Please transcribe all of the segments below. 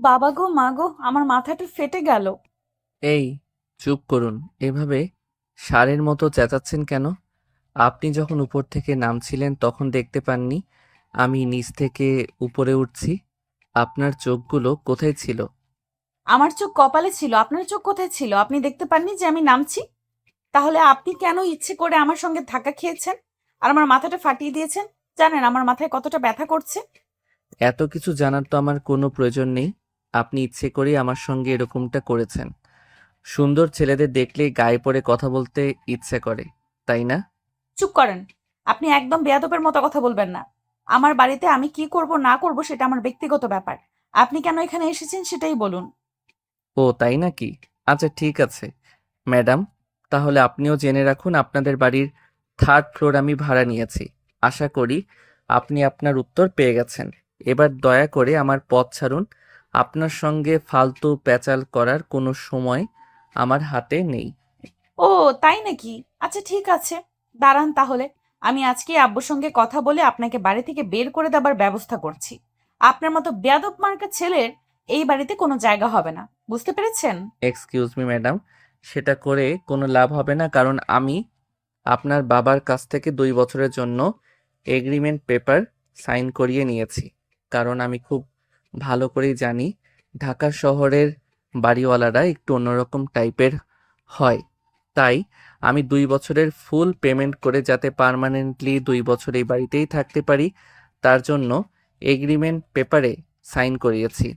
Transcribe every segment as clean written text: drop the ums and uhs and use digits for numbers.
বাবা গো মা গো, আমার মাথাটা ফেটে গেল। এই, চুপ করুন। এভাবে ষাঁড়ের মতো চেঁচাচ্ছেন কেন? আপনি যখন উপর থেকে নামছিলেন তখন দেখতে পাননি আমি নিচ থেকে উপরে উঠছি? আপনার চোখগুলো কোথায় ছিল? আমার চোখ কপালে ছিল, আপনার চোখ কোথায় ছিল? আপনি দেখতে পাননি যে আমি নামছি? তাহলে আপনি কেন ইচ্ছে করে আমার সঙ্গে ধাক্কা খেয়েছেন আর আমার মাথাটা ফাটিয়ে দিয়েছেন? জানেন আমার মাথায় কতটা ব্যথা করছে? এত কিছু জানার তো আমার কোনো প্রয়োজন নেই। আপনি ইচ্ছে করেই আমার সঙ্গে এরকমটা করেছেন। সুন্দর ছেলেদের দেখলেই গায়ে পড়ে কথা বলতে ইচ্ছে করে, তাই না? চুপ করেন। আপনি একদম বেয়াদবের মতো কথা বলবেন না। আমার বাড়িতে আমি কি করব না করব সেটা আমার ব্যক্তিগত ব্যাপার। আপনি কেন এখানে এসেছেন সেটাই বলুন। ও তাই নাকি? আচ্ছা ঠিক আছে ম্যাডাম, তাহলে আপনিও জেনে রাখুন আপনাদের বাড়ির থার্ড ফ্লোর আমি ভাড়া নিয়েছি। আশা করি আপনি আপনার উত্তর পেয়ে গেছেন। এবার দয়া করে আমার পথ ছাড়ুন। আপনার সঙ্গে ফালতু প্যাচাল করার কোনো সময় আমার হাতে নেই। ও, তাই নাকি? আচ্ছা ঠিক আছে, দাঁড়ান তাহলে। আমি আজকে আব্বুর সঙ্গে কথা বলে আপনাকে বাড়ি থেকে বের করে দেবার ব্যবস্থা করছি। আপনার মতো বেয়াদব মার্কা ছেলের এই বাড়িতে কোনো জায়গা হবে না, বুঝতে পেরেছেন? এক্সকিউজ মি ম্যাডাম, সেটা করে কোনো লাভ হবে না, কারণ আমি আপনার বাবার কাছ থেকে 2 বছরের জন্য এগ্রিমেন্ট পেপার সাইন করিয়ে নিয়েছি। কারণ আমি খুব ভালো করেই জানি ঢাকা শহরের বাড়িওয়ালারা একটু অন্যরকম টাইপের হয়। তাই আমি 2 বছরের ফুল পেমেন্ট করে যাতে পার্মানেন্টলি 2 বছর এই বাড়িতেই থাকতে পারি, তার জন্য এগ্রিমেন্ট পেপারে সাইন করিয়েছি।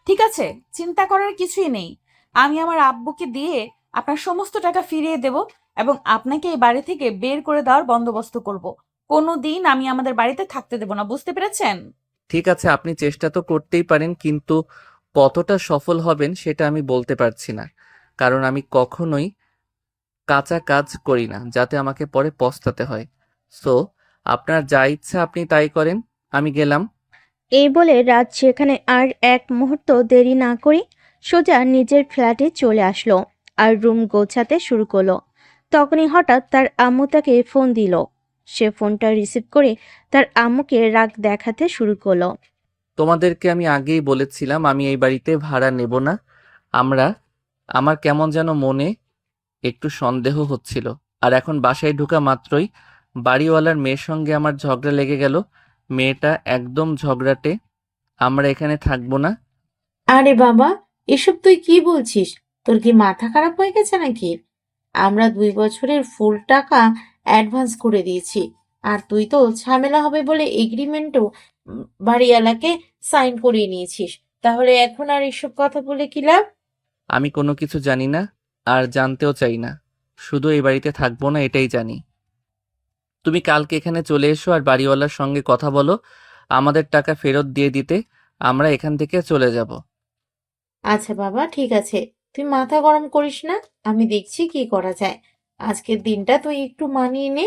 ঠিক আছে, চিন্তা করার কিছুই নেই। আমি আমার আব্বুকে দিয়ে আপনার সমস্ত টাকা ফিরিয়ে দেব এবং আপনাকে এই বাড়ি থেকে বের করে দেওয়ার বন্দোবস্ত করব। কোনো দিন আমি আমাদের বাড়িতে থাকতে দেব না, বুঝতে পেরেছেন? ঠিক আছে, আপনি চেষ্টা তো করতেই পারেন, কিন্তু কতটা সফল হবেন সেটা আমি বলতে পারছি না। কারণ আমি কখনোই কাঁচা কাজ করি না যাতে আমাকে পরে পস্তাতে হয়। সো আপনার যা ইচ্ছা আপনি তাই করেন। আমি গেলাম। এই বলে রাজ সেখানে আর এক মুহূর্ত দেরি না করে সোজা নিজের ফ্ল্যাটে চলে আসলো আর রুম গোছাতে শুরু করলো। তখনই হঠাৎ তার আম্মু তাকে ফোন দিল। সে ফোনটা রিসিভ করে তার আম্মুকে রাগ দেখাতে শুরু করলো। তোমাদেরকে আমি আগেই বলেছিলাম আমি এই বাড়িতে ভাড়া নেব না। আমরা আমার কেমন যেন মনে একটু সন্দেহ হচ্ছিল। আর এখন বাসায় ঢোকা মাত্রই বাড়িওয়ালার মেয়ের সঙ্গে আমার ঝগড়া লেগে গেল। মেয়েটা একদম ঝগড়াটে। আমরা এখানে থাকবো না। আরে বাবা, এসব তুই কি বলছিস? তোর কি মাথা খারাপ হয়ে গেছে নাকি? আমরা 2 বছরের ফুল টাকা অ্যাডভান্স করে দিয়েছি। আর তুই তো ঝামেলা হবে বলে এগ্রিমেন্টও বাড়িওয়ালাকে সাইন করিয়ে নিয়েছিস। তাহলে এখন আর এসব কথা বলে কি লাভ? আমি কোনো কিছু জানি না, আর জানতেও চাই না। শুধু এই বাড়িতে থাকবো না এটাই জানি। তুমি কালকে এখানে চলে এসো আর বাড়িওয়ালার সঙ্গে কথা বলো আমাদের টাকা ফেরত দিয়ে দিতে। আমরা এখান থেকে চলে যাব। আচ্ছা বাবা, ঠিক আছে। তুই মাথা গরম করিস না। আমি দেখছি কি করা যায়। আজকের দিনটা তুই একটু মানিয়ে নে।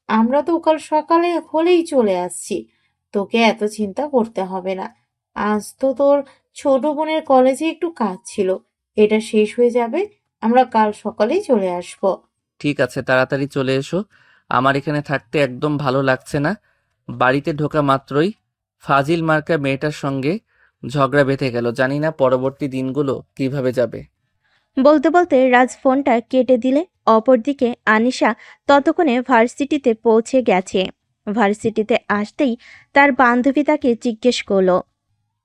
আমরা তো কাল সকালে হলেই চলে আসছি। তোকে এত চিন্তা করতে হবে না। আজ তো তোর ছোট বোনের কলেজে একটু কাজ ছিল। এটা শেষ হয়ে যাবে। আমরা কাল সকালেই চলে আসবো। ঠিক আছে, তাড়াতাড়ি চলে এসো। আমার এখানে থাকতে একদম ভালো লাগছে না। বাড়িতে ঢোকা মাত্রই ফাজিল মার্কা মেয়েটার সঙ্গে ঝগড়া বেঁধে গেল। জানি না পরবর্তী দিনগুলো কিভাবে যাবে। বলতে বলতে রাজ ফোনটা কেটে দিলে অপরদিকে আনিশা ততক্ষণে ভার্সিটিতে পৌঁছে গেছে। ভার্সিটিতে আসতেই তার বান্ধবী তাকে জিজ্ঞেস করলো।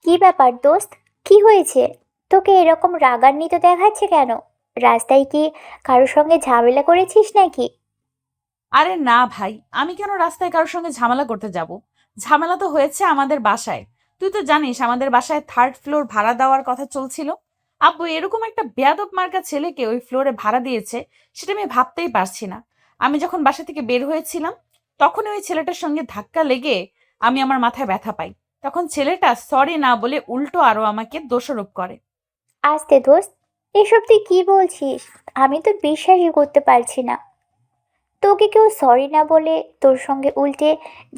কি ব্যাপার দোস্ত? কি হয়েছে? তোকে এরকম রাগান্বিত দেখাচ্ছে কেন? রাস্তায় কি কারোর সঙ্গে ঝামেলা করেছিস নাকি? আরে না ভাই, আমি কেন রাস্তায় কারোর সঙ্গে ঝামেলা করতে যাব? ঝামেলা তো হয়েছে আমাদের বাসায়। তুই তো জানিস আমাদের বাসায় থার্ড ফ্লোর ভাড়া দেওয়ার কথা চলছিল। আব্বু এরকম একটা বেয়াদব মার্কা ছেলেকে ওই ফ্লোরে ভাড়া দিয়েছে, সেটা আমি ভাবতেই পারছি না। আমি যখন বাসা থেকে বের হয়েছিলাম তখনই ওই ছেলেটার সঙ্গে ধাক্কা লেগে আমি আমার মাথায় ব্যথা পাই। তখন ছেলেটা সরি না বলে উল্টো আরো আমাকে দোষারোপ করে। আস্তে দোস্ত, এসব তুই কি বলছিস? আমি তো বিশ্বাসই করতে পারছি না। তোকে কেউ সরি না বলে তোর সঙ্গে উল্টে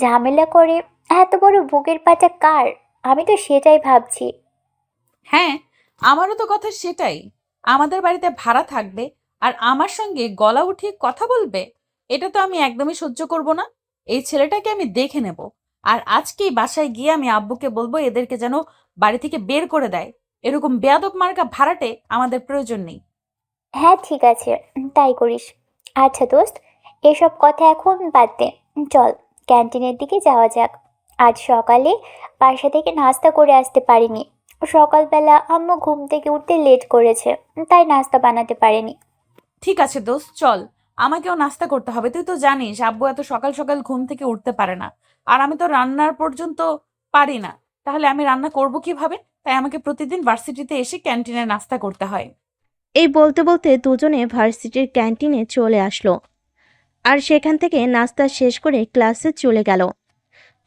ঝামেলা করে? এত বড় বুকের পাটা কার? আমি তো সেটাই ভাবছি। হ্যাঁ, আমারও তো কথা সেটাই। আমাদের বাড়িতে ভাড়া থাকবে আর আমার সঙ্গে গলা উঠিয়ে কথা বলবে? এটা তো আমি একদমই সহ্য করব না। এই ছেলেটাকে আমি দেখে নেব। আর আজকেই বাসায় গিয়ে আমি আব্বুকে বলবো এদেরকে যেন বাড়ি থেকে বের করে দেয়। এরকম বেয়াদব মার্কা ভাড়াটে আমাদের প্রয়োজন নেই। হ্যাঁ ঠিক আছে, তাই করিস। আচ্ছা দোস্ত, এসব কথা এখন বাদ দে। চল ক্যান্টিনের দিকে যাওয়া যাক। আজ সকালে বাসা থেকে নাস্তা করে আসতে পারিনি। সকালবেলা আম্মু ঘুম থেকে উঠতে লেট করেছে, তাই নাস্তা বানাতে পারেনি। ঠিক আছে দোস্ত, চল। আমাকেও নাস্তা করতে হবে। তুই তো জানিস আব্বু এত সকাল সকাল ঘুম থেকে উঠতে পারে না। আর আমি তো রান্নার পর্যন্ত পারি না। তাহলে আমি রান্না করব কিভাবে? তাই আমাকে প্রতিদিন ভার্সিটিতে এসে ক্যান্টিনে নাস্তা করতে হয়। এই বলতে বলতে দুজনে ভার্সিটির ক্যান্টিনে চলে আসলো আর সেখান থেকে নাস্তা শেষ করে ক্লাসে চলে গেল।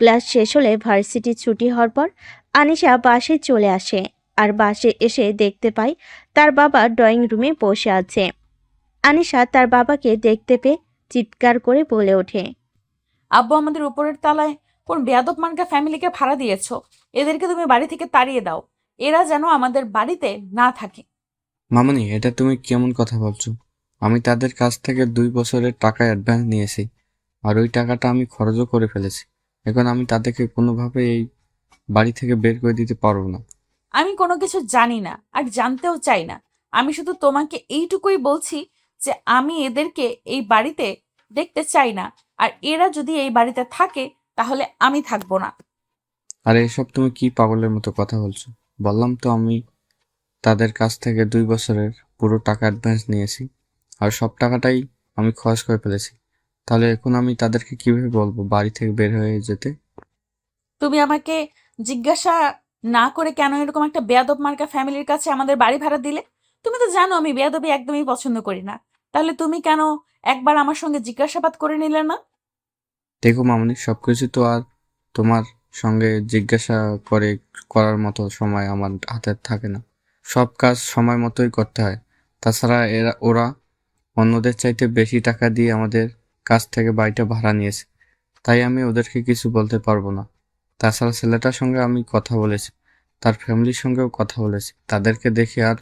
ক্লাস শেষ হলে ভার্সিটি ছুটি হওয়ার পর আনিশা বাসে চলে আসে আর বাসে এসে দেখতে পায় তার বাবা ড্রয়িং রুমে বসে আছে। আনিশা তার বাবাকে দেখতে পেয়ে চিৎকার করে বলে ওঠে, আব্বু, আমাদের উপরের তলায় কোন বেয়াদব মার্কা ফ্যামিলিকে ভাড়া দিয়েছো। এদেরকে তুমি বাড়ি থেকে তাড়িয়ে দাও। এরা যেন আমাদের বাড়িতে না থাকে। মামুনি, এটা তুমি কেমন কথা বলছো? আমি তাদের কাছ থেকে 2 বছরের টাকা অ্যাডভান্স নিয়েছি, আর ওই টাকাটা আমি খরচও করে ফেলেছি। এখন আমি তাদেরকে কোনোভাবে এই বাড়ি থেকে বের করে দিতে পারবো না। আমি কোনো কিছু জানি না আর জানতেও চাই না। আমি শুধু তোমাকে এইটুকুই বলছি যে আমি এদেরকে এই বাড়িতে দেখতে চাই না। আর এরা যদি এই বাড়িতে থাকে তাহলে আমি থাকবো না। আর এসব তুমি কি পাগলের মতো কথা বলছো? বললাম তো আমি তাদের কাছ থেকে 2 বছরের পুরো টাকা অ্যাডভান্স নিয়েছি, আর সব টাকাটাই আমি খরচ করে ফেলেছি। তাহলে এখন আমি তাদেরকে কিভাবে বলবো বাড়ি থেকে বের হয়ে যেতে? তুমি আমাকে জিজ্ঞাসা না করে কেন এরকম একটা বেয়াদব মার্কা ফ্যামিলির কাছে আমাদের বাড়ি ভাড়া দিলে? তুমি তো জানো আমি বেয়াদবি একদমই পছন্দ করি না। তাহলে তুমি কেন একবার আমার সঙ্গে জিজ্ঞাসাবাদ করে নিলে না? দেখো মামুনি, সবকিছু তো আর তোমার সঙ্গে জিজ্ঞাসা করে করার মতো সময় আমার হাতে থাকে না। সব কাজ সময় মতোই করতে হয়। তাছাড়া ওরা অন্যদের চাইতে বেশি টাকা দিয়ে আমাদের কাছ থেকে বাড়িটা ভাড়া নিয়েছে, তাই আমি ওদেরকে কিছু বলতে পারবো না। তাছাড়া ছেলেটার সঙ্গে আমি কথা বলেছি, তার ফ্যামিলির সঙ্গেও কথা বলেছি। তাদেরকে দেখে আর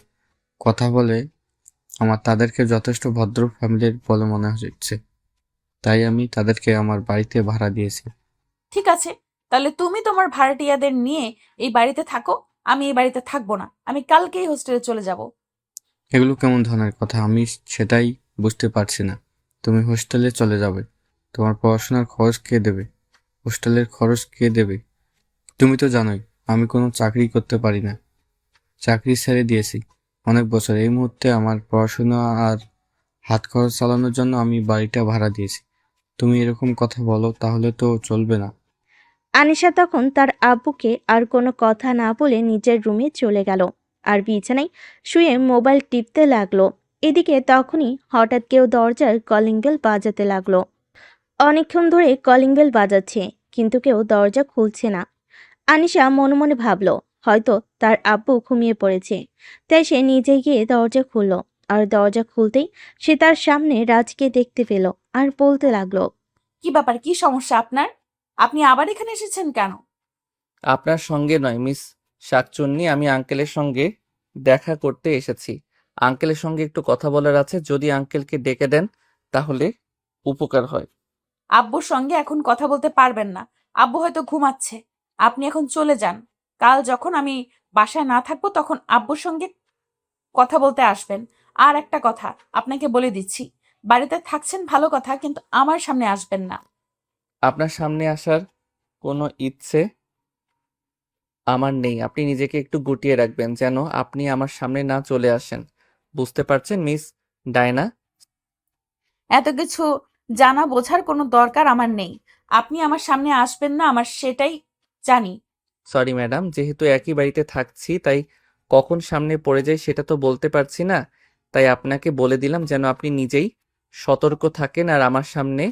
কথা বলে আমার তাদেরকে যথেষ্ট ভদ্র ফ্যামিলির বলে মনে হচ্ছে, তাই আমি তাদেরকে আমার বাড়িতে ভাড়া দিয়েছি। ঠিক আছে, তাহলে তুমি তোমার ভাড়াটিয়াদের নিয়ে এই বাড়িতে থাকো। আমি এই বাড়িতে থাকবো না। আমি কালকেই হোস্টেলে চলে যাব। এগুলো কেমন ধরনের কথা? আমি সেটাই বুঝতে পারছি না। তুমি হোস্টেলে চলে যাবে? তোমার পড়াশোনার খরচ কে দেবে? হোস্টেলের খরচ কে দেবে? তুমি তো জানোই আমি কোনো চাকরি করতে পারি না। চাকরি ছেড়ে দিয়েছি অনেক বছর। এই মুহূর্তে আমার পড়াশোনা আর হাত খরচ চালানোর জন্য আমি বাড়িটা ভাড়া দিয়েছি। তুমি এরকম কথা বলো তাহলে তো চলবে না। আনিশা তখন তার আব্বুকে আর কোনো কথা না বলে নিজের রুমে চলে গেল আর বিছানায় শুয়ে মোবাইল টিপতে লাগলো। এদিকে তখনই হঠাৎ কেউ দরজার কলিং বেল বাজাতে লাগলো। অনেকক্ষণ ধরে কলিং বেল বাজাচ্ছে কিন্তু কেউ দরজা খুলছে না। আনিশা মনে মনে ভাবলো হয়তো তার আব্বু ঘুমিয়ে পড়েছে, তাই সে নিজে গিয়ে দরজা খুলল। আর দরজা খুলতেই সে তার সামনে রাজকে দেখতে পেল আর বলতে লাগলো, কি ব্যাপার? কি সমস্যা আপনার? আপনি আবার এখানে এসেছেন কেন? আপনার সঙ্গে নয় মিস শাকচুন্নি, আমি আঙ্কেলের সঙ্গে দেখা করতে এসেছি। আঙ্কেলের সঙ্গে একটু কথা বলার আছে, যদি আঙ্কেলকে ডেকে দেন তাহলে উপকার হয়। আব্বুর সঙ্গে এখন কথা বলতে পারবেন না। আব্বু হয়তো ঘুমাচ্ছে। আপনি এখন চলে যান। কাল যখন আমি বাসায় না থাকবো তখন আব্বুর সঙ্গে কথা বলতে আসবেন। আর একটা কথা আপনাকে বলে দিচ্ছি, বাড়িতে থাকছেন ভালো কথা, কিন্তু আমার সামনে আসবেন না। আপনার সামনে আসার কোনো ইচ্ছে আমার নেই। আপনি নিজেকে একটু গুটিয়ে রাখবেন যেন আপনি আমার সামনে না চলে আসেন। বুঝতে পারছেন মিস ডায়না? এত কিছু জানা বোঝার কোনো দরকার আমার নেই। আপনি আমার সামনে আসবেন না, আমার সেটাই জানি। সরি ম্যাডাম, যেহেতু একই বাড়িতে থাকছি তাই কখন সামনে পড়ে যাই সেটা তো বলতে পারছি না। তাই আপনাকে বলে দিলাম যেন আপনি নিজেই সতর্ক থাকেন আর আমার সামনে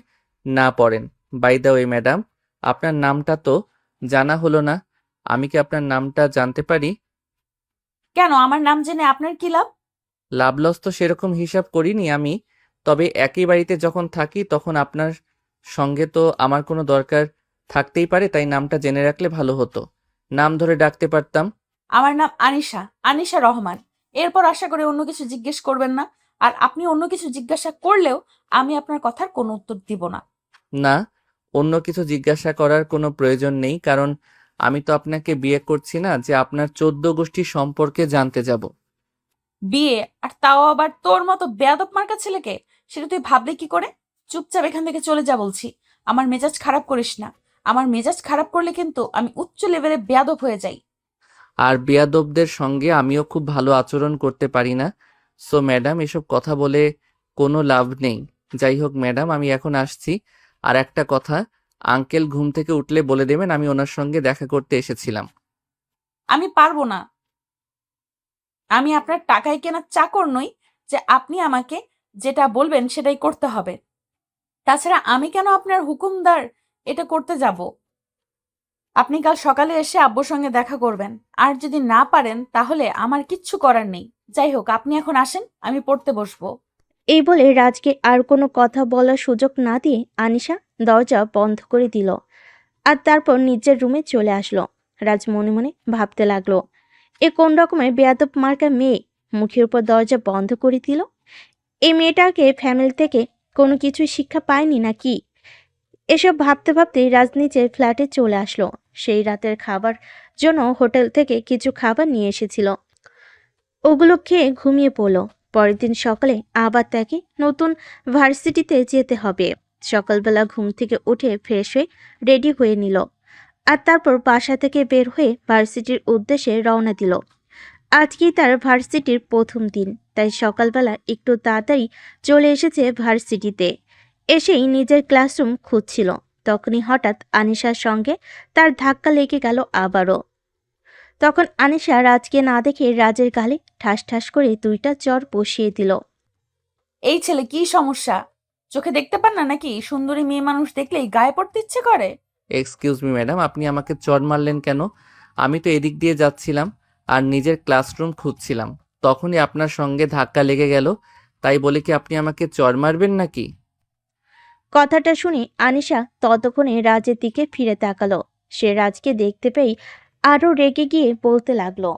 না পড়েন। বাই দ্য ওয়ে ম্যাডাম, আপনার নামটা তো জানা হলো না। আমি কি আপনার নামটা জানতে পারি? কেন? আমার নাম জেনে আপনার কি লাভ? লাভ লস তো সেরকম হিসাব করিনি আমি। তবে একই বাড়িতে যখন থাকি তখন আপনার সঙ্গে তো আমার কোনো দরকার থাকতেই পারে, তাই নামটা জেনে রাখলে ভালো হতো। নাম ধরে ডাকতে পারতাম। আমার নাম আনিশা, আনিশা রহমান। এরপর আশা করি অন্য কিছু জিজ্ঞেস করবেন না। আর আপনি অন্য কিছু জিজ্ঞাসা করলেও আমি আপনার কথার কোনো উত্তর দিব না। না, অন্য কিছু জিজ্ঞাসা করার কোনো প্রয়োজন নেই, কারণ আমি তো আপনাকে বিয়ে করছি না যে আপনার 14 গোষ্ঠী সম্পর্কে জানতে যাব। বিয়ে, আর তাও আবার তোর মতো বেয়াদব মার্কা ছেলেকে? সেটা তুই ভাবলি কি করে? চুপচাপ এখান থেকে চলে যা বলছি। আমার মেজাজ খারাপ করিস না। আমার মেজাজ খারাপ করলে কিন্তু আমি উচ্চ লেভেলে বেয়াদব হয়ে যাই। আর বেয়াদবদের সঙ্গে আমিও খুব ভালো আচরণ করতে পারি না। সো ম্যাডাম, এসব কথা বলে কোনো লাভ নেই। যাই হোক ম্যাডাম, আমি এখন আসছি। আর একটা কথা, আঙ্কেল ঘুম থেকে উঠলে বলে দেবেন আমি ওনার সঙ্গে দেখা করতে এসেছিলাম। আমি পারবো না। আমি আপনার টাকায় কেনা চাকর নই যে আপনি আমাকে যেটা বলবেন সেটাই করতে হবে। তাছাড়া আমি কেন আপনার হুকুমদার এটা করতে যাব? আপনি কাল সকালে এসে আব্বুর সঙ্গে দেখা করবেন। আর যদি না পারেন তাহলে আমার কিচ্ছু করার নেই। যাই হোক, আপনি এখন আসেন, আমি পড়তে বসবো। এই বলে রাজকে আর কোনো কথা বলার সুযোগ না দিয়ে আনিশা দরজা বন্ধ করে দিল আর তারপর নিজের রুমে চলে আসলো। রাজ মনে মনে ভাবতে লাগলো, এ কোন রকমের বেয়াদব মার্কা মেয়ে মুখের উপর দরজা বন্ধ করে দিল। এই মেয়েটাকে ফ্যামিলি থেকে কোনো কিছু শিক্ষা পায়নি নাকি? এসব ভাবতে ভাবতেই রাজ নিজের ফ্ল্যাটে চলে আসলো। সেই রাতের খাবার জন্য হোটেল থেকে কিছু খাবার নিয়ে এসেছিল, ওগুলো খেয়ে ঘুমিয়ে পড়লো। পরের দিন সকালে আবার তাকে নতুন ভার্সিটিতে যেতে হবে। সকালবেলা ঘুম থেকে উঠে ফ্রেশ হয়ে রেডি হয়ে নিল আর তারপর বাসা থেকে বের হয়ে ভার্সিটির উদ্দেশ্যে রওনা দিল। আজকেই তার ভার্সিটির প্রথম দিন, তাই সকালবেলা একটু তাড়াতাড়ি চলে এসেছে ভার্সিটিতে। এসেই নিজের ক্লাসরুম খুঁজছিল, তখনই হঠাৎ আনিশার সঙ্গে তার ধাক্কা লেগে গেল আবারও। তখন আনিশা রাজকে না দেখে রাজের গালে ঠাস ঠাস করে 2টা চড় বসিয়ে দিল। এই ছেলে, কি সমস্যা? চোখে দেখতে পান না নাকি? সুন্দরী মেয়ে মানুষ দেখলেই গায়ে পড়তে ইচ্ছে করে। এক্সকিউজ মি ম্যাডাম, আপনি আমাকে চড় মারলেন কেন? আমি তো এদিক দিয়ে যাচ্ছিলাম আর নিজের ক্লাসরুম খুঁজছিলাম, তখনই আপনার সঙ্গে ধাক্কা লেগে গেল। তাই বলে কি আপনি আমাকে চড় মারবেন নাকি? কথাটা শুনে আনিশা ততক্ষণে রাজের দিকে ফিরে তাকালো। সে রাজকে দেখতে পেয়ে আরো রেগে গিয়ে বলতে লাগলো,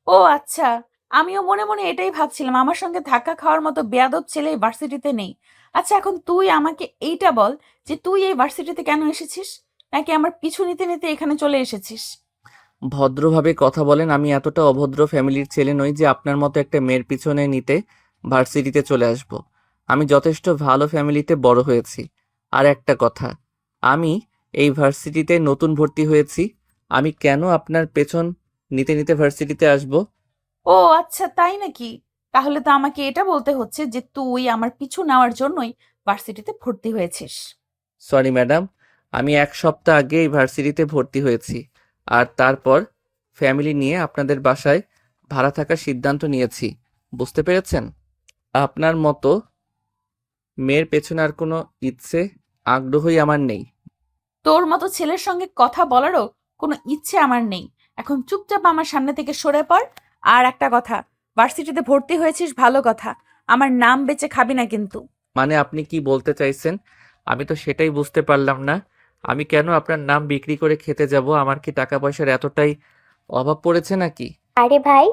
ও আচ্ছা, আমিও মনে মনে এটাই ভাবছিলাম, আমার সঙ্গে ধাক্কা খাওয়ার মতো বেয়াদব ছেলে এই ভার্সিটিতে নেই। আচ্ছা, এখন তুই আমাকে এইটা বল যে তুই এই ভার্সিটিতে কেন এসেছিস? নাকি আমার পিছু নিতে নিতে এখানে চলে এসেছিস? ভদ্রভাবে কথা বলেন। আমি এতটা অভদ্র ফ্যামিলির ছেলে নই যে আপনার মতো একটা মেয়ের পিছনে নিতে ভার্সিটিতে চলে আসব। আমি যথেষ্ট ভালো ফ্যামিলিতে বড় হয়েছি। আর একটা কথা, আমি এই ভার্সিটিতে নতুন ভর্তি হয়েছি। আমি কেন আপনার পেছন নিতে নিতে ভার্সিটিতে আসব? ও আচ্ছা, তাই নাকি? তাহলে তো আমাকে এটা বলতে হচ্ছে যে তুই আমার পিছু নেওয়ার জন্যই ভার্সিটিতে ভর্তি হয়েছিস। সরি ম্যাডাম, আমি 1 সপ্তাহ আগে এই ভার্সিটিতে ভর্তি হয়েছি। আর তারপর ফ্যামিলি নিয়ে আপনাদের বাসায় ভাড়া থাকার সিদ্ধান্ত নিয়েছি। বুঝতে পেরেছেন? আপনার মতো মেয়ের পেছনে আর কোনো ইচ্ছে আগ্রহই আমার নেই। তোর মতো ছেলের সঙ্গে কথা বলারও কোনো ইচ্ছে আমার নেই। এখন চুপচাপ আমার সামনে থেকে সরে পড়। আর একটা কথা, ভার্সিটিতে ভর্তি হয়েছিস ভালো কথা, আমার নাম বেচে খাবি না কিন্তু। মানে আপনি কি বলতে চাইছেন? আমি তো সেটাই বুঝতে পারলাম না। আমি কেন আপনার নাম বিক্রি করে খেতে যাব? আমার কি টাকা পয়সার এতটাই অভাব পড়েছে নাকি? আরে ভাই,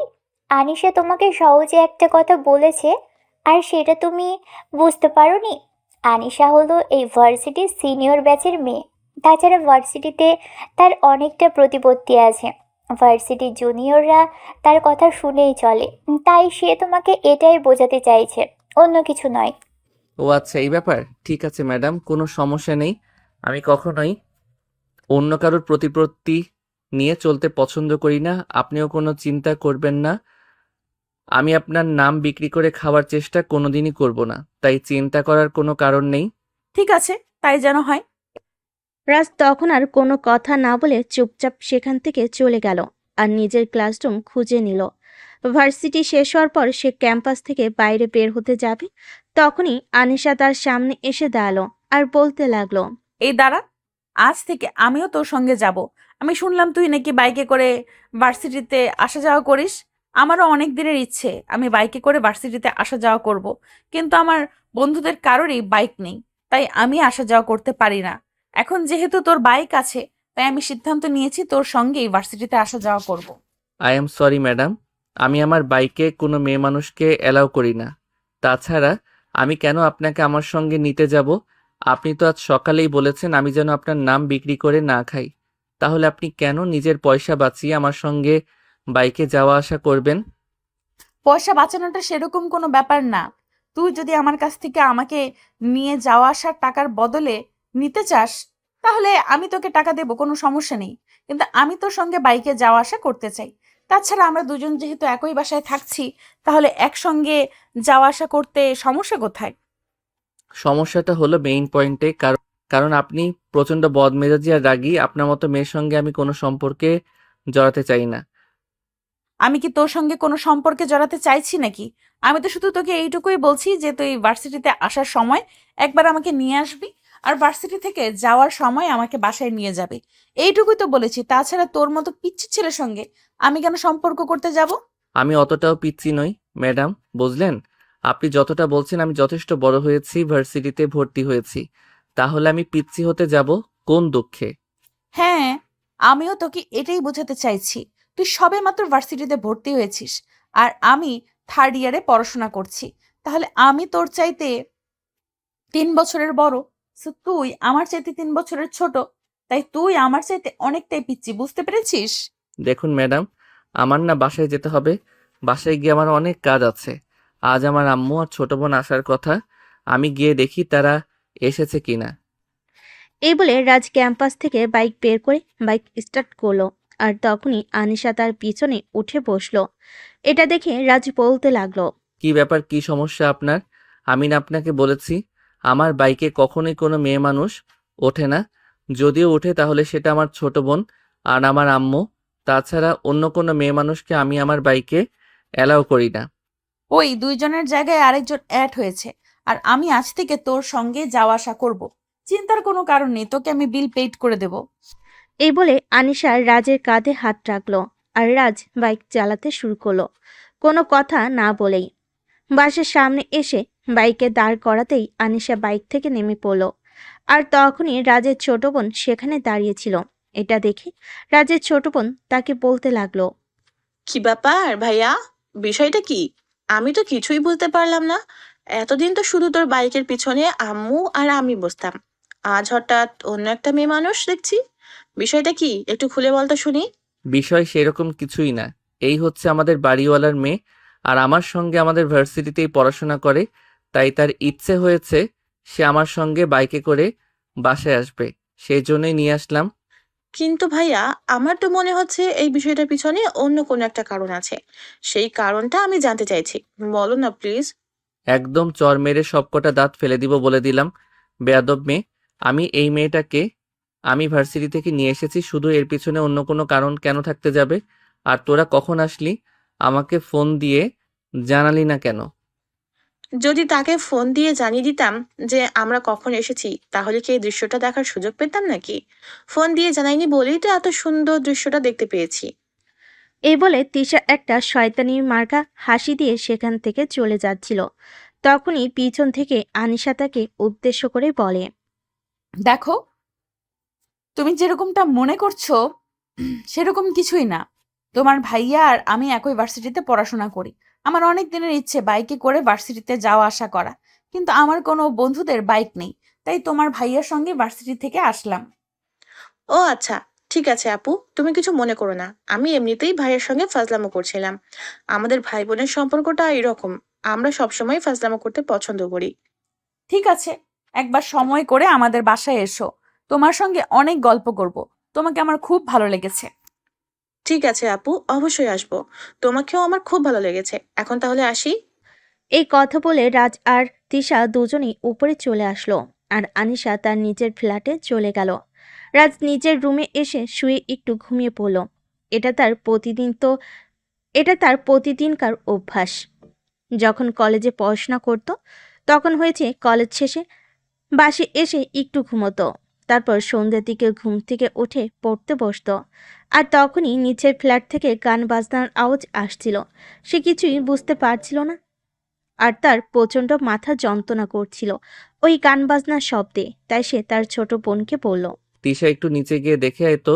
আনিশা তোমাকে সহজে একটা কথা বলেছে আর সেটা তুমি বুঝতে পারোনি? আনিশা হলো এই ভার্সিটির সিনিয়র ব্যাচের মেয়ে। তাছাড়া ভার্সিটিতে তার অনেকটা প্রতিপত্তি আছে। ভার্সিটির জুনিয়ররা তার কথা শুনেই চলে। তাই সে তোমাকে এটাই বোঝাতে চাইছে, অন্য কিছু নয়। ও আচ্ছা, এই ব্যাপার। ঠিক আছে ম্যাডাম, কোনো সমস্যা নেই। আমি কখনোই অন্য কারোর প্রতিপত্তি নিয়ে চলতে পছন্দ করি না। আপনিও কোনো চিন্তা করবেন না। আমি আপনার নাম বিক্রি করে খাওয়ার চেষ্টা কোনোদিনই করব না, তাই চিন্তা করার কোনো কারণ নেই। ঠিক আছে, তাই যেন হয়। রাজ তখন আর কোনো কথা না বলে চুপচাপ সেখান থেকে চলে গেল আর নিজের ক্লাসরুম খুঁজে নিল। ভার্সিটি শেষ হওয়ার পর সে ক্যাম্পাস থেকে বাইরে বের হতে যাবে, তখনই আনিশা তার সামনে এসে দাঁড়ালো আর বলতে লাগলো, এই দাঁড়া, আজ থেকে আমিও তোর সঙ্গে যাব। আমি শুনলাম তুই নাকি বাইকে করে ভার্সিটিতে আসা যাওয়া করিস। আমারও অনেক দিনের ইচ্ছে আমি বাইকে করে ভার্সিটিতে আসা যাওয়া করব, কিন্তু আমার বন্ধুদের কারোরই বাইক নেই, তাই আমি আসা যাওয়া করতে পারি না। এখন যেহেতু তোর বাইক আছে, তাই আমি সিদ্ধান্ত নিয়েছি তোর সঙ্গেই ভার্সিটিতে আসা যাওয়া করব। আই এম সরি ম্যাডাম, আমি আমার বাইকে কোনো মেয়ে মানুষকে অ্যালাউ করি না। তাছাড়া আমি কেন আপনাকে আমার সঙ্গে নিতে যাব? আপনি তো আজ সকালেই বলেছেন আমি যেন আপনার নাম বিক্রি করে না খাই। তাহলে আপনি কেন নিজের পয়সা বাঁচিয়ে আমার সঙ্গে বাইকে যাওয়া আসা করবেন? পয়সা বাঁচানোটা সেরকম কোনো ব্যাপার না। তুই যদি আমার কাছ থেকে আমাকে নিয়ে যাওয়া আসার টাকার বদলে নিতে চাস, তাহলে আমি তোকে টাকা দেবো, কোনো সমস্যা নেই। কিন্তু আমি তোর সঙ্গে বাইকে যাওয়া আসা করতে চাই। তাছাড়া আমরা দুজন যেহেতু একই বাসায় থাকছি, তাহলে একসঙ্গে যাওয়া আসা করতে সমস্যা কোথায়? সমস্যাটা হলো মেইন পয়েন্টে, কারণ কারণ আপনি প্রচণ্ড বদমেজাজি আর রাগী। আপনার মতো মেয়ের সঙ্গে আমি কোনো সম্পর্কে জড়াতে চাই না। আমি কি তোর সঙ্গে কোনো সম্পর্কে জড়াতে চাইছি নাকি? আমি তো শুধু তোকে এইটুকুই বলছি যে তুই ভার্সিটিতে আসার সময় একবার আমাকে নিয়ে আসবি, আর ভার্সিটি থেকে যাওয়ার সময় আমাকে বাসায় নিয়ে যাবে। এইটুকুই তো বলেছি। তাছাড়া তোর মতো পিচ্ছি ছেলের সঙ্গে আমি কেন সম্পর্ক করতে যাব? আমি অতটাও পিচ্ছি নই, ম্যাডাম, বুঝলেন? আপনি যতটা বলছেন আমি যথেষ্ট বড় হয়েছি, ভার্সিটিতে ভর্তি হয়েছি। তাহলে আমি পিচ্ছি হতে যাব কোন দুঃখে? হ্যাঁ, আমিও তোকে এটাই বোঝাতে চাইছি। তুই সবেমাত্র ভার্সিটিতে ভর্তি হয়েছিস, আর আমি থার্ড ইয়ারে পড়াশোনা করছি। তাহলে আমি তোর চাইতে 3 বছরের বড়। সো তুই আমার চাইতে 3 বছরের ছোট। তাই তুই আমার চাইতে অনেকটাই পিচ্ছি, বুঝতে পেরেছিস? দেখুন ম্যাডাম, আমার না বাসায় যেতে হবে। বাসায় গিয়ে আমার অনেক কাজ আছে। আজ আমার আম্মু আর ছোট বোন আসার কথা। আমি গিয়ে দেখি তারা এসেছে কিনা। এই বলে রাজ ক্যাম্পাস থেকে বাইক বের করে বাইক স্টার্ট করলো। আর তখনই আনিশা তার পিছনে উঠে বসলো। এটা দেখে রাজ বলতে লাগলো, কি ব্যাপার, কি সমস্যা আপনার? আমি না আপনাকে বলেছি আমার বাইকে কখনোই কোনো মেয়ে মানুষ ওঠে না। যদিও ওঠে তাহলে সেটা আমার ছোট বোন আর আমার আম্মু। তাছাড়া অন্য কোনো মেয়ে মানুষকে আমি আমার বাইকে অ্যালাউ করি না। ওই দুইজনের জায়গায় আরেকজন অ্যাড হয়েছে, আর আমি আজ থেকে তোর সঙ্গে যাওয়া আসা করব। চিন্তার কোনো কারণ নেই, তোকে আমি বিল পেইড করে দেব। এই বলে আনিশা রাজের কাঁধে হাত রাখলো। আর রাজ বাইক চালাতে শুরু করলো, কোনো কথা না বলেই। বাসের সামনে এসে বাইকে দাঁড় করাতেই আনিশা বাইক থেকে নেমে পড়লো। আর তখনই রাজের ছোট বোন সেখানে দাঁড়িয়েছিল। এটা দেখে রাজের ছোট বোন তাকে বলতে লাগলো, কি ব্যাপার ভাইয়া? বিষয়টা কি? আমি তো কিছুই বুঝতে পারলাম না। এতদিন তো শুধু তোর বাইকের পিছনে আম্মু আর আমি বসতাম, আজ হঠাৎ অন্য একটা মেয়ে মানুষ দেখছি। বিষয়টা কি, একটু খুলে বলতো শুনি। বিষয় সেরকম কিছুই না। এই হচ্ছে আমাদের বাড়িওয়ালার মেয়ে, আর আমার সঙ্গে আমাদের ভার্সিটিতেই পড়াশোনা করে। তাই তার ইচ্ছে হয়েছে সে আমার সঙ্গে বাইকে করে বাসায় আসবে। সেই জন্যই নিয়ে আসলাম। কিন্তু ভাইয়া, আমার তো মনে হচ্ছে এই বিষয়টার পিছনে অন্য কোনো একটা কারণ আছে। সেই কারণটা আমি জানতে চাইছি, বলো না প্লিজ। একদম চর মেরে সবকটা দাঁত ফেলে দিব বলে দিলাম, বেয়াদব মেয়ে। এই মেয়েটাকে আমি ভার্সিটি থেকে নিয়ে এসেছি, শুধু এর পিছনে অন্য কোনো কারণ কেন থাকতে যাবে? আর তোরা কখন আসলি? আমাকে ফোন দিয়ে জানালি না কেন? যদি তাকে ফোন দিয়ে জানিয়ে দিতাম যে আমরা কখন এসেছি, তাহলে কি এই দৃশ্যটা দেখার সুযোগ পেতাম নাকি? ফোন দিয়ে জানাইনি বলেই তো এত সুন্দর দৃশ্যটা দেখতে পেয়েছি। এই বলে তিশা একটা শয়তানি মার্কা হাসি দিয়ে সেখান থেকে চলে যাচ্ছিল। তখনই পিছন থেকে আনিশা তাকে উদ্দেশ্য করে বলে, দেখো, তুমি যেরকমটা মনে করছো সেরকম কিছুই না। তোমার ভাইয়া আর আমি একই ভার্সিটিতে পড়াশোনা করি। আমার অনেক দিনের ইচ্ছে বাইকে করে ভার্সিটিতে যাওয়া আসা করা, কিন্তু আমার কোনো বন্ধুদের বাইক নেই। তাই তোমার ভাইয়ার সঙ্গে ভার্সিটি থেকে আসলাম। ও আচ্ছা, ঠিক আছে আপু, তুমি কিছু মনে করো না। আমি এমনিতেই ভাইয়ের সঙ্গে ফাজলামো করছিলাম। আমাদের ভাই বোনের সম্পর্কটা এরকম, আমরা সবসময় ফাজলামো করতে পছন্দ করি। ঠিক আছে, একবার সময় করে আমাদের বাসায় এসো। তোমার সঙ্গে অনেক গল্প করব। তোমাকে আমার খুব ভালো লেগেছে। ঠিক আছে আপু, অবশ্যই আসবো। তোমাকেও আমার খুব ভালো লেগেছে। এখন তাহলে আসি। এই কথা বলে রাজ আর তিশা দুজনেই উপরে চলে আসলো। আর আনিশা তার নিজের ফ্ল্যাটে চলে গেল। রাজ নিজের রুমে এসে শুয়ে একটু ঘুমিয়ে পড়ল। এটা তার প্রতিদিন তো এটা তার প্রতিদিনকার অভ্যাস। যখন কলেজে পড়াশোনা করত, তখন হয়েছে কলেজ শেষে বাসে এসে একটু ঘুমোতো। তারপর সন্ধ্যের দিকে ঘুম থেকে উঠে পড়তে বসতো। আর তখনই নিচের ফ্ল্যাট থেকে গান বাজনার আওয়াজ আসছিল। সে কিছুই বুঝতে পারছিল না। আর তার প্রচণ্ড মাথা যন্ত্রণা করছিল ওই গান বাজনার শব্দে। তাই সে তার ছোট বোনকে বলল, তিশা, একটু নিচে গিয়ে দেখে আয় তো,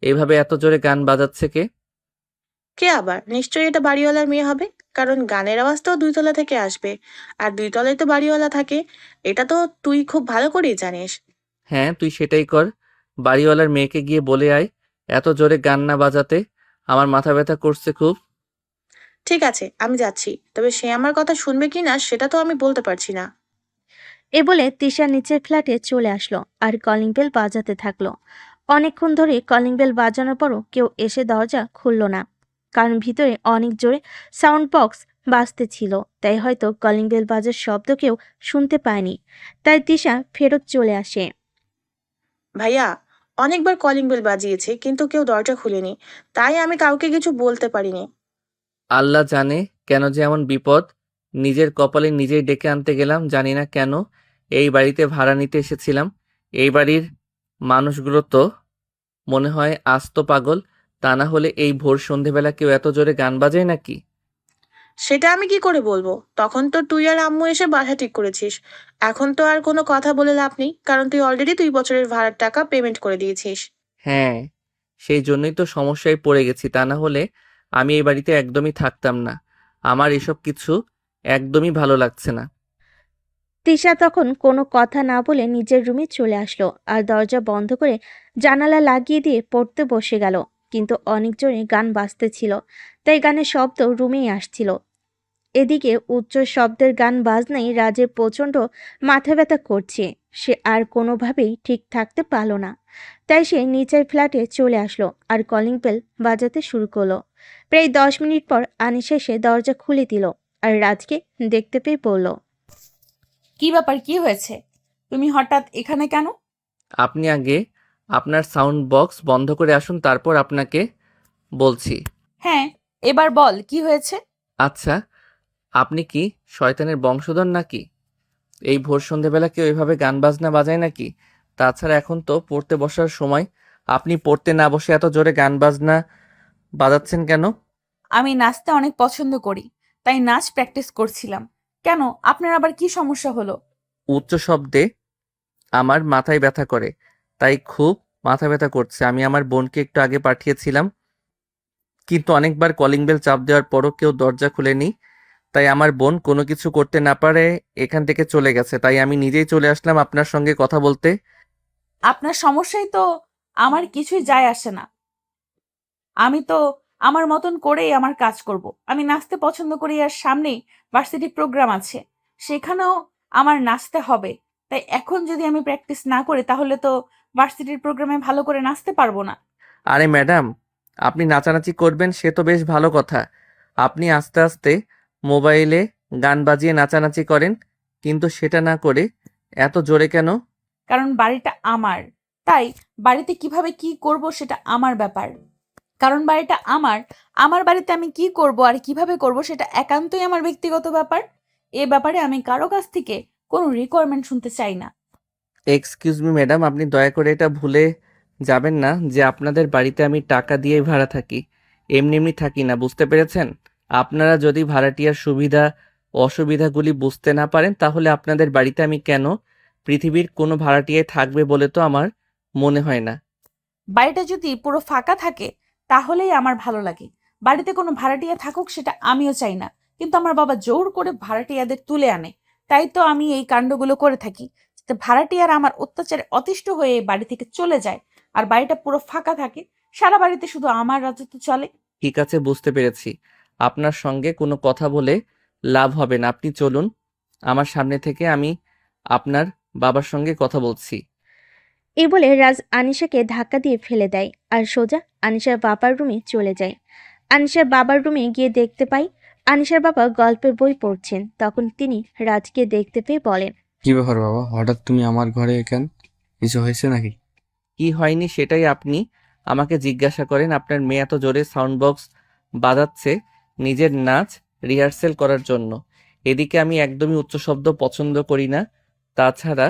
এইভাবে এত জোরে গান বাজাচ্ছে কে? কে আবার? নিশ্চয়ই এটা বাড়িওয়ালার মেয়ে হবে, কারণ গানের আওয়াজ তো 2 তলা থেকে আসবে, আর 2 তলায় তো বাড়িওয়ালা থাকে। এটা তো তুই খুব ভালো করেই জানিস। হ্যাঁ, তুই সেটাই কর। বাড়িওয়ালার মেয়েকে গিয়ে বলে আয় এত জোরে গান না বাজাতে, আমার মাথা ব্যথা করছে খুব। ঠিক আছে, আমি যাচ্ছি, তবে সে আমার কথা শুনবে কিনা সেটা তো আমি বলতে পারছি না। এ বলে তিশা নিচের ফ্ল্যাটে চলে আসলো আর কলিং বেল বাজাতে থাকলো। অনেকক্ষণ ধরে কলিং বেল বাজানোর পরও কেউ এসে দরজা খুলল না, কারণ ভিতরে অনেক জোরে সাউন্ড বক্স বাজতে ছিল। তাই হয়তো কলিং বেল বাজার শব্দ কেউ শুনতে পায়নি। তাই তিশা ফেরত চলে আসে। ভাইয়া, অনেকবার কলিং বেল বাজিয়েছে কিন্তু কেউ দরজা খুলেনি, তাই আমি কাউকে কিছু বলতে পারিনি। আল্লাহ জানে কেন যে এমন বিপদ নিজের কপালে নিজেই ডেকে আনতে গেলাম। জানি না কেন এই বাড়িতে ভাড়া নিতে এসেছিলাম। এই বাড়ির মানুষগুলো তো মনে হয় আস্ত পাগল। তা না হলে এই ভোর সন্ধেবেলা কেউ এত জোরে গান বাজায় নাকি? সেটা আমি কি করে বলবো? তখন তো তুই আর আম্মু এসে বাসা ঠিক করেছিস। এখন তো আর কোনো কথা বলে লাভ নেই, কারণ তুই অলরেডি 2 বছরের ভাড়ার টাকা পেমেন্ট করে দিয়েছিস। হ্যাঁ, সেই জন্যই তো সমস্যায় পড়ে গেছি। তা না হলে আমি এই বাড়িতে একদমই থাকতাম না। আমার এসব কিছু একদমই ভালো লাগছে না। তিশা তখন কোনো কথা না বলে নিজের রুমে চলে আসলো আর দরজা বন্ধ করে জানালা লাগিয়ে দিয়ে পড়তে বসে গেল। কিন্তু অনেক জোরে গান বাজতেছিল, তাই গানের শব্দ রুমেই আসছিল। এদিকে উচ্চ শব্দের গান বাজনাই রাজের প্রচণ্ড মাথা ব্যথা করছে। সে আর কোনোভাবেই ঠিক থাকতে পারল না। তাই সে নিচের ফ্ল্যাটে চলে আসলো আর কলিং বেল বাজাতে শুরু করলো। প্রায় 10 মিনিট পর আনিশা এসে দরজা খুলে দিল আর রাজকে দেখতে পেয়ে বলল, কি ব্যাপার, কি হয়েছে? তুমি হঠাৎ এখানে কেন? আপনি আগে আপনার সাউন্ড বক্স বন্ধ করে আসুন, তারপর আপনাকে বলছি। হ্যাঁ, এবার বল কি হয়েছে। আচ্ছা, আপনি কি শয়তানের বংশধর নাকি? এই ভোর সন্ধেবেলা কেউ এভাবে গান বাজনা বাজায় নাকি? তাছাড়া এখন তো পড়তে বসার সময়। আপনি পড়তে না বসে এত জোরে গান বাজনা বাজাচ্ছেন কেন? আমি নাচতে অনেক পছন্দ করি, তাই নাচ প্র্যাকটিস করছিলাম। কেন, আপনার আবার কি সমস্যা হলো? উচ্চ শব্দে আমার মাথায় ব্যথা করে, তাই খুব মাথা ব্যথা করছে। আমি আমার বোনকে একটু আগে পাঠিয়েছিলাম, কিন্তু অনেকবার কলিং বেল চাপ দেওয়ার পরও কেউ দরজা খুলেনি। তাই আমার বোন কোনো কিছু করতে না পারে এখান থেকে চলে গেছে। তাই আমি নিজেই চলে আসলাম আপনার সঙ্গে কথা বলতে। আপনার সমস্যায় তো আমার কিছুই যায় আসে না। আমি তো আমার মতন করেই আমার কাজ করব। আমি নাচতে পছন্দ করি, আর সামনেই ভার্সিটি প্রোগ্রাম আছে, সেখানেও আমার নাচতে হবে। তাই এখন যদি আমি প্র্যাকটিস না করি তাহলে তো ভার্সিটির প্রোগ্রামে ভালো করে নাচতে পারবো না। আরে ম্যাডাম, আপনি নাচানাচি করবেন সে তো বেশ ভালো কথা। আপনি আস্তে আস্তে মোবাইলে গান বাজিয়ে নাচানাচি করেন, কিন্তু সেটা না করে এত জোরে কেন? কারণ বাড়িটা আমার, তাই বাড়িতে কিভাবে কি করব সেটা আমার ব্যাপার। কারণ বাড়িটা আমার, আমার বাড়িতে আমি কি করব আর কিভাবে করব সেটা একান্তই আমার ব্যক্তিগত ব্যাপার। এ ব্যাপারে আমি কারো কাছ থেকে কোনো রিকোয়ারমেন্ট শুনতে চাই না। এক্সকিউজ মি ম্যাডাম, আপনি দয়া করে এটা ভুলে যাবেন না যে আপনাদের বাড়িতে আমি টাকা দিয়েই ভাড়া থাকি, এমনি এমনি থাকি না, বুঝতে পেরেছেন? আপনারা যদি ভাড়াটিয়ার সুবিধা অসুবিধাগুলি বুঝতে না পারেন তাহলে আপনাদের বাড়িতে আমি কেন পৃথিবীর কোনো ভাড়াটিয়ায় থাকবে বলে তো আমার মনে হয় না। বাড়িটা যদি পুরো ফাঁকা থাকে তাহলেই আমার ভালো লাগে। বাড়িতে কোনো ভাড়াটিয়া থাকুক সেটা আমিও চাই না, কিন্তু আমার বাবা জোর করে ভাড়াটিয়াদের তুলে আনে। তাই তো আমি এই কাণ্ডগুলো করে থাকি, যাতে ভাড়াটিয়ারা আমার অত্যাচারে অতিষ্ঠ হয়ে এই বাড়ি থেকে চলে যায় আর বাড়িটা পুরো ফাঁকা থাকে। সারা বাড়িতে শুধু আমার রাজত্ব চলে। ঠিক আছে, বুঝতে পেরেছি। আপনার সঙ্গে কোনো কথা বলে লাভ হবে না, আপনি চলুন আমার সামনে থেকে। আমি আপনার বাবার সঙ্গে কথা বলছি। এই বলে রাজ আনিশাকে ধাক্কা দিয়ে ফেলে দেয় আর সোজা আনিশার বাবার রুমে চলে যায়। আনিশার বাবার রুমে গিয়ে দেখতে পাই আনিশার বাবা গল্পের বই পড়ছেন। তখন তিনি রাজকে দেখতে পেয়ে বলেন, কি ব্যাপার বাবা, হঠাৎ তুমি আমার ঘরে কেন? কিছু হয়েছে নাকি? কি হয়নি সেটাই আপনি আমাকে জিজ্ঞাসা করেন। আপনার মেয়ে এত জোরে সাউন্ড বক্স বাজাচ্ছে নিজের নাচ রিহার্সেল করার জন্য। এদিকে আমি একদমই উচ্চ শব্দ পছন্দ করি না। তাছাড়া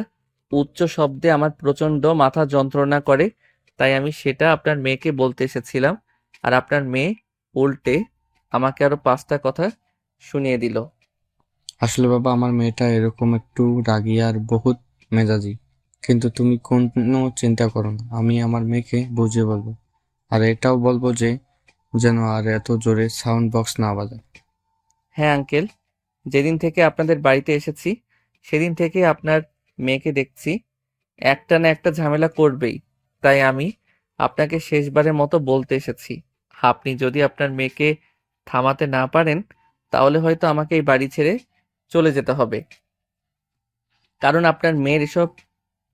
উচ্চ শব্দে আমার প্রচণ্ড মাথা যন্ত্রণা করে, তাই আমি সেটা আপনার মেয়েকে বলতে এসেছিলাম। আর আপনার মেয়ে উল্টে আমাকে আরো 5টা কথা শুনিয়ে দিল। আসলে বাবা, আমার মেয়েটা এরকম একটু রাগী আর বহুত মেজাজি, কিন্তু তুমি কোনো চিন্তা করো না, আমি আমার মেয়েকে বুঝিয়ে বলবো। আর এটাও বলবো যে যেন আর এত জোরে সাউন্ড বক্স না বাজায়। হ্যাঁ আঙ্কেল, যেদিন থেকে আপনাদের বাড়িতে এসেছি সেদিন থেকে আপনার মেয়েকে দেখছি একটা না একটা ঝামেলা করবেই। তাই আমি আপনাকে শেষবারের মতো বলতে এসেছি, আপনি যদি আপনার মেয়েকে থামাতে না পারেন তাহলে হয়তো আমাকে এই বাড়ি ছেড়ে চলে যেতে হবে, কারণ আপনার মেয়ের এসব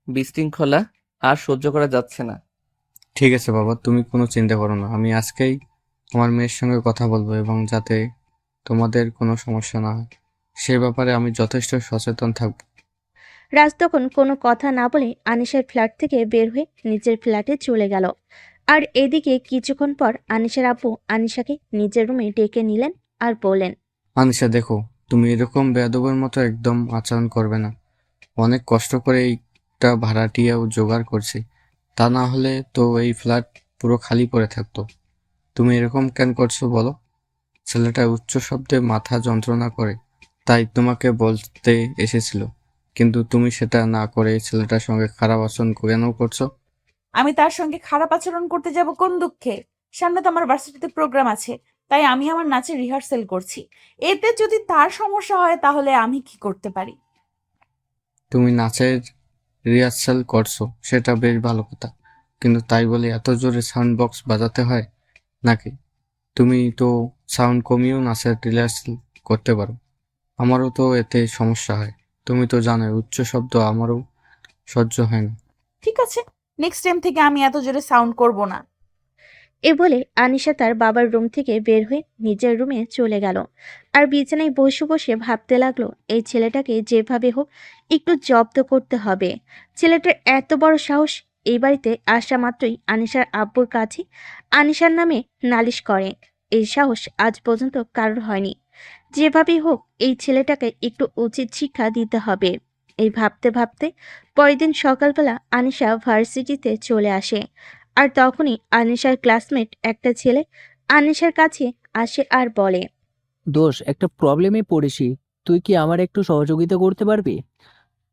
বিশৃঙ্খলা আর সহ্য করা যাচ্ছে না। ঠিক আছে বাবা, তুমি কোনো চিন্তা করো না। আমি আজকেই আমার মেয়ের সঙ্গে কথা বলবো এবং যাতে তোমাদের কোনো সমস্যা না হয় সে ব্যাপারে আমি যথেষ্ট সচেতন থাকবো। রাজ তখন কোনো কথা না বলে আনিশার ফ্ল্যাট থেকে বের হয়ে নিজের ফ্ল্যাটে চলে গেল। আর এদিকে কিছুক্ষণ পর আনিশার আব্বু আনিশাকে নিজের রুমে ডেকে নিলেন আর বললেন, আনিশা দেখো, তুমি এরকম বেয়াদবের মতো একদম আচরণ করবে না। অনেক কষ্ট করে এইটা ভাড়াটিয়াও জোগাড় করছি, তা না হলে তো এই ফ্ল্যাট পুরো খালি পড়ে থাকতো। তুমি এরকম কেন করছো বলো? ছেলেটা উচ্চ শব্দে মাথা যন্ত্রণা করে, তাই তোমাকে বলতে এসেছিল, কিন্তু তুমি সেটা না করে ছেলেটার সঙ্গে খারাপ আচরণ কেন করছো? আমি তার সঙ্গে খারাপ আচরণ করতে যাব কোন দুঃখে? সামনে তো আমার ভার্সিটিতে প্রোগ্রাম আছে, তাই আমি আমার নাচের রিহার্সেল করছি। এতে যদি তার সমস্যা হয় তাহলে আমি কি করতে পারি? তুমি নাচের রিহার্সাল করছো সেটা বেশ ভালো কথা, কিন্তু তাই বলে এত জোরে সাউন্ড বক্স বাজাতে হয় নাকি? তুমি তো সাউন্ড কমিয়েও নাচের রিহার্সাল করতে পারো। আমারও তো এতে সমস্যা হয়, তুমি তো জানো উচ্চ শব্দ আমারও সহ্য হয় না। ঠিক আছে, নেক্সট টাইম থেকে আমি এত জোরে সাউন্ড করব না। এ বলে আনিশা তার বাবার রুম থেকে বের হয়ে নিজের রুমে চলে গেল। আর বিছানায় বসে বসে ভাবতে লাগলো, এই ছেলেটাকে যেভাবে হোক একটু জব্দ করতে হবে। ছেলেটার এত বড় সাহস, এই বাড়িতে আসা মাত্রই আনিশার আব্বুর কাছে আনিশার নামে নালিশ করে। এই সাহস আজ পর্যন্ত কারোর হয়নি। যেভাবেই হোক এই ছেলেটাকে একটু উচিত শিক্ষা দিতে হবে। এই ভাবতে ভাবতে পরের দিন সকালবেলা আনিশা ভার্সিটিতে চলে আসে। আর তখনই আনিশার ক্লাসমেট একটা ছেলে আনিশার কাছে আসে আর বলে, দোষ, একটা প্রবলেমে পড়েছি। তুই কি আমার একটু সহযোগিতা করতে পারবি?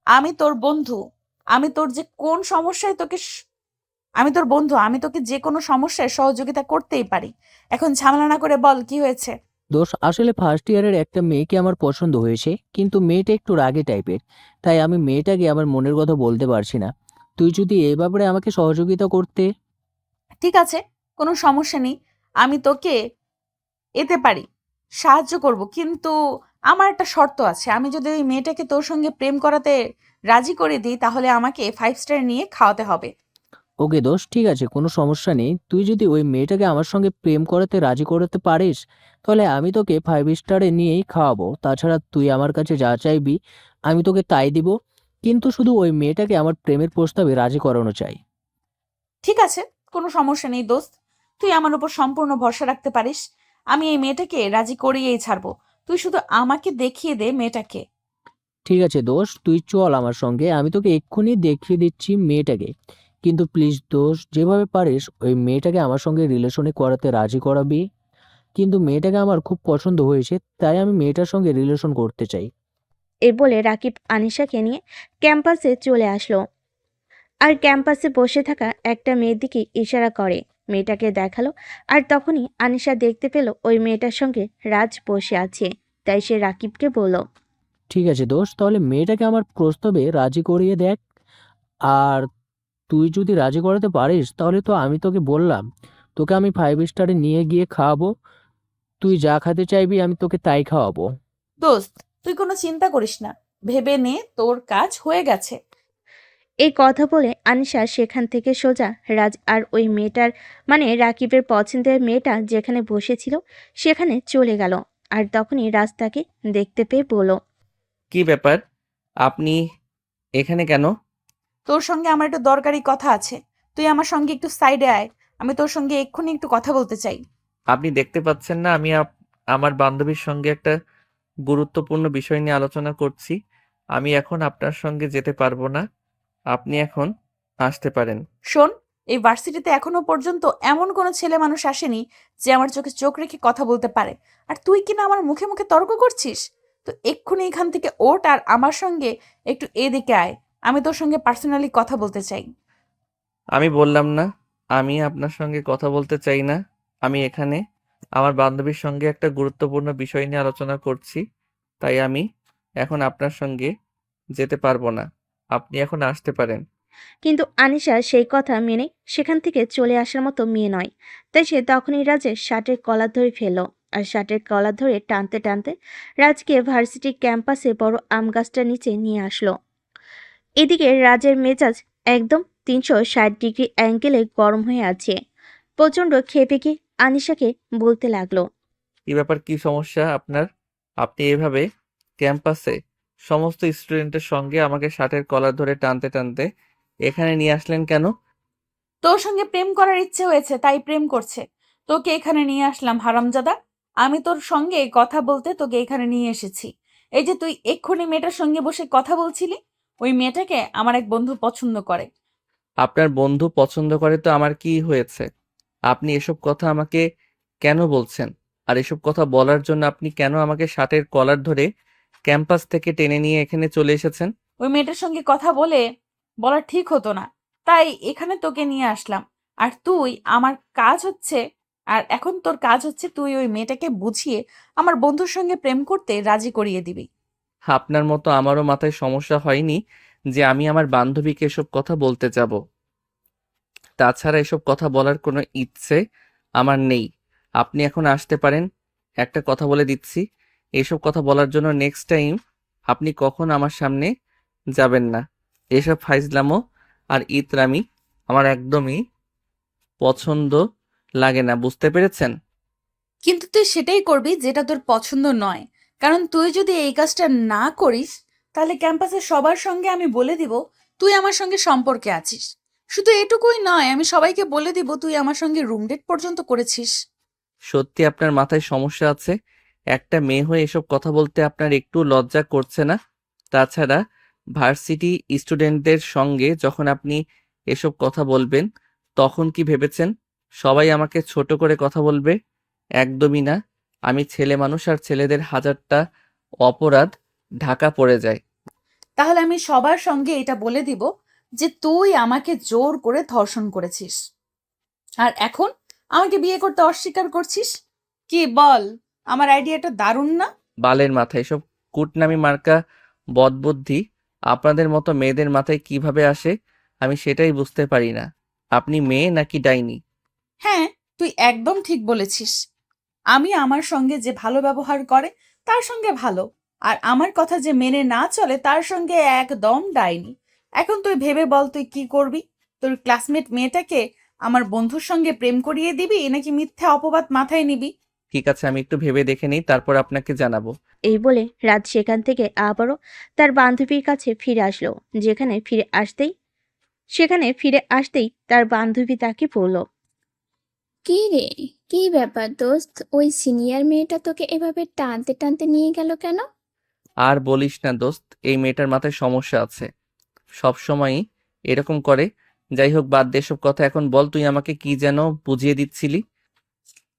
আমি তোর বন্ধু। আমি তোর যে কোন সমস্যায় আমি তোর বন্ধু, আমি তোকে যে কোনো সমস্যায় সহযোগিতা করতেই পারি। এখন ঝামেলা না করে বল কি হয়েছে। দোষ, আসলে ফার্স্ট ইয়ারের একটা মেয়েকে আমার পছন্দ হয়েছে, কিন্তু মেয়েটা একটু রাগী টাইপের। তাই আমি মেয়েটাকে আমার মনের কথা বলতে পারছি না। তুই যদি এই ব্যাপারে আমাকে সহযোগিতা করতে। ঠিক আছে, কোনো সমস্যা নেই। আমি তোকে এতে পারি, সাহায্য করব, কিন্তু আমার একটা শর্ত আছে। আমি যদি ওই মেয়েটাকে তোর সঙ্গে প্রেম করাতে রাজি করে দিই তাহলে আমাকে 5 স্টার নিয়ে খাওয়াতে হবে। ওকে দোষ, ঠিক আছে, কোনো সমস্যা নেই। তুই যদি ওই মেয়েটাকে আমার সঙ্গে প্রেম করাতে রাজি করাতে পারিস, তাহলে আমি তোকে 5 স্টারে নিয়েই খাওয়াবো। তাছাড়া তুই আমার কাছে যা চাইবি আমি তোকে তাই দিব, কিন্তু শুধু ওই মেয়েটাকে আমার প্রেমের প্রস্তাবে রাজি করানো চাই। ঠিক আছে, কোনো সমস্যা নেই দোস্ত, তুই আমার উপর সম্পূর্ণ ভরসা রাখতে পারিস। আমি এই মেয়েটাকে রাজি করিয়েই ছাড়বো। তুই শুধু আমাকে দেখিয়ে দে মেয়েটাকে। ঠিক আছে দোষ, তুই চল আমার সঙ্গে, আমি তোকে এক্ষুনি দেখিয়ে দিচ্ছি মেয়েটাকে। কিন্তু প্লিজ দোষ, যেভাবে পারিস ওই মেয়েটাকে আমার সঙ্গে রিলেশনে করাতে রাজি করাবি। কিন্তু মেয়েটাকে আমার খুব পছন্দ হয়েছে, তাই আমি মেয়েটার সঙ্গে রিলেশন করতে চাই। এ বলে রাকিব আনিশাকে নিয়ে ক্যাম্পাসে চলে আসলো। আর ক্যাম্পাসে বসে থাকা একটা মেয়ের দিকে ইশারা করে, মেয়েটাকে দেখালো। আর তখনই আনিশা দেখতে পেল ওই মেয়েটার সঙ্গে রাজ বসে আছে। তাই সে রাকিবকে বলল, ঠিক আছে দোষ, তাহলে মেয়েটাকে আমার প্রস্তাবে রাজি করিয়ে দেখ। আর তুই যদি রাজি করাতে পারিস তাহলে তো আমি তোকে বললাম, তোকে আমি 5 স্টারে নিয়ে গিয়ে খাওয়াবো। তুই যা খেতে চাইবি আমি তোকে তাই খাওয়াবো। দোস্ত, তুই কোনো চিন্তা করিস না, ভেবে নে তোর কাজ হয়ে গেছে। এই কথা বলে আনিশা সেখান থেকে সোজা রাজ আর ওই মেয়েটার মানে রাকিবের পছন্দের মেয়েটা যেখানে বসেছিল সেখানে চলে গেল। আর তখনই রাজ তাকে দেখতে পেয়ে বলল, কি ব্যাপার, আপনি এখানে কেন? তোর সঙ্গে আমার একটু দরকারি কথা আছে। তুই আমার সঙ্গে একটু সাইডে আয়, আমি তোর সঙ্গে এক্ষুনি একটু কথা বলতে চাই। আপনি দেখতে পাচ্ছেন না আমি আমার বান্ধবীর সঙ্গে একটা গুরুত্বপূর্ণ বিষয় নিয়ে আলোচনা করছি। আমি এখন আপনার সঙ্গে যেতে পারবো না, আপনি এখন আসতে পারেন। শোন, এই ভার্সিটিতে এখনো পর্যন্ত এমন কোনো ছেলে মানুষ আসেনি যে আমার চোখে চোখ রেখে কথা বলতে পারে, আর তুই কিনা আমার মুখে মুখে তর্ক করছিস। তো এক্ষুনি এখান থেকে ওঠ আর আমার সঙ্গে একটু এদিকে আয়, আমি তোর সঙ্গে পার্সোনালি কথা বলতে চাই। আমি বললাম না আমি আপনার সঙ্গে কথা বলতে চাই না। আমি এখানে আমার বান্ধবীর সঙ্গে একটা গুরুত্বপূর্ণ বিষয় নিয়ে আলোচনা করছি, তাই আমি এখন আপনার সঙ্গে যেতে পারবো না। আপনি এখন আসতে পারেন। কিন্তু আনিশা সেই কথা মেনে সেখান থেকে চলে আসার মতো মেয়ে নয়। তাই সে তখনই রাজের শার্টের কলার ধরে ফেলল। আর শার্টের কলার ধরে টানতে টানতে রাজকে ভার্সিটি ক্যাম্পাসে বড় আম গাছটার নিচে নিয়ে আসলো। এদিকে রাজের মেজাজ একদম 360 ডিগ্রি অ্যাঙ্গেলে গরম হয়ে আছে। প্রচণ্ড ক্ষেপে গিয়ে আনিশাকে বলতে লাগলো, কি ব্যাপার, কি সমস্যা আপনার? আপনি এভাবে ক্যাম্পাসে সমস্ত স্টুডেন্টের সঙ্গে আমাকে শার্টের কলার ধরে টানতে টানতে এখানে নিয়ে আসলেন কেন? তোর সঙ্গে প্রেম করার ইচ্ছে হয়েছে, তাই প্রেম করছে। তোকে এখানে নিয়ে আসলাম হারামজাদা। আমি তোর সঙ্গে কথা বলতে তোকে এখানে নিয়ে এসেছি। এই যে তুই এক্ষুনি মেয়েটার সঙ্গে বসে কথা বলছিলি, ওই মেয়েটাকে আমার এক বন্ধু পছন্দ করে। আপনার বন্ধু পছন্দ করে তো আমার কি হয়েছে? আপনি এসব কথা আমাকে কেন বলছেন? আর এসব কথা বলার জন্য আপনি কেন আমাকে শার্টের কলার ধরে ক্যাম্পাস থেকে টেনে নিয়ে এখানে চলে এসেছেন? ওই মেয়েটার সঙ্গে কথা বলা ঠিক হতো না, তাই এখানে তোকে নিয়ে আসলাম। আর তুই আমার কাজ হচ্ছে আর এখন তোর কাজ হচ্ছে তুই ওই মেয়েটাকে বুঝিয়ে আমার বন্ধুর সঙ্গে প্রেম করতে রাজি করিয়ে দিবি। আপনার মতো আমারও মাথায় সমস্যা হয়নি যে আমি আমার বান্ধবীকে এসব কথা বলতে যাব। তাছাড়া এসব কথা বলার কোনো ইচ্ছে আমার নেই। আপনি এখন আসতে পারেন। একটা কথা বলে দিচ্ছি, এসব কথা বলার জন্য নেক্সট টাইম আপনি কখন আমার সামনে যাবেন না। এসব ফাইজলামো আর ইতরামি আমার একদমই পছন্দ লাগে না, বুঝতে পেরেছেন? কিন্তু তুই সেটাই করবি যেটা তোর পছন্দ নয়। কারণ তুই যদি এই কাজটা না করিস, তাহলে ক্যাম্পাসের সবার সঙ্গে আমি বলে দিব তুই আমার সঙ্গে সম্পর্কে আছিস। শুধু এটুকুই নয়, আমি সবাইকে বলে দিব তুই আমার সঙ্গে রুম ডেট পর্যন্ত করেছিস। সত্যি আপনার মাথায় সমস্যা আছে। একটা মেয়ে হয়ে এসব কথা বলতে আপনার একটু লজ্জা করছে না? তাছাড়া ভার্সিটি স্টুডেন্টদের সঙ্গে যখন আপনি এসব কথা বলবেন, তখন কি ভেবেছেন সবাই আমাকে ছোট করে কথা বলবে? একদমই না। আমি ছেলে মানুষ, আর ছেলেদের হাজারটা অপরাধ ঢাকা পড়ে যায়। তাহলে আমি সবার সঙ্গে এটা বলে দিব যে তুই আমাকে জোর করে ধর্ষণ করেছিস, আর এখন আমাকে বিয়ে করতে অস্বীকার করছিস। কি বল, আমার আইডিয়াটা দারুণ না? বালের মাথায় এসব কুটনামি মার্কা বদবুদ্ধি আপনাদের মতো মেয়েদের মাথায় কিভাবে আসে আমি সেটাই বুঝতে পারি না। আপনি মেয়ে নাকি ডাইনি? হ্যাঁ, তুই একদম ঠিক বলেছিস। আমি আমার সঙ্গে যে ভালো ব্যবহার করে তার সঙ্গে ভালো, আর আমার কথা যে মেনে না চলে তার সঙ্গে একদম ডাইনি। এখন তুই ভেবে বল তুই কি করবি? তোর ক্লাসমেট মেয়েটাকে আমার বন্ধুর সঙ্গে প্রেম করিয়ে দিবি নাকি মিথ্যা অপবাদ মাথায় নিবি? ঠিক আছে, আমি একটু ভেবে দেখে নিই, তারপর আপনাকে জানাবো। এই বলে রাজ সেখান থেকে আবারও তার বান্ধবীর কাছে ফিরে আসলো। সেখানে ফিরে আসতেই তার বান্ধবী তাকে বলল, কি রে, কি ব্যাপার দোস্ত? ওই সিনিয়র মেয়েটা তোকে এভাবে টানতে টানতে নিয়ে গেল কেন? আর বলিস না দোস্ত, এই মেয়েটার মাথায় সমস্যা আছে, সব সময়ই এরকম করে। যাই হোক, বাদ দে এসব কথা। এখন বল, তুই আমাকে কি যেন বুঝিয়ে দিচ্ছিলি?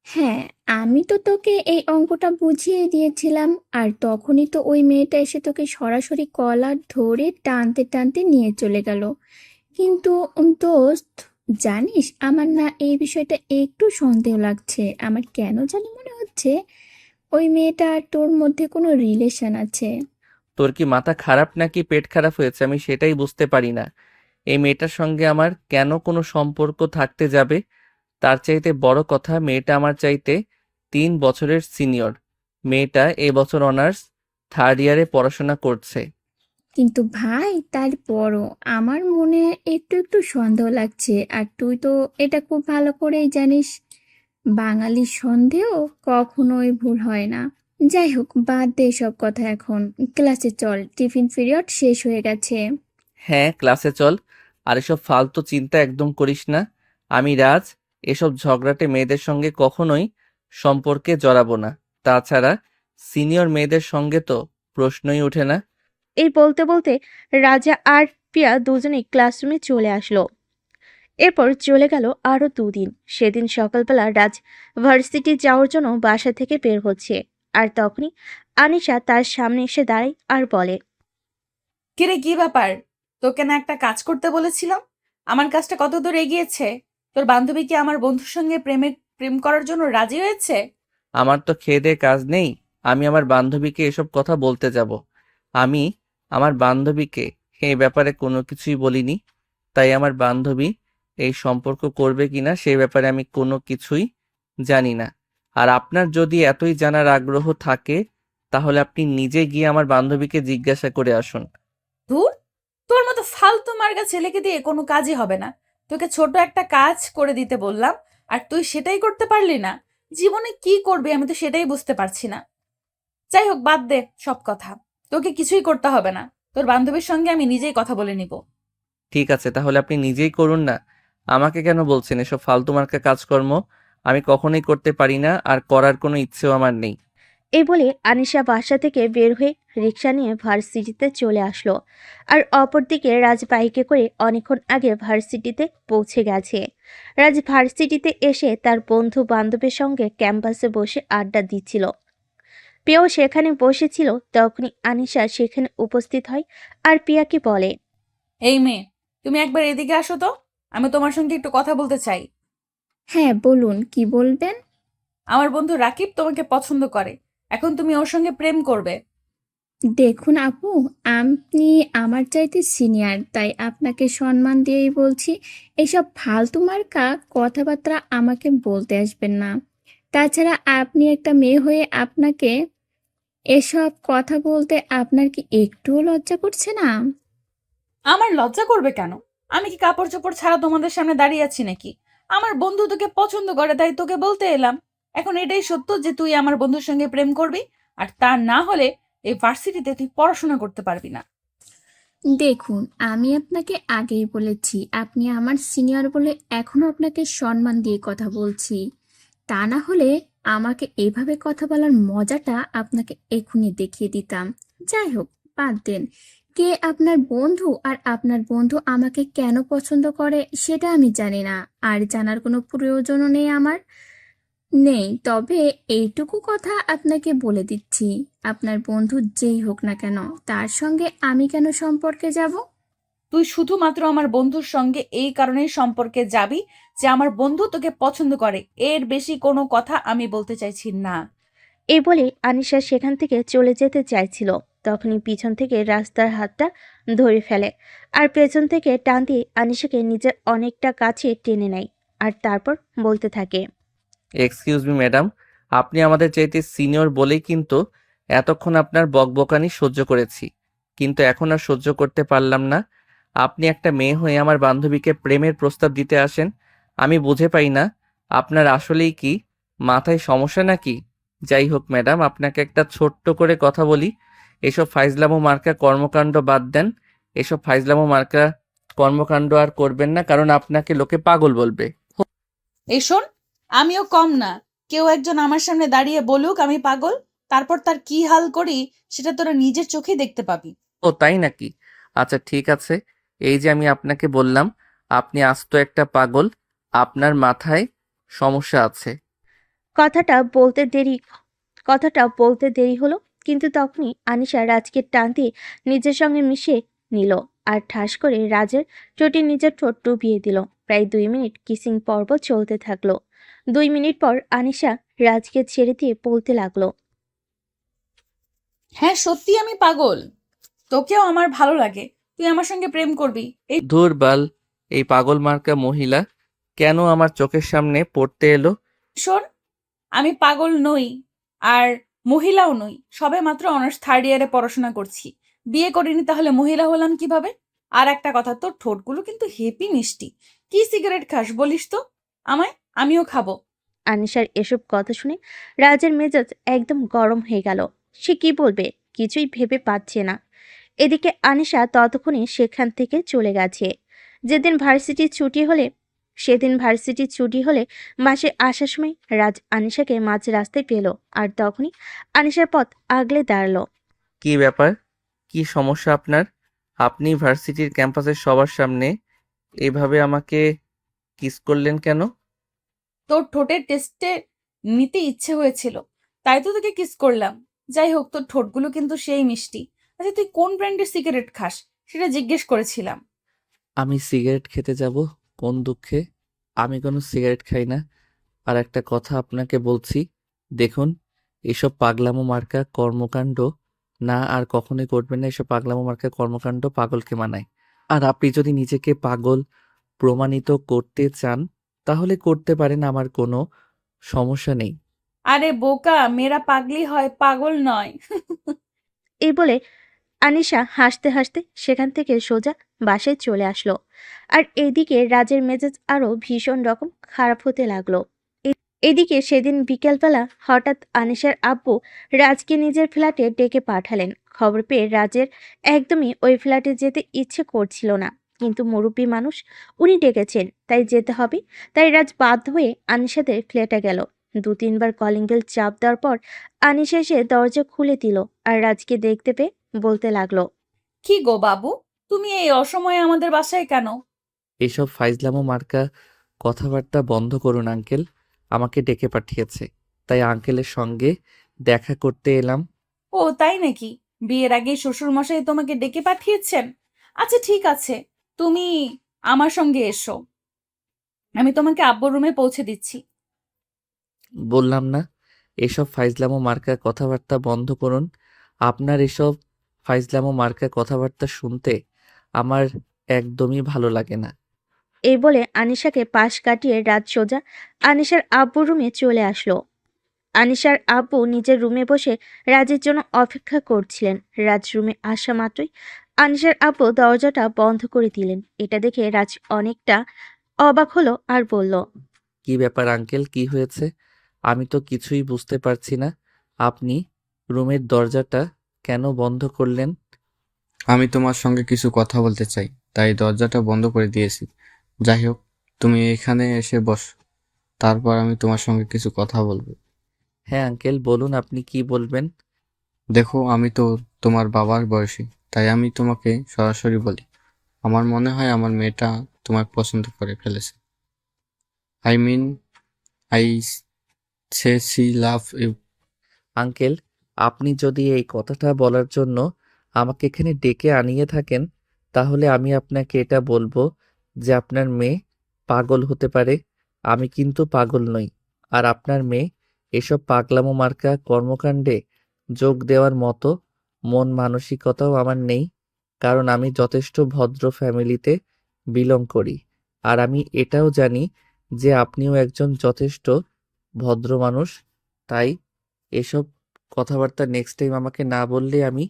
হ্যাঁ, আমি তো তোকে এই অঙ্কটা বুঝিয়ে দিয়েছিলাম, আর তখনই তো ওই মেয়েটা এসে তোকে সরাসরি কলার ধরে টানতে টানতে নিয়ে চলে গেল। কিন্তু দোস্ত, জানিস আমার না এই বিষয়টা একটু সন্দেহ লাগছে। আমার কেন জানি মনে হচ্ছে ওই মেয়েটা আর তোর মধ্যে কোনো রিলেশন আছে। তোর কি মাথা খারাপ নাকি পেট খারাপ হয়েছে আমি সেটাই বুঝতে পারি না। এই মেয়েটার সঙ্গে আমার কেন কোনো সম্পর্ক থাকতে যাবে? তার চাইতে বড় কথা, মেয়েটা আমার চাইতে 3 বছরের সিনিয়র। মেয়েটা এবছর অনার্স থার্ড ইয়ারে পড়াশোনা করছে। কিন্তু ভাই, তারপরও আমার মনে একটু একটু সন্দেহ লাগছে। আর তুই তো এটা খুব ভালো করেই জানিস, বাঙালির সন্দেহ কখনোই ভুল হয় না। যাই হোক, বাদ দে সব কথা এখন। ক্লাসে চল, টিফিন পিরিয়ড শেষ হয়ে গেছে। হ্যাঁ, ক্লাসে চল। আর এসব ফালতু চিন্তা একদম করিস না। আমি রাজ এসব ঝগড়াটে মেয়েদের সঙ্গে কখনোই সম্পর্কে জড়াবো না। তাছাড়া সিনিয়র মেয়েদের সঙ্গে তো প্রশ্নই ওঠে না। এই বলতে বলতে রাজা আর পিয়া দুজনেই ক্লাসরুমে চলে আসলো। এরপর চলে গেল আরো 2 দিন। সেদিন সকালবেলা রাজ ভার্সিটি যাওয়ার জন্য বাসা থেকে বের হচ্ছে। আর তখনই আনিশা তার সামনে এসে দাঁড়ায় আর বলে, কিরে, কি ব্যাপার? তোকে না একটা কাজ করতে বলেছিলাম? আমার কাজটা কত দূর এগিয়েছে? তোর বান্ধবী কি আমার বন্ধুর সঙ্গে প্রেম করার জন্য রাজি হয়েছে? আমার তো খেয়ে দেয়ে কাজ নেই, আমি আমার বান্ধবীকে এসব কথা বলতে যাব? আমি আমার বান্ধবীকে এই ব্যাপারে কোনো কিছুই বলিনি। তাই আমার বান্ধবী এই সম্পর্ক করবে কিনা সেই ব্যাপারে আমি কোনো কিছুই জানি না। আর আপনার যদি এতই জানার আগ্রহ থাকে তাহলে আপনি নিজে গিয়ে আমার বান্ধবীকে জিজ্ঞাসা করে আসুন। ধুর, তোর মতো ফালতু মার্কা ছেলেকে দিয়ে কোনো কাজই হবে না। তোকে ছোট একটা কাজ করে দিতে বললাম, আর তুই সেটাই করতে পারলি না। জীবনে কি করবি আমি তো সেটাই বুঝতে পারছি না। যাই হোক, বাদ দে সব কথা। তোকে কিছুই করতে হবে না, তোর বান্ধবীর সঙ্গে আমি নিজেই কথা বলে নিব। ঠিক আছে, তাহলে আপনি নিজেই করুন না। আমাকে কেন বলছেন এসব ফালতু মার্কা কাজকর্ম? আমি কখনোই করতে পারি না, আর করার কোনো ইচ্ছেও আমার নেই। এই বলে আনিশা বাসা থেকে বের হয়ে রিক্সা নিয়ে ভার্সিটিতে চলে আসলো। আর অপরদিকে রাজ বাইকে করে অনেকক্ষণ আগে ভার্সিটিতে পৌঁছে গেছে। রাজ ভার্সিটিতে এসে তার বন্ধু বান্ধবের সঙ্গে ক্যাম্পাসে বসে আড্ডা দিচ্ছিল। পিয়াও সেখানে বসেছিল, তখনই আনিশা সেখানে উপস্থিত হয় আর পিয়াকে বলে, এই মেয়ে, তুমি একবার এদিকে আসো তো, আমি তোমার সঙ্গে একটু কথা বলতে চাই। হ্যাঁ বলুন, কি বলবেন? আমার বন্ধু রাকিব তোমাকে পছন্দ করে, এখন তুমি ওর সঙ্গে প্রেম করবে। দেখুন আপু, আপনি আমার চাইতে সিনিয়র, তাই আপনাকে সম্মান দিয়েই বলছি, এইসব ফালতু মার্কা কথাবার্তা আমাকে বলতে আসবেন না। তাছাড়া আপনি একটা মেয়ে হয়ে আপনাকে এসব কথা বলতে আপনার কি একটুও লজ্জা করছে না? আমার লজ্জা করবে কেন? আমি কি কাপড় চোপড় ছাড়া তোমাদের সামনে দাঁড়িয়ে আছি নাকি? আমার বন্ধু তোকে পছন্দ করে তাই তোকে বলতে এলাম। এখন এটাই সত্য যে তুই আমার বন্ধুর সঙ্গে প্রেম করবি, আর তা না হলে এই ভার্সিটিতে তুই পড়াশোনা করতে পারবি না। দেখুন, আমি আপনাকে আগেই বলেছি আপনি আমার সিনিয়র বলে এখনো আপনাকে সম্মান দিয়ে কথা বলছি। তা না হলে আমাকে এভাবে কথা বলার মজাটা আপনাকে এখনই দেখিয়ে দিতাম। যাই হোক, বাদ দেন। কে আপনার বন্ধু আর আপনার বন্ধু আমাকে কেন পছন্দ করে সেটা আমি জানি না, আর জানার কোনো প্রয়োজনও নেই আমার। নেই, তবে এইটুকু কথা আপনাকে বলে দিচ্ছি, আপনার বন্ধু যেই হোক না কেন তার সঙ্গে আমি কেন সম্পর্কে যাব? তুই শুধুমাত্র আমার বন্ধুর সঙ্গে এই কারণেই সম্পর্কে যাবি যে আমার বন্ধু তোকে পছন্দ করে। এর বেশি কোনো কথা আমি বলতে চাইছি না। এই বলে আনিশা সেখান থেকে চলে যেতে চাইছিল, তখনই পিছন থেকে রাস্তার হাতটা ধরে ফেলে আর পেছন থেকে টান দিয়ে আনিশাকে নিজের অনেকটা কাছে টেনে নেয়। আর তারপর বলতে থাকে, এক্সকিউজ মি ম্যাডাম, আপনি আমাদের চাইতে সিনিয়র বলেই কিন্তু এতক্ষণ আপনার বকবকানি সহ্য করেছি, কিন্তু এখন আর সহ্য করতে পারলাম না। আপনি একটা মেয়ে হয়ে আমার বান্ধবীকে প্রেমের প্রস্তাব দিতে আসেন। আমি বুঝে পাই না আপনার আসলেই কি মাথায় সমস্যা নাকি? যাই হোক ম্যাডাম, আপনাকে একটা ছোট্ট করে কথা বলি, এসব ফাইজলামো মার্কা কর্মকাণ্ড বাদ দেন। এসব ফাইজলামো মার্কা কর্মকাণ্ড আর করবেন না, কারণ আপনাকে লোকে পাগল বলবে। এই শোন, আমিও কম না। কেউ একজন আমার সামনে দাঁড়িয়ে বলুক আমি পাগল, তারপর তার কি হাল করি সেটা তোরা নিজের চোখেই দেখতে পাবি। ও তাই নাকি? আচ্ছা ঠিক আছে, এই যে আমি আপনাকে বললাম আপনি আস্ত একটা পাগল, আপনার মাথায় সমস্যা আছে। কথাটা বলতে দেরি কথাটা বলতে দেরি হলো, কিন্তু তখনই আনিশা রাজকে টান দিয়ে নিজের সঙ্গে মিশিয়ে নিল আর ঠাস করে রাজের ঠোঁটে নিজের ঠোঁট ডুবিয়ে দিল। প্রায় 2 মিনিট কিসিং পর্ব চলতে থাকলো। 2 মিনিট পর আনিশা রাজকে ছেড়ে দিয়ে বলতে লাগলো, হ্যাঁ সত্যি আমি পাগল, তোকেও আমার ভালো লাগে, তুই আমার সঙ্গে প্রেম করবি। এই ধুর বাল, এই পাগল মার্কা মহিলা কেন আমার চোখের সামনে পড়তে এলো? শোন, আমি পাগল নই, আর মহিলাও নই। সবে মাত্র অনার্স থার্ড ইয়ারে পড়াশোনা করছি, বিয়ে করিনি, তাহলে মহিলা হলাম কিভাবে? আর একটা কথা, তোর ঠোঁটগুলো কিন্তু হেপি মিষ্টি। কি সিগারেট খাস বলিস তো আমায়, আমিও খাবো। আনিশার এসব কথা শুনে রাজের মেজাজ একদম গরম হয়ে গেল। সে কি বলবে কিছুই ভেবে পাচ্ছে না। এদিকে আনিশা ততক্ষণে সেখান থেকে চলে গেছে। যেদিন ভার্সিটি ছুটি হলে সেদিন ভার্সিটি ছুটি হলে বাসে আসার সময় রাজ আনিশাকে মাঝ রাস্তায় পেল। আর তখনই আনিশার পথ আগলে দাঁড়ালো। কি ব্যাপার? কি সমস্যা আপনার? আপনি ভার্সিটির ক্যাম্পাসের সবার সামনে এভাবে আমাকে কিস করলেন কেন? তোর ঠোঁটের টেস্টে নিতে ইচ্ছে হয়েছিল, তাই তো তোকে কিস করলাম। যাই হোক, তোর ঠোঁটগুলো কিন্তু সেই মিষ্টি। আচ্ছা, তুই কোন ব্র্যান্ডের সিগারেট খাস সেটা জিজ্ঞেস করেছিলাম। আমি সিগারেট খেতে যাব কোন দুঃখে? আমি কোনো সিগারেট খাই না। আর একটা কথা আপনাকে বলছি, দেখুন, এসব পাগলামো মার্কা কর্মকাণ্ড না আর কখনোই করবেন না। এসব পাগলামো মার্কা কর্মকাণ্ড পাগলকে মানায়। আর আপনি যদি নিজেকে পাগল প্রমাণিত করতে চান তাহলে করতে পারেন, আমার কোনো সমস্যা নেই। আরে বোকা, মেয়েরা পাগলি হয়, পাগল নয়। এই বলে আনিশা হাসতে হাসতে সেখান থেকে সোজা বাসায় চলে আসলো। আর এদিকে রাজের মেজাজ আরো ভীষণ রকম খারাপ হতে লাগলো। এদিকে সেদিন বিকেলবেলা হঠাৎ আনিশার আব্বু রাজকে নিজের ফ্ল্যাটে ডেকে পাঠালেন। খবর পেয়ে রাজের একদমই ওই ফ্ল্যাটে যেতে ইচ্ছে করছিল না, কিন্তু মুরব্বী মানুষ, উনি ডেকেছেন তাই যেতে হবে। তাই রাজ বাধ্য হয়ে আনিশাদের ফ্ল্যাটে গেল। 2-3 বার কলিং বেল চাপ দেওয়ার পর আনিশা এসে দরজা খুলে দিল আর রাজকে দেখতে পেয়ে বলতে লাগলো, কি গো বাবু, তুমি এই অসময়ে আমাদের বাসায় কেন? এসব ফাইজলামো মার্কা কথাবার্তা বন্ধ করুন আঙ্কেল। আমাকে ডেকে পাঠিয়েছে, তাই আঙ্কেলের সঙ্গে দেখা করতে এলাম। ও তাই নাকি? বিয়ের আগে শ্বশুর মশাই তোমাকে ডেকে পাঠিয়েছেন? আচ্ছা ঠিক আছে, তুমি আমার সঙ্গে এসো, আমি তোমাকে আব্বুর রুমে পৌঁছে দিচ্ছি। বললাম না, এসব ফাইজলামো মার্কা কথাবার্তা বন্ধ করুন। আপনার এসব ফাইজলামো মার্কা কথাবার্তা শুনতে আমার একদমই ভালো লাগে না। এই বলে আনিশাকে পাশ কাটিয়ে রাজ সোজা আনিশার আব্বুর রুমে চলে আসলো। আনিশার আব্বু নিজের রুমে বসে রাজের জন্য অপেক্ষা করছিলেন। রাজ রুমে আসা মাত্রই আনিশার আব্বু দরজাটা বন্ধ করে দিলেন। এটা দেখে রাজ অনেকটা অবাক হলো আর বলল, কি ব্যাপার আঙ্কেল, কি হয়েছে? আমি তো কিছুই বুঝতে পারছি না। আপনি রুমের দরজাটা কেন বন্ধ করলেন? আমি তোমার সঙ্গে কিছু কথা বলতে চাই, তাই দরজাটা বন্ধ করে দিয়েছি। যাই হোক, তুমি এখানে এসে বস, তারপর আমি তোমার সঙ্গে কিছু কথা বলবো। হ্যাঁ আঙ্কেল, বলুন আপনি কি বলবেন। দেখো, আমি তো তোমার বাবার বয়সী, তাই আমি তোমাকে সরাসরি বলি, আমার মনে হয় আমার মেয়েটা তোমাকে পছন্দ করে ফেলেছে। I mean, I say see love you. Uncle, আপনি যদি এই কথাটা বলার জন্য আমাকে এখানে ডেকে আনিয়ে থাকেন, তাহলে আমি আপনাকে এটা বলবো যে আপনার মেয়ে পাগল হতে পারে। আমি কিন্তু পাগল নই। আর আপনার মেয়ে এসব পাগলামো মার্কা কর্মকাণ্ডে যোগ দেওয়ার মতো মন মানসিকতাও আমার নেই, কারণ আমি যথেষ্ট ভদ্র ফ্যামিলিতে বিলং করি। আর আমি এটাও জানি যে আপনিও একজন যথেষ্ট ভদ্র মানুষ। তাই এসব কথাবার্তা নেক্সট টাইম আমাকে না বললে আমি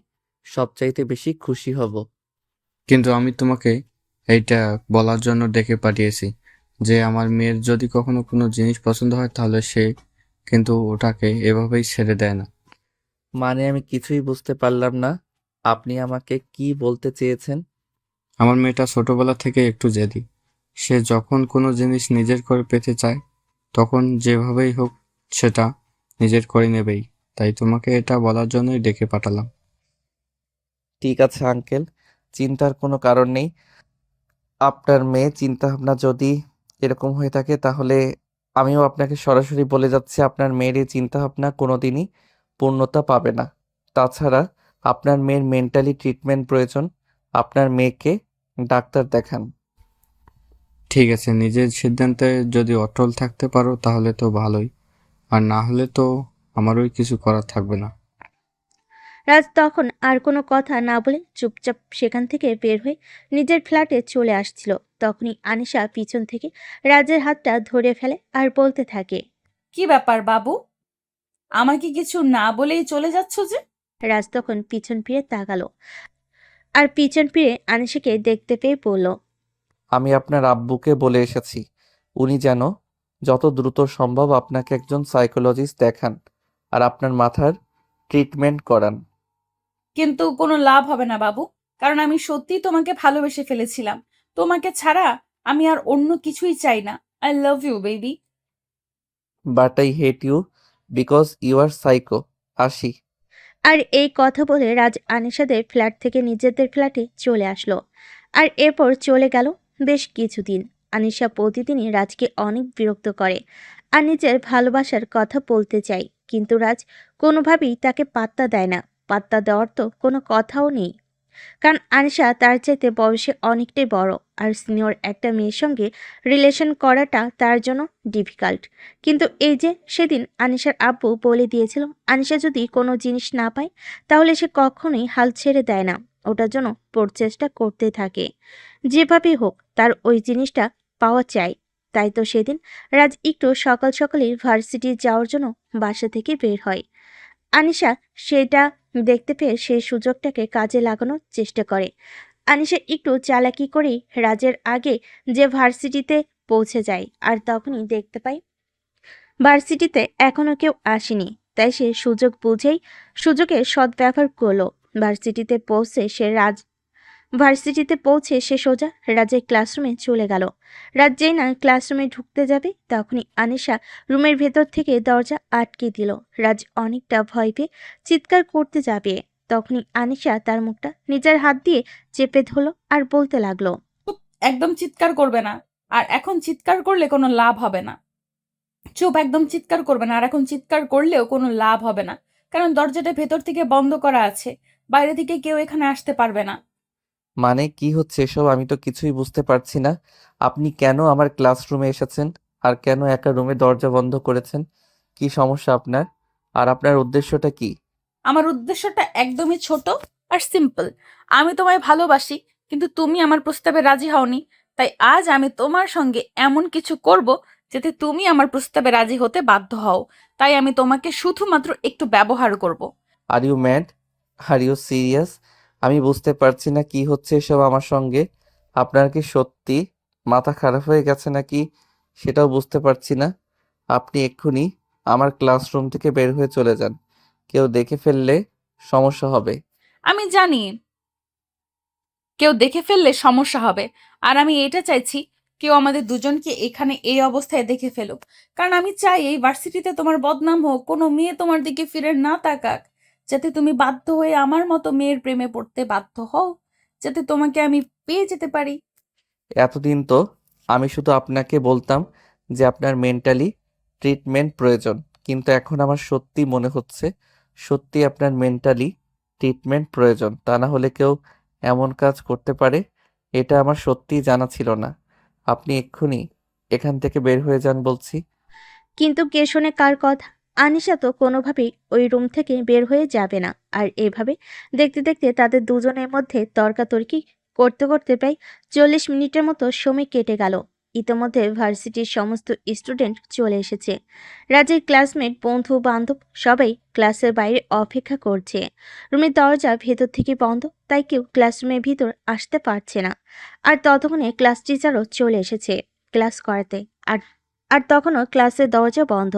সবচাইতে বেশি খুশি হব। কিন্তু আমি তোমাকে এইটা বলার জন্য ডেকে পাঠিয়েছি যে আমার মেয়ের যদি কখনো কোনো জিনিস পছন্দ হয় তাহলে সে কিন্তু ওটাকে এভাবেই ছেড়ে দেয় না। মানে আমি কিছুই বুঝতে পারলাম না, আপনি আমাকে কি বলতে চেয়েছেন? আমার মেয়েটা ছোটবেলা থেকে একটু জেদি। সে যখন কোনো জিনিস নিজের করে পেতে চায় তখন যেভাবেই হোক সেটা নিজের করে নেবেই। তাই তোমাকে এটা বলার জন্যই ডেকে পাঠালাম। ঠিক আছে আঙ্কেল, চিন্তার কোনো কারণ নেই। আপনার মেয়ে চিন্তা ভাবনা যদি এরকম হয়ে থাকে তাহলে আমিও আপনাকে সরাসরি বলে যাচ্ছি, আপনার মেয়ের এই চিন্তা ভাবনা কোনোদিনই পূর্ণতা পাবে না। তাছাড়া আপনার মেয়ের মেন্টালি ট্রিটমেন্ট প্রয়োজন। আপনার মেয়েকে ডাক্তার দেখান। ঠিক আছে, নিজের সিদ্ধান্তে যদি অটল থাকতে পারো তাহলে তো ভালোই, আর না হলে তো আমারই কিছু করার থাকবে না। রাজ তখন আর কোনো কথা না বলে চুপচাপ সেখান থেকে বের হয়ে নিজের ফ্ল্যাটে চলে আসছিল। তখনই আনিশা পিছন থেকে রাজের হাতটা ধরে ফেলে আর বলতে থাকে, কি ব্যাপার বাবু, আমাকে কিছু না বলেই চলে যাচ্ছ যে? রাজ তখন পিছন ফিরে তাকালো আর পিছন ফিরে আনিশাকে দেখতে পেয়ে বলল, আমি আপনার আব্বুকে বলে এসেছি, উনি যেন যত দ্রুত সম্ভব আপনাকে একজন সাইকোলজিস্ট দেখান আর আপনার মাথার ট্রিটমেন্ট করান। কিন্তু কোনো লাভ হবে না বাবু, কারণ আমি সত্যিই তোমাকে ভালোবেসে ফেলেছিলাম। তোমাকে ছাড়া আমি আর অন্য কিছুই চাই না। I love you baby. But I hate you because you are psycho. আসি। আর এই কথা বলে রাজ আনিশাদের ফ্ল্যাট থেকে নিজেদের ফ্ল্যাটে চলে আসলো। আর এরপর চলে গেল বেশ কিছুদিন। আনিশা প্রতিদিনই রাজকে অনেক বিরক্ত করে আর নিজের ভালোবাসার কথা বলতে চায়, কিন্তু রাজ কোনোভাবেই তাকে পাত্তা দেয় না। পাত্তা দেওয়ার তো কোনো কথাও নেই, কারণ আনিশা তার চাইতে বয়সে অনেকটাই বড় আর সিনিয়র একটা মেয়ের সঙ্গে রিলেশন করাটা তার জন্য ডিফিকাল্ট। কিন্তু এই যে সেদিন আনিশার আব্বু বলে দিয়েছিল আনিশা যদি কোনো জিনিস না পায় তাহলে সে কখনোই হাল ছেড়ে দেয় না, ওটার জন্য প্রচেষ্টা করতে থাকে। যেভাবেই হোক তার ওই জিনিসটা পাওয়া চাই। তাই তো সেদিন রাজ একটু সকাল সকালই ভার্সিটি যাওয়ার জন্য বাসা থেকে বের হয়। আনিশা সেটা দেখতে পেয়ে সেই সুযোগটাকে কাজে লাগানোর চেষ্টা করে। আনিশা একটু চালাকি করেই রাজের আগে যে ভার্সিটিতে পৌঁছে যায়, আর তখনই দেখতে পায় ভার্সিটিতে এখনো কেউ আসেনি। তাই সে সুযোগের সদ্ব্যবহার করলো। ভার্সিটিতে পৌঁছে সে সোজা রাজের ক্লাসরুমে চলে গেল। রাজ যেই না ক্লাসরুমে ঢুকতে যাবে তখনই আনিশা রুমের ভেতর থেকে দরজা আটকে দিল। রাজ অনেকটা ভয় পেয়ে চিৎকার করতে যাবে, তখনই আনিশা তার মুখটা নিজের হাত দিয়ে চেপে ধরলো আর বলতে লাগলো, একদম চিৎকার করবে না, আর এখন চিৎকার করলে কোনো লাভ হবে না। চুপ, একদম চিৎকার করবে না, আর এখন চিৎকার করলেও কোনো লাভ হবে না, কারণ দরজাটা ভেতর থেকে বন্ধ করা আছে, বাইরে থেকে কেউ এখানে আসতে পারবে না। মানে কি হচ্ছে এসব? আমি তো কিছুই বুঝতে পারছি না। আপনি কেন আমার ক্লাসরুমে এসেছেন? আর কেন একা রুমে দরজা বন্ধ করেছেন? কি সমস্যা আপনার? আর আপনার উদ্দেশ্যটা কি? আমার উদ্দেশ্যটা একদমই ছোট আর সিম্পল। আমি তোমায় ভালোবাসি, কিন্তু তুমি আমার প্রস্তাবে রাজি হওনি। তাই আজ আমি তোমার সঙ্গে এমন কিছু করব যাতে তুমি আমার প্রস্তাবে রাজি হতে বাধ্য হও। তাই আমি তোমাকে শুধুমাত্র একটু ব্যবহার করব। Are you mad? Are you serious? আমি বুঝতে পারছি না কি হচ্ছে এসব আমার সঙ্গে। আপনার কি সত্যি মাথা খারাপ হয়ে গেছে নাকি সেটাও বুঝতে পারছি না। আপনি এক্ষুনি আমার ক্লাসরুম থেকে বের হয়ে চলে যান। কেউ দেখে ফেললে সমস্যা হবে। আমি জানি কেউ দেখে ফেললে সমস্যা হবে, আর আমি এটা চাইছি কেউ আমাদের দুজনকে এখানে এই অবস্থায় দেখে ফেলুক। কারণ আমি চাই এই ভার্সিটিতে তোমার বদনাম হোক, কোনো মেয়ে তোমার দিকে ফিরে না তাকাক, যাতে তুমি বাধ্য হয়ে আমার মতো মেয়ের প্রেমে পড়তে বাধ্য হও, যাতে তোমাকে আমি পেয়ে যেতে পারি। এতদিন তো আমি শুধু আপনাকে বলতাম যে আপনার মেন্টালি ট্রিটমেন্ট প্রয়োজন, কিন্তু এখন আমার সত্যি মনে হচ্ছে সত্যি আপনার মেন্টালি ট্রিটমেন্ট প্রয়োজন। তা না হলে কেউ এমন কাজ করতে পারে এটা আমার সত্যিই জানা ছিল না। আপনি এক্ষুনি এখান থেকে বের হয়ে যান বলছি। কিন্তু কে শোনে কার কথা? আনিশা তো কোনোভাবেই ওই রুম থেকে বের হয়ে যাবে না। আর এভাবে দেখতে দেখতে তাদের দুজনের মধ্যে তর্কাতর্কি করতে করতে প্রায় 40 মিনিটের মতো সময় কেটে গেল। ইতোমধ্যে ভার্সিটির সমস্ত স্টুডেন্ট চলে এসেছে। রাজের ক্লাসমেট, বন্ধু বান্ধব সবাই ক্লাসের বাইরে অপেক্ষা করছে। রুমের দরজা ভেতর থেকে বন্ধ, তাই কেউ ক্লাসরুমের ভিতর আসতে পারছে না। আর ততক্ষণে ক্লাস টিচারও চলে এসেছে ক্লাস করাতে। আর আর তখনও ক্লাসের দরজা বন্ধ।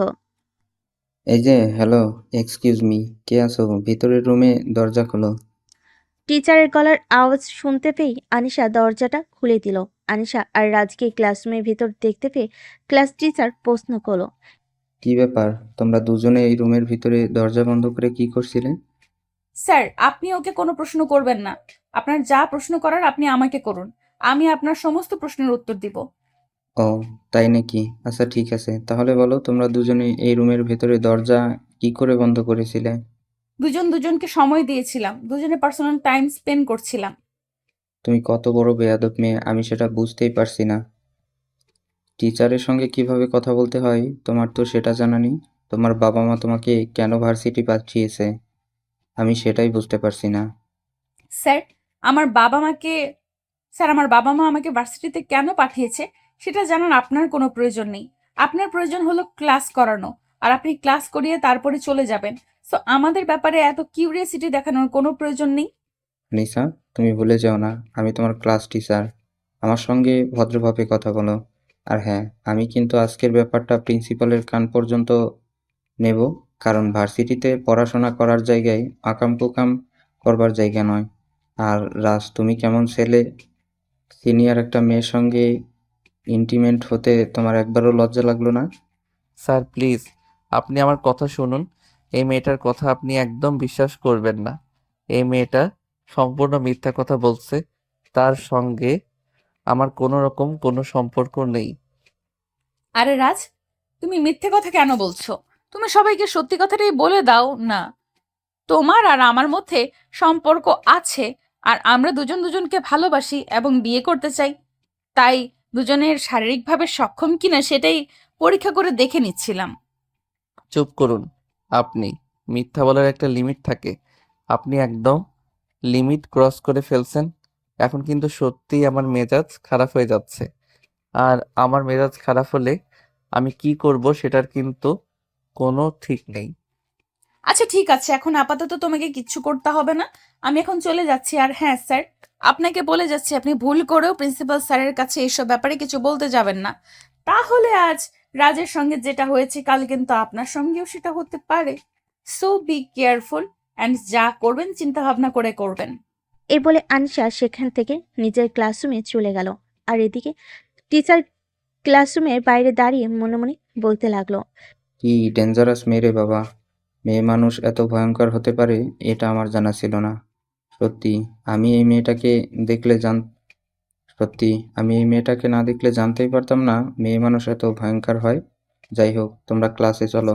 এই যে, হ্যালো, এক্সকিউজ মি, কে আছো? ভিতরের রুমে দরজা খোলো। টিচারের গলার আওয়াজ শুনতে পেয়ে আনিশা দরজাটা খুলে দিল। আনিশা আর রাজকে ক্লাসরুমের ভিতর দেখতে পেয়ে ক্লাস টিচার প্রশ্ন করলো, কি ব্যাপার? তোমরা দুজনে এই রুমের ভিতরে দরজা বন্ধ করে কি করছিলে? স্যার, আপনি ওকে কোনো প্রশ্ন করবেন না। আপনার যা প্রশ্ন করার আপনি আমাকে করুন, আমি আপনার সমস্ত প্রশ্নের উত্তর দিব। ও, তাই নাকি? আচ্ছা ঠিক আছে, তাহলে বলো তোমরা দুজনে এই রুমের ভেতরে দরজা কি করে বন্ধ করেছিলে? দুজন দুজনকে সময় দিয়েছিলাম, দুজনে পার্সোনাল টাইম স্পেন্ড করছিলাম। তুমি কত বড় বেয়াদব মেয়ে, আমি সেটা বুঝতেই পারছি না। টিচারের সঙ্গে কিভাবে কথা বলতে হয় তোমার তো সেটা জানা নেই। তোমার বাবা মা তোমাকে কেন ভার্সিটি পাঠিয়েছে আমি সেটাই বুঝতে পারছি না। স্যার, আমার বাবা মাকে স্যার, আমার বাবা মা আমাকে ভার্সিটিতে কেন পাঠিয়েছে সেটা জানার আপনার কোনো প্রয়োজন নেই। আপনার প্রয়োজন হলো ক্লাস করানো, আর আপনি ক্লাস করিয়ে তারপরে চলে যাবেন। সো আমাদের ব্যাপারে এত কিউরিয়াসিটি দেখানোর কোনো প্রয়োজন নেই। নিশা, তুমি ভুলে যেও না আমি তোমার ক্লাস টিচার। আমার সঙ্গে ভদ্রভাবে কথা বলো। আর হ্যাঁ, আমি কিন্তু আজকের ব্যাপারটা প্রিন্সিপালের কান পর্যন্ত নেব, কারণ ভার্সিটিতে পড়াশোনা করার জায়গায় আকাম কুকাম করবার জায়গা নয়। আর রাজ, তুমি কেমন ছেলে? সিনিয়র একটা মেয়ের সঙ্গে ইন্টিমেট হতে তোমার একবারও লজ্জা লাগলো না? স্যার প্লিজ আপনি আমার কথা শুনুন। এই মেয়েটার কথা আপনি একদম বিশ্বাস করবেন না। এই মেয়েটা সম্পূর্ণ মিথ্যা কথা বলছে। তার সঙ্গে আমার কোনো রকম কোনো সম্পর্ক নেই। আরে রাজ, তুমি মিথ্যে কথা কেন বলছো? তুমি সবাইকে সত্যি কথাটাই বলে দাও না। তোমার আর আমার মধ্যে সম্পর্ক আছে, আর আমরা দুজন দুজনকে ভালোবাসি এবং বিয়ে করতে চাই। তাই দুজনের শারীরিকভাবে সক্ষম কিনা সেটাই পরীক্ষা করে দেখে নিচ্ছিলাম। চুপ করুন আপনি। মিথ্যা বলার একটা লিমিট থাকে। আপনি একদম লিমিট ক্রস করে ফেলছেন। এখন কিন্তু সত্যিই আমার মেজাজ খারাপ হয়ে যাচ্ছে। আর আমার মেজাজ খারাপ হলে আমি কি করব সেটার কিন্তু কোনো ঠিক নেই। আচ্ছা ঠিক আছে, এখন আপাতত তোমাকে কিচ্ছু করতে হবে না। আমি এখন চলে যাচ্ছি। আর হ্যাঁ স্যার, আপনাকে বলে যাচ্ছি আপনি ভুল করেও প্রিন্সিপাল স্যারের কাছে এসব ব্যাপারে কিছু বলতে যাবেন না। তাহলে আজ রাজের সঙ্গে যেটা হয়েছে কাল কিন্তু আপনার সঙ্গেও সেটা হতে পারে। সো বি কেয়ারফুল অ্যান্ড যা করবেন চিন্তা ভাবনা করে করবেন। এই বলে আনিশা সেখান থেকে নিজের ক্লাসরুমে চলে গেল। আর এদিকে টিচার ক্লাসরুমের বাইরে দাঁড়িয়ে মনে মনে বলতে লাগলো, কি ডেঞ্জারাস মেয়ে রে বাবা! মেয়ে মানুষ এত ভয়ঙ্কর হতে পারে এটা আমার জানা ছিল না। সত্যি আমি এই মেয়েটাকে দেখলে জান সত্যি আমি এই মেয়েটাকে না দেখলে জানতেই পারতাম না মেয়ে মানুষ এত ভয়ঙ্কর হয়। যাই হোক, তোমরা ক্লাসে চলো।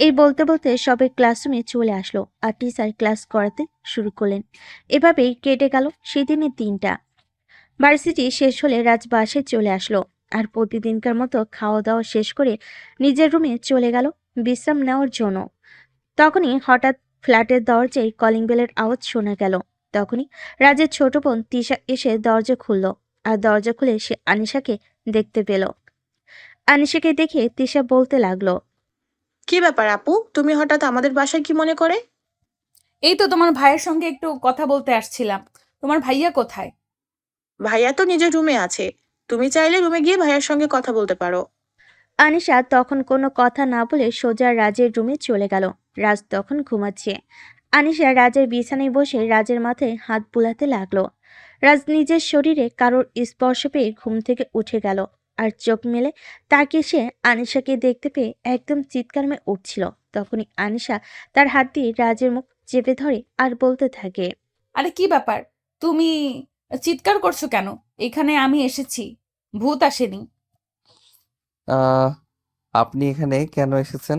এই বলতে বলতে সবাই ক্লাসরুমে চলে আসলো আর টিচার ক্লাস করাতে শুরু করলেন। এভাবেই কেটে গেল সেদিনের দিনটা। ভার্সিটি শেষ হলে রাজ বাসায় চলে আসলো আর প্রতিদিনকার মতো খাওয়া দাওয়া শেষ করে নিজের রুমে চলে গেল বিশ্রাম নেওয়ার জন্য। তখনই হঠাৎ ফ্ল্যাটের দরজায় কলিং বেলের আওয়াজ শোনা গেল। তখনই রাজের ছোট বোন তিশা এসে দরজা খুলল। আর দরজা খুলে সে আনিশাকে দেখতে পেল। আনিশাকে দেখে তিশা বলতে লাগলো, কি ব্যাপার আপু, তুমি হঠাৎ আমাদের বাসায় কি মনে করে? এই তো তোমার ভাইয়ের সঙ্গে একটু কথা বলতে আসছিলাম। তোমার ভাইয়া কোথায়? ভাইয়া তো নিজের রুমে আছে, তুমি চাইলে রুমে গিয়ে ভাইয়ার সঙ্গে কথা বলতে পারো। আনিশা তখন কোনো কথা না বলে সোজা রাজের রুমে চলে গেল। রাজ তখন ঘুমাচ্ছে। আনিশা রাজের বিছানায় বসে রাজের মাথায় হাত বুলাতে লাগলো। রাজ নিজের শরীরে কারোর স্পর্শ পেয়ে ঘুম থেকে উঠে গেল। আর চোখ মেলে তাকিয়ে সে আনিশাকে দেখতে পেয়ে একদম চিৎকার মেরে উঠছিল। তখনই আনিশা তার হাত দিয়ে রাজের মুখ চেপে ধরে আর বলতে থাকে, আরে কি ব্যাপার, তুমি চিৎকার করছো কেন? এখানে আমি এসেছি, ভূত আসেনি। আহ আপনি এখানে কেন এসেছেন?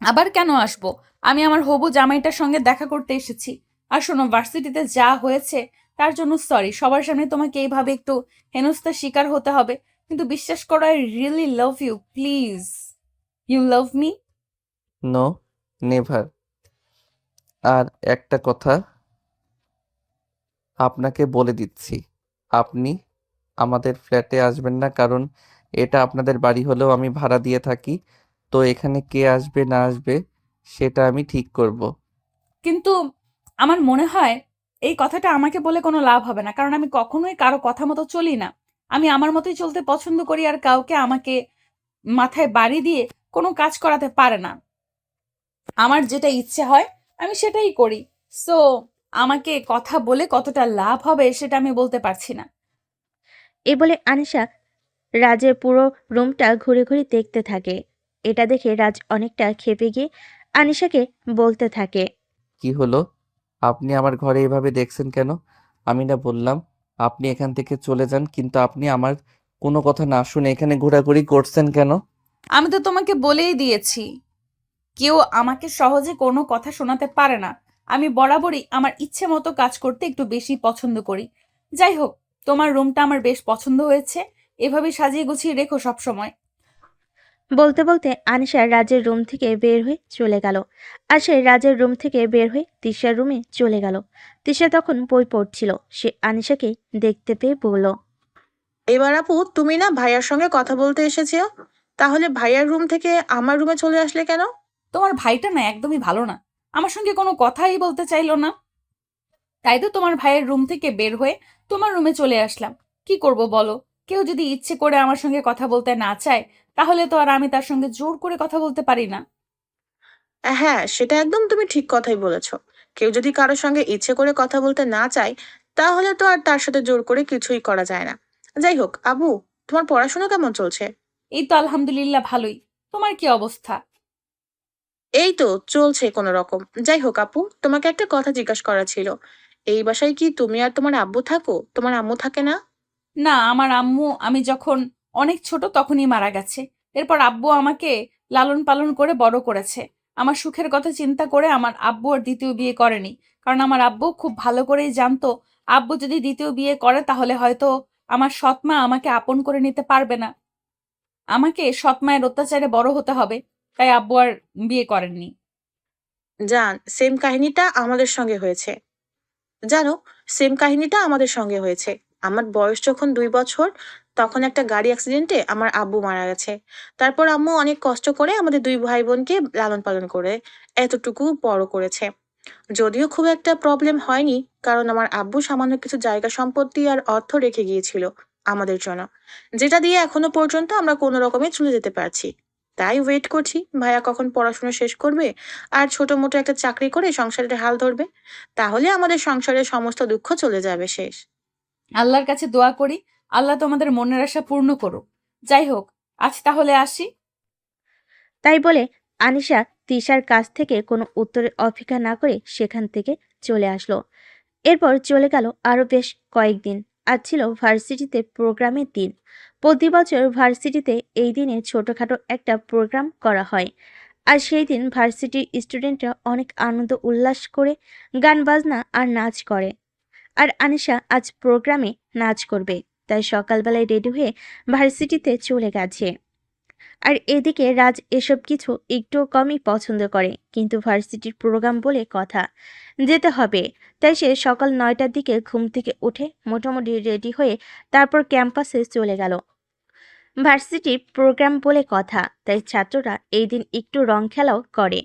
আবার কেন আসবো? আমি আমার হবু জামাইটার সঙ্গে দেখা করতে এসেছি। আর শোনো, ভার্সিটিতে যা হয়েছে তার জন্য সরি। সবার সামনে তোমাকে এইভাবে একটু হেনস্থার শিকার হতে হবে। কিন্তু বিশ্বাস করো, I really love you. Please, you love me. No, never. আর একটা কথা আপনাকে বলে দিচ্ছি, আপনি আমাদের ফ্ল্যাটে আসবেন না, কারণ এটা আপনাদের বাড়ি হলেও আমি ভাড়া দিয়ে থাকি। তো এখানে কে আসবে না আসবে সেটা আমি ঠিক করব। কিন্তু আমার মনে হয় এই কথাটা আমাকে বলে কোনো লাভ হবে না, কারণ আমি কখনোই কারো কথা মতো চলি না। আমি আমার মতোই চলতে পছন্দ করি, আর কাউকে আমাকে মাথায় বাড়ি দিয়ে কোনো কাজ করাতে পারে না। আমার যেটা ইচ্ছে হয় আমি সেটাই করি। সো আমাকে কথা বলে কতটা লাভ হবে সেটা আমি বলতে পারছি না। এ বলে আনিশা রাজের পুরো রুমটা ঘুরে ঘুরে দেখতে থাকে। এটা দেখে রাজ অনেকটা ক্ষেপে গিয়ে আনিশাকে বলতে থাকে, কি হলো? আপনি আমার ঘরে এভাবে দেখছেন কেন? আমি না বললাম আপনি এখান থেকে চলে যান, কিন্তু আপনি আমার কোনো কথা না শুনে এখানে ঘোরাঘুরি করছেন কেন? আমি তো তোমাকে বলেই দিয়েছি, কেউ আমাকে সহজে কোনো কথা শোনাতে পারে না। আমি বরাবরই আমার ইচ্ছে মতো কাজ করতে একটু বেশি পছন্দ করি। যাই হোক, তোমার রুমটা আমার বেশ পছন্দ হয়েছে। এভাবে সাজিয়ে গুছিয়ে রেখো সব সময়। বলতে বলতে আনিশা রাজের রুম থেকে বের হয়ে চলে গেল। আর সে রাজের রুম থেকে বের হয়ে তিশার রুমে চলে গেল। তিশা তখন বই পড়ছিল। সে আনিশাকে দেখতে পেয়ে বলল, এবার আপু, তুমি না ভাইয়ার সঙ্গে কথা বলতে এসেছো, তাহলে ভাইয়ার রুম থেকে আমার রুমে চলে আসলে কেন? তোমার ভাইটা না একদমই ভালো না, আমার সঙ্গে কোনো কথাই বলতে চাইলো না। তাই তো তোমার ভাইয়ের রুম থেকে বের হয়ে তোমার রুমে চলে আসলাম। কি করব বলো? কেউ যদি ইচ্ছে করে আমার সঙ্গে কথা বলতে না চায়, তাহলে তো আর আমি তার সঙ্গে জোর করে কথা বলতে পারি না। হ্যাঁ, সেটা একদম তুমি ঠিক কথাই বলেছো। কেউ যদি কারোর সঙ্গে ইচ্ছে করে কথা বলতে না চায়, তাহলে তো আর তার সাথে জোর করে কিছুই করা যায় না। যাই হোক আবু, তোমার পড়াশোনা কেমন চলছে? এই তো আলহামদুলিল্লাহ ভালোই। তোমার কি অবস্থা? এই তো চলছে কোনো রকম। যাই হোক আপু, তোমাকে একটা কথা জিজ্ঞাসা করা ছিল। এই বাসায় কি তুমি আর তোমার আব্বু থাকো? তোমার আম্মু থাকে না? না, আমার আম্মু আমি যখন অনেক ছোট তখনই মারা গেছে। এরপর আব্বু আমাকে লালন পালন করে বড় করেছে। আমার সুখের কথা চিন্তা করে আমার আব্বু আর দ্বিতীয় বিয়ে করেনি। কারণ আমার আব্বু খুব ভালো করেই জানতো, আব্বু যদি দ্বিতীয় বিয়ে করে তাহলে হয়তো আমার সৎমা আমাকে আপন করে নিতে পারবে না। আমাকে সৎমায়ের অত্যাচারে বড় হতে হবে। তাই আব্বু আর বিয়ে করেননি। জান, সেম কাহিনীটা আমাদের সঙ্গে হয়েছে। জানো, সেম কাহিনীটা আমাদের সঙ্গে হয়েছে। আমার বয়স যখন 2 বছর, তখন একটা গাড়ি অ্যাক্সিডেন্টে আমার আব্বু মারা গেছে। তারপর আম্মু অনেক কষ্ট করে আমাদের 2 ভাই বোনকে লালন পালন করে এতটুকু বড় করেছে। যদিও খুব একটা প্রবলেম হয়নি, কারণ আমার আব্বু সামান্য কিছু জায়গা সম্পত্তি আর অর্থ রেখে গিয়েছিল আমাদের জন্য, যেটা দিয়ে এখনো পর্যন্ত আমরা কোনো রকমে চলে যেতে পারছি। তাই ওয়েট করছি ভাইয়া কখন পড়াশোনা শেষ করবে আর ছোট মোটো একটা চাকরি করে সংসারের হাল ধরবে। তাহলে আমাদের সংসারের সমস্ত দুঃখ চলে যাবে শেষ। আল্লাহর কাছে দোয়া করি আল্লাহ তোমাদের মনের আশা পূর্ণ করুক। যাই হোক, আজ তাহলে আসি। তাই বলে আনিশা তিশার কাছ থেকে কোনো উত্তরের অপেক্ষা না করে সেখান থেকে চলে আসলো। এরপর চলে গেল আরো বেশ কয়েকদিন। আজ ছিল ভার্সিটিতে প্রোগ্রামের দিন। প্রতি বছর ভার্সিটিতে এই দিনে ছোটখাটো একটা প্রোগ্রাম করা হয়। আর সেই দিন ভার্সিটির স্টুডেন্টরা অনেক আনন্দ উল্লাস করে গান বাজনা আর নাচ করে। আর আনিশা আজ প্রোগ্রামে নাচ করবে, তাই সকালবেলায় রেডি হয়ে ভার্সিটিতে চলে গেছে। আর এদিকে রাজ এসব কিছু একটু কমই পছন্দ করে, কিন্তু ভার্সিটির প্রোগ্রাম বলে কথা, যেতে হবে। তাই সে সকাল 9টার দিকে ঘুম থেকে উঠে মোটামুটি রেডি হয়ে তারপর ক্যাম্পাসে চলে গেল। ভার্সিটির প্রোগ্রাম বলে কথা, তাই ছাত্ররা এই দিন একটু রং খেলাও করে,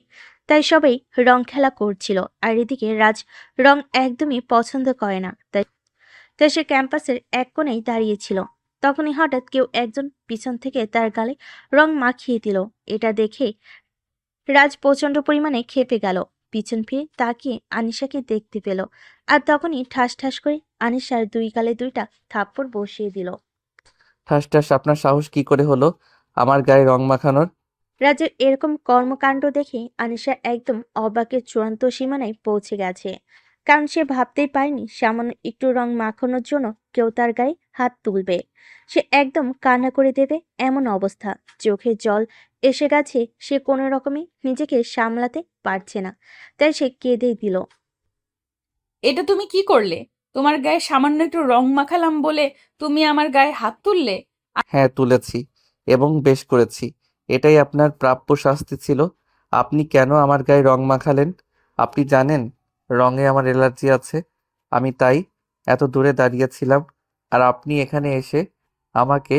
তাই সবাই রং খেলা করছিল। আর এদিকে রাজ রং একদমই পছন্দ করে না, তাই তাই সে ক্যাম্পাসের এক কোণেই দাঁড়িয়েছিল। তখনই হঠাৎ কেউ একজন পিছন থেকে তার গালে রং মাখিয়ে দিল। এটা দেখে রাজ প্রচন্ড পরিমাণে ক্ষেপে গেল। পিছন ফিরে তাকিয়ে আনিশাকে দেখতে পেল, আর তখনই ঠাস ঠাস করে আনিশার দুই গালে দুইটা থাপ্পড় বসিয়ে দিল। ঠাস ঠাস, আপনার সাহস কি করে হলো আমার গায়ে রং মাখানোর? রাজের এরকম কর্মকাণ্ড দেখে আনিশা একদম অবাকের চূড়ান্ত সীমানায় পৌঁছে গেছে, কারণ সে ভাবতেই পারেনি সামান্য একটু রং মাখানোর জন্য কেউ তার গায়ে হাত তুলবে। সে একদম কান্না করে দেবে এমন অবস্থা, চোখে জল এসে গেছে। সে কোনো রকমে নিজেকে সামলাতে পারছে না, তাই সে কেঁদেই দিল। এটা তুমি কি করলে? তোমার গায়ে সামান্য একটু রং মাখালাম বলে তুমি আমার গায়ে হাত তুললে? হ্যাঁ, তুলেছি এবং বেশ করেছি। এটাই আপনার প্রাপ্য শাস্তি ছিল। আপনি কেন আমার গায়ে রং মাখালেন? আপনি জানেন রঙে আমার অ্যালার্জি আছে। আমি তাই এত দূরে দাঁড়িয়েছিলাম, আর আপনি এখানে এসে আমাকে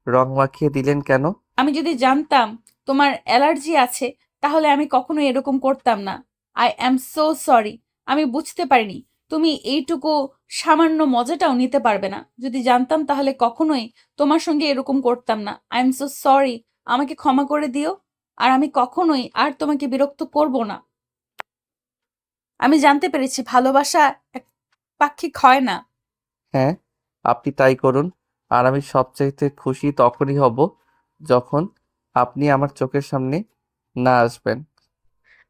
রং মাখিয়ে দিলেন কেন? আমি যদি জানতাম তোমার অ্যালার্জি আছে তাহলে আমি কখনো এরকম করতাম না। I am so sorry. আমি বুঝতে পারিনি তুমি এইটুকু সামান্য মজাটাও নিতে পারবে না। যদি জানতাম তাহলে কখনোই তোমার সঙ্গে এরকম করতাম না। I am so sorry. আমাকে ক্ষমা করে দিও, আর আমি কখনোই আর তোমাকে বিরক্ত করব না। আমি জানতে পেরেছি ভালোবাসা এক পাক্ষিক হয় না। হ্যাঁ, আপনি তাই করুন। আর আমি সবচাইতে খুশি তখনই হব যখন আপনি আমার চোখের সামনে না আসবেন।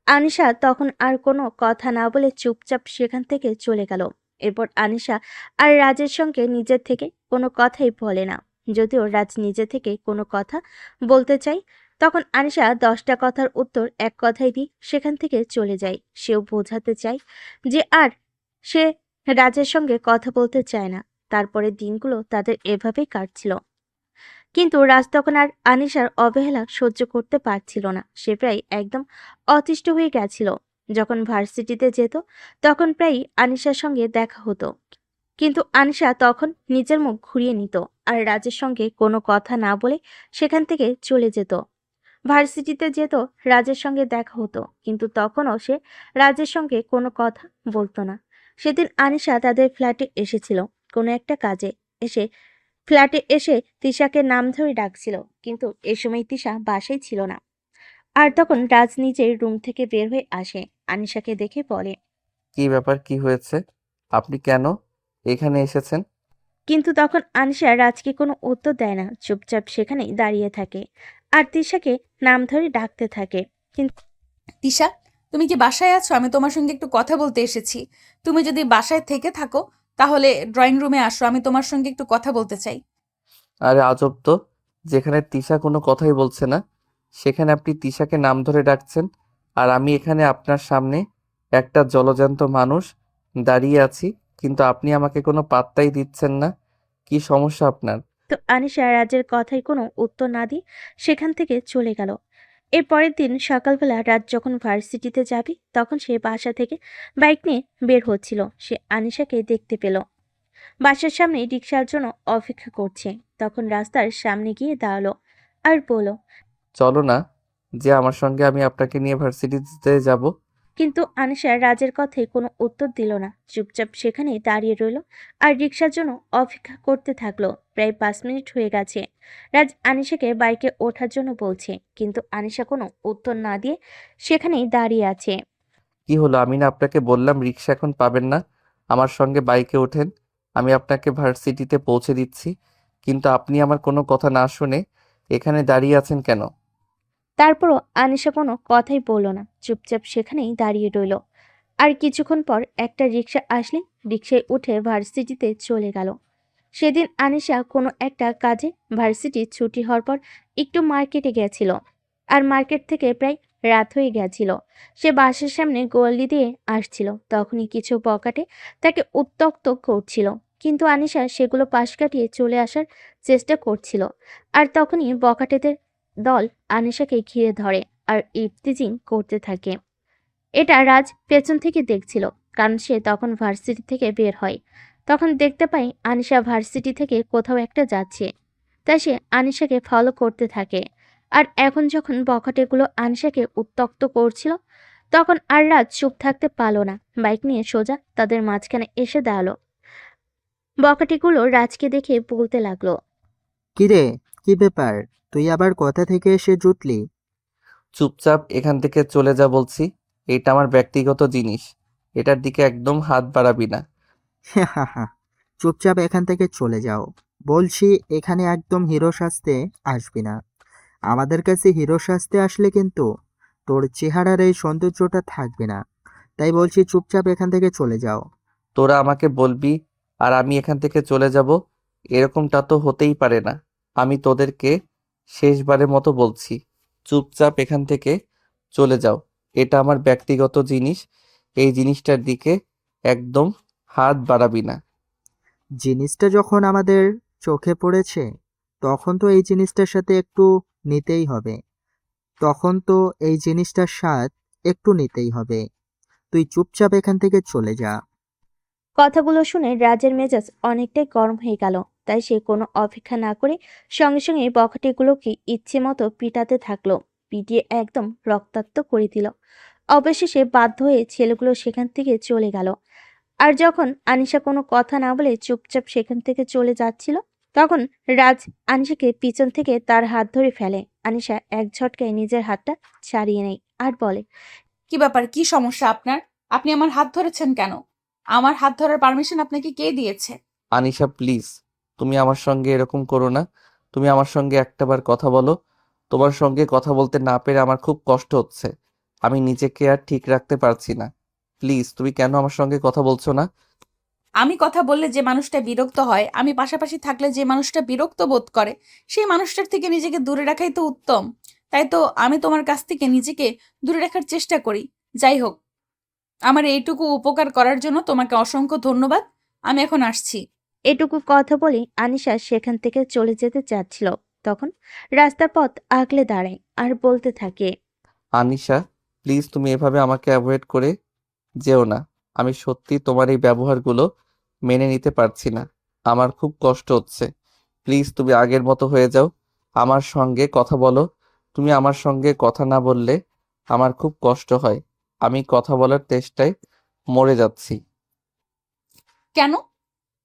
আনিশা তখন আর কোনো কথা না বলে চুপচাপ সেখান থেকে চলে গেল। এরপর আনিশা আর রাজের সঙ্গে নিজের থেকে কোনো কথাই বলে না। যদিও রাজ নিজে থেকে কোনো কথা বলতে চায়, তখন আনিশা 10টা কথার উত্তর এক কথাই দিয়ে সেখান থেকে চলে যায়। সেও বোঝাতে চায় যে আর সে রাজের সঙ্গে কথা বলতে চায় না। তারপরে দিনগুলো তাদের এভাবেই কাটছিল। কিন্তু রাজ তখন আর আনিশার অবহেলা সহ্য করতে পারছিল না। সে প্রায় একদম অতিষ্ঠ হয়ে গেছিল। যখন ভার্সিটিতে যেত তখন প্রায়ই আনিশার সঙ্গে দেখা হতো, কিন্তু আনিশা তখন নিজের মুখ ঘুরিয়ে নিত আর রাজের সঙ্গে কোনো কথা না বলে সেখান থেকে চলে যেত। ভার্সিটিতে যেত, রাজের সঙ্গে দেখা হতো, কিন্তু তখনও সে রাজের সঙ্গে কোনো কথা বলতো না। সেদিন আনিশা তাদের ফ্ল্যাটে এসেছিল কোনো একটা কাজে। ফ্ল্যাটে এসে তিশাকে নাম ধরে ডাকছিল, কিন্তু এ সময় তিশা বাসায় ছিল না। আর তখন রাজ নিজের রুম থেকে বের হয়ে আসে, আনিশাকে দেখে বলে। কি ব্যাপার, কি হয়েছে? আপনি কেন এখানে এসেছেন? কিন্তু তখন আনিশা রাজকে কোনো উত্তর দেয় না, চুপচাপ সেখানেই দাঁড়িয়ে থাকে আর তিশাকে নাম ধরে ডাকতে থাকে। কিন্তু তিশা, তুমি কি বাসায় আছো? আমি তোমার সঙ্গে একটু কথা বলতে এসেছি। তুমি যদি বাসায় থেকে থাকো তাহলে ড্রয়িং রুমে আসো, আমি তোমার সঙ্গে একটু কথা বলতে চাই। আরে আজব তো, যেখানে তিশা কোনো কথাই বলছে না সেখানে আপনি তিশাকে নাম ধরে ডাকছেন, আর আমি এখানে আপনার সামনে একটা জলজ্যান্ত মানুষ দাঁড়িয়ে আছি, কিন্তু আপনি আমাকে কোনো পাত্তাই দিচ্ছেন না। কি সমস্যা আপনার? তো আনিশা রাজের কথায় কোনো উত্তর না দিয়ে সেখান থেকে চলে গেল। এর পরের দিন সকালবেলা রাত যখন ভার্সিটিতে যাবে তখন সে বাসা থেকে বাইক নিয়ে বের হচ্ছিল। সে আনিশাকে দেখতে পেল বাসার সামনে রিকশার জন্য অপেক্ষা করছে। তখন রাস্তার সামনে গিয়ে দাঁড়ালো আর বলল, চলো না, যে আমার সঙ্গে আমি আপনাকে নিয়ে ভার্সিটিতে যাব। কিন্তু আনিশা রাজের কথায় কোনো উত্তর দিল না। চুপচাপ সেখানেই দাঁড়িয়ে রইল আর রিকশার জন্য অপেক্ষা করতে থাকলো। প্রায় 5 মিনিট হয়ে গেছে। রাজ আনিশাকে বাইকে ওঠার জন্য বলছে, কিন্তু আনিশা কোনো উত্তর না দিয়ে সেখানেই দাঁড়িয়ে আছে। কি হলো? আমি না আপনাকে বললাম রিক্সা এখন পাবেন না, আমার সঙ্গে বাইকে ওঠেন, আমি আপনাকে ভার্সিটিতে পৌঁছে দিচ্ছি। কিন্তু আপনি আমার কোনো কথা না শুনে এখানে দাঁড়িয়ে আছেন কেন? তারপরও আনিশা কোনো কথাই বলল না, চুপচাপ সেখানেই দাঁড়িয়ে রইল। আর কিছুক্ষণ পর একটা রিকশা আসলে রিকশায় উঠে ভার্সিটিতে চলে গেল। সেদিন আনিশা কোনো একটা কাজে ভার্সিটি ছুটি হওয়ার পর একটু মার্কেটে গেছিল। আর মার্কেট থেকে প্রায় রাত হয়ে গেছিল। সে বাসার সামনে গলি দিয়ে আসছিল, তখনই কিছু বখাটে তাকে উত্ত্যক্ত করছিল। কিন্তু আনিশা সেগুলো পাশ কাটিয়ে চলে আসার চেষ্টা করছিল। আর তখনই বখাটেদের দল আনিশাকে ঘিরে ধরে আর ইফতিজিং করতে থাকে। এটা রাজ পেছন থেকে দেখছিল, কারণ সে তখন ভার্সিটি থেকে বের হয়। তখন দেখতে পাই আনিশা ভার্সিটি থেকে কোথাও একটা যাচ্ছে। তাই সে আনিশাকে ফলো করতে থাকে। আর এখন যখন বখাটেগুলো আনিশাকে উত্ত্যক্ত করছিল, তখন আর রাজ চুপ থাকতে পারল না। বাইক নিয়ে সোজা তাদের মাঝখানে এসে দাঁড়ালো। বখাটেগুলো রাজকে দেখে বলতে লাগলো, কিরে, কি ব্যাপার? তুই আবার কোথা থেকে এসে জুটলি? চুপচাপ এখান থেকে চলে যা বলছি। এটা আমার ব্যক্তিগত জিনিস, এটার দিকে একদম হাত বাড়াবি না। হা, চুপচাপ এখান থেকে চলে যাও বলছি। এখানে একদম হিরো সাজতে আসবি না। আমাদের কাছে হিরো সাজতে আসলে কিন্তু তোর চেহারার এই সৌন্দর্যটা থাকবে না। তাই বলছি চুপচাপ এখান থেকে চলে যাও। তোরা আমাকে বলবি আর আমি এখান থেকে চলে যাব? এরকমটা তো হতেই পারে না। আমি তোদেরকে শেষবারের মতো বলছি, চুপচাপ এখান থেকে চলে যাও। এটা আমার ব্যক্তিগত জিনিস, এই জিনিসটার দিকে একদম হাত বাড়াবি না। জিনিসটা যখন আমাদের চোখে পড়েছে তখন তো এই জিনিসটার সাথে একটু নিতেই হবে। তখন তো এই জিনিসটার স্বাদ একটু নিতেই হবে। তুই চুপচাপ এখান থেকে চলে যা। কথাগুলো শুনে রাজের মেজাজ অনেকটাই গরম হয়ে গেল। তাই সে কোনো অপেক্ষা না করে সঙ্গে সঙ্গে বখাটেগুলোকে ইচ্ছে মতো পিটাতে থাকলো। পিটিয়ে একদম রক্তাক্ত করে দিল। অবশেষে বাধ্য হয়ে ছেলেগুলো সেখান থেকে চলে গেল। আর যখন আনিশা কোনো কথা না বলে চুপচাপ সেখান থেকে চলে যাচ্ছিল, তখন রাজ আনিশাকে পিছন থেকে তার হাত ধরে ফেলে। আনিশা এক ঝটকায় নিজের হাতটা ছাড়িয়ে নেয় আর বলে, কি ব্যাপার? কি সমস্যা আপনার? আপনি আমার হাত ধরেছেন কেন? আমার হাত ধরার পারমিশন আপনাকে কে দিয়েছে? আনিশা প্লিজ, তুমি আমার সঙ্গে এরকম করো না। তুমি আমার সঙ্গে একটাবার কথা বলো। তোমার সঙ্গে কথা বলতে না পেরে আমার খুব কষ্ট হচ্ছে, আমি নিজেকে আর ঠিক রাখতে পারছি না। প্লিজ, তুমি কেন আমার সঙ্গে কথা বলছো না? আমি কথা বললে যে মানুষটা বিরক্ত হয়, আমি পাশাপাশি থাকলে যে মানুষটা বিরক্ত বোধ করে, সেই মানুষটার থেকে নিজেকে দূরে রাখাই তো উত্তম। তাই তো আমি তোমার কাছ থেকে নিজেকে দূরে রাখার চেষ্টা করি। যাই হোক, আমার এইটুকু উপকার করার জন্য তোমাকে অসংখ্য ধন্যবাদ। আমি এখন আসছি। এটুকু কথা বলে আনিশা সেখান থেকে চলে যেতে চাচ্ছিল। তখন রাস্তার পথ আগলে দাঁড়ায় আর বলতে থাকে, আনিশা প্লিজ, তুমি এভাবে আমাকে অ্যাভয়েড করে যেও না। আমি সত্যি তোমার এই ব্যবহারগুলো মেনে নিতে পারছি না, আমার খুব কষ্ট হচ্ছে। প্লিজ তুমি আগের মতো হয়ে যাও, আমার সঙ্গে কথা বলো। তুমি আমার সঙ্গে কথা না বললে আমার খুব কষ্ট হয়, আমি কথা বলার চেষ্টায় মরে যাচ্ছি। কেন?